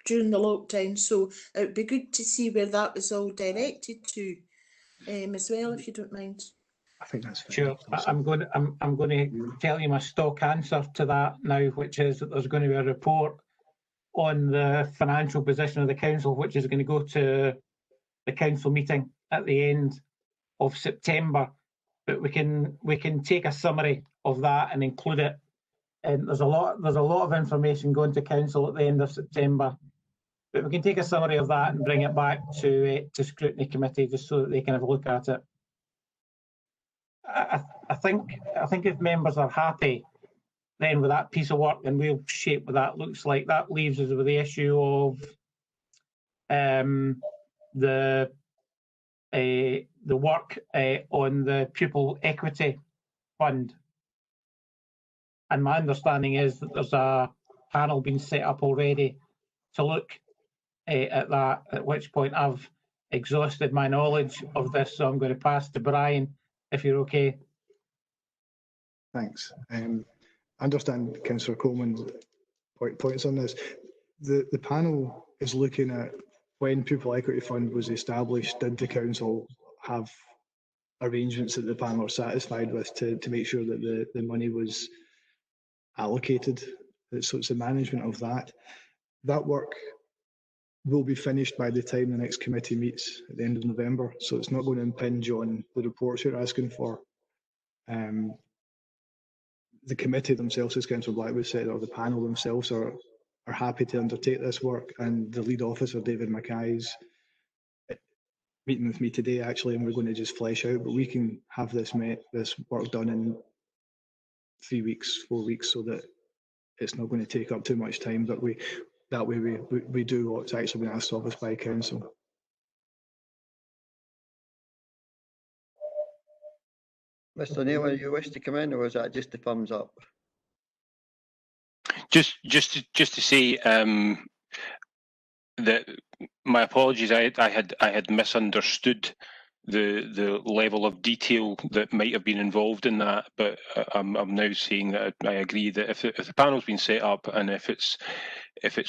[SPEAKER 7] during the lockdown, so it would be good to see where that was all directed to as well, if you don't mind.
[SPEAKER 1] I think that's fair.
[SPEAKER 2] Sure. I'm going to tell you my stock answer to that now, which is that there's going to be a report on the financial position of the council, which is going to go to the council meeting at the end of September. But we can take a summary of that and include it and there's a lot of information going to council at the end of September. But we can take a summary of that and bring it back to Scrutiny Committee just so that they can have a look at it. I think if members are happy then with that piece of work, then we'll shape what that looks like. That leaves us with the issue of the work on the pupil equity fund. And my understanding is that there's a panel being set up already to look at that, at which point I've exhausted my knowledge of this, so I'm going to pass to Brian, if you're okay.
[SPEAKER 1] Thanks. I understand Councillor Coleman's points on this. The panel is looking at when Pupil Equity Fund was established, did the council have arrangements that the panel are satisfied with to make sure that the money was allocated? So it's the management of that. That work will be finished by the time the next committee meets at the end of November, so it's not going to impinge on the reports you're asking for. The committee themselves, as Councillor Blackwood said, or the panel themselves are happy to undertake this work, and the lead officer, David Mackay's meeting with me today actually, and we're going to just flesh out, but we can have this work done in 3 weeks, 4 weeks, so that it's not going to take up too much time, but that way we do what's actually been asked of us by council.
[SPEAKER 5] Mr. Naylor, you wish to come in, or was that just a thumbs up?
[SPEAKER 12] Just to say that my apologies. I had misunderstood the level of detail that might have been involved in that, but I'm now saying that I agree that if the panel's been set up and if it's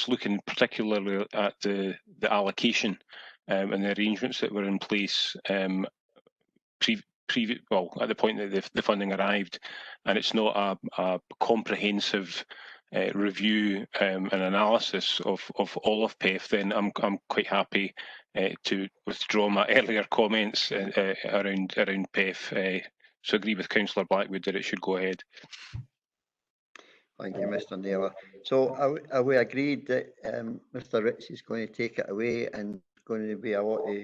[SPEAKER 12] looking particularly at the allocation and the arrangements that were in place at the point that the funding arrived, and it's not a comprehensive review and analysis of all of PEF, then I'm quite happy to withdraw my earlier comments around PEF. So agree with Councillor Blackwood that it should go ahead.
[SPEAKER 5] Thank you, Mr. Naylor. So are we agreed that Mr. Ritchie is going to take it away, and going to be a lot of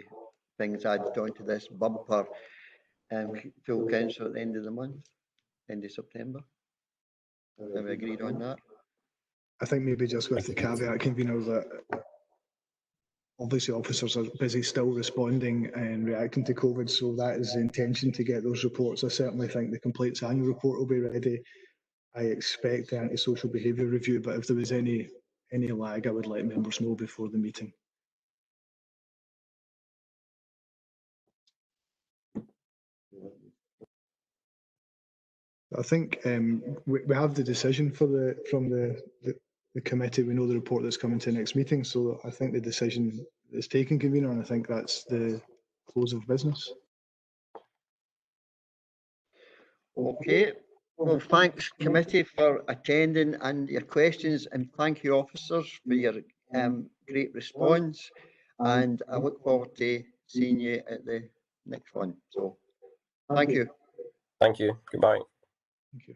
[SPEAKER 5] things added onto this bumper full council at the end of the month, end of September? Have we agreed on that?
[SPEAKER 1] I think maybe just with the caveat, convener, that obviously officers are busy still responding and reacting to COVID, so that is the intention, to get those reports. I certainly think the complaints annual report will be ready. I expect the antisocial behaviour review, but if there was any lag, I would let members know before the meeting. I think we have the decision from the committee. We know the report that's coming to the next meeting, so I think the decision is taken, convener, and I think that's the close of business.
[SPEAKER 5] Okay. Well, thanks committee for attending and your questions, and thank you officers for your great response, and I look forward to seeing you at the next one. So thank you.
[SPEAKER 20] Thank you. Goodbye.
[SPEAKER 1] Thank you.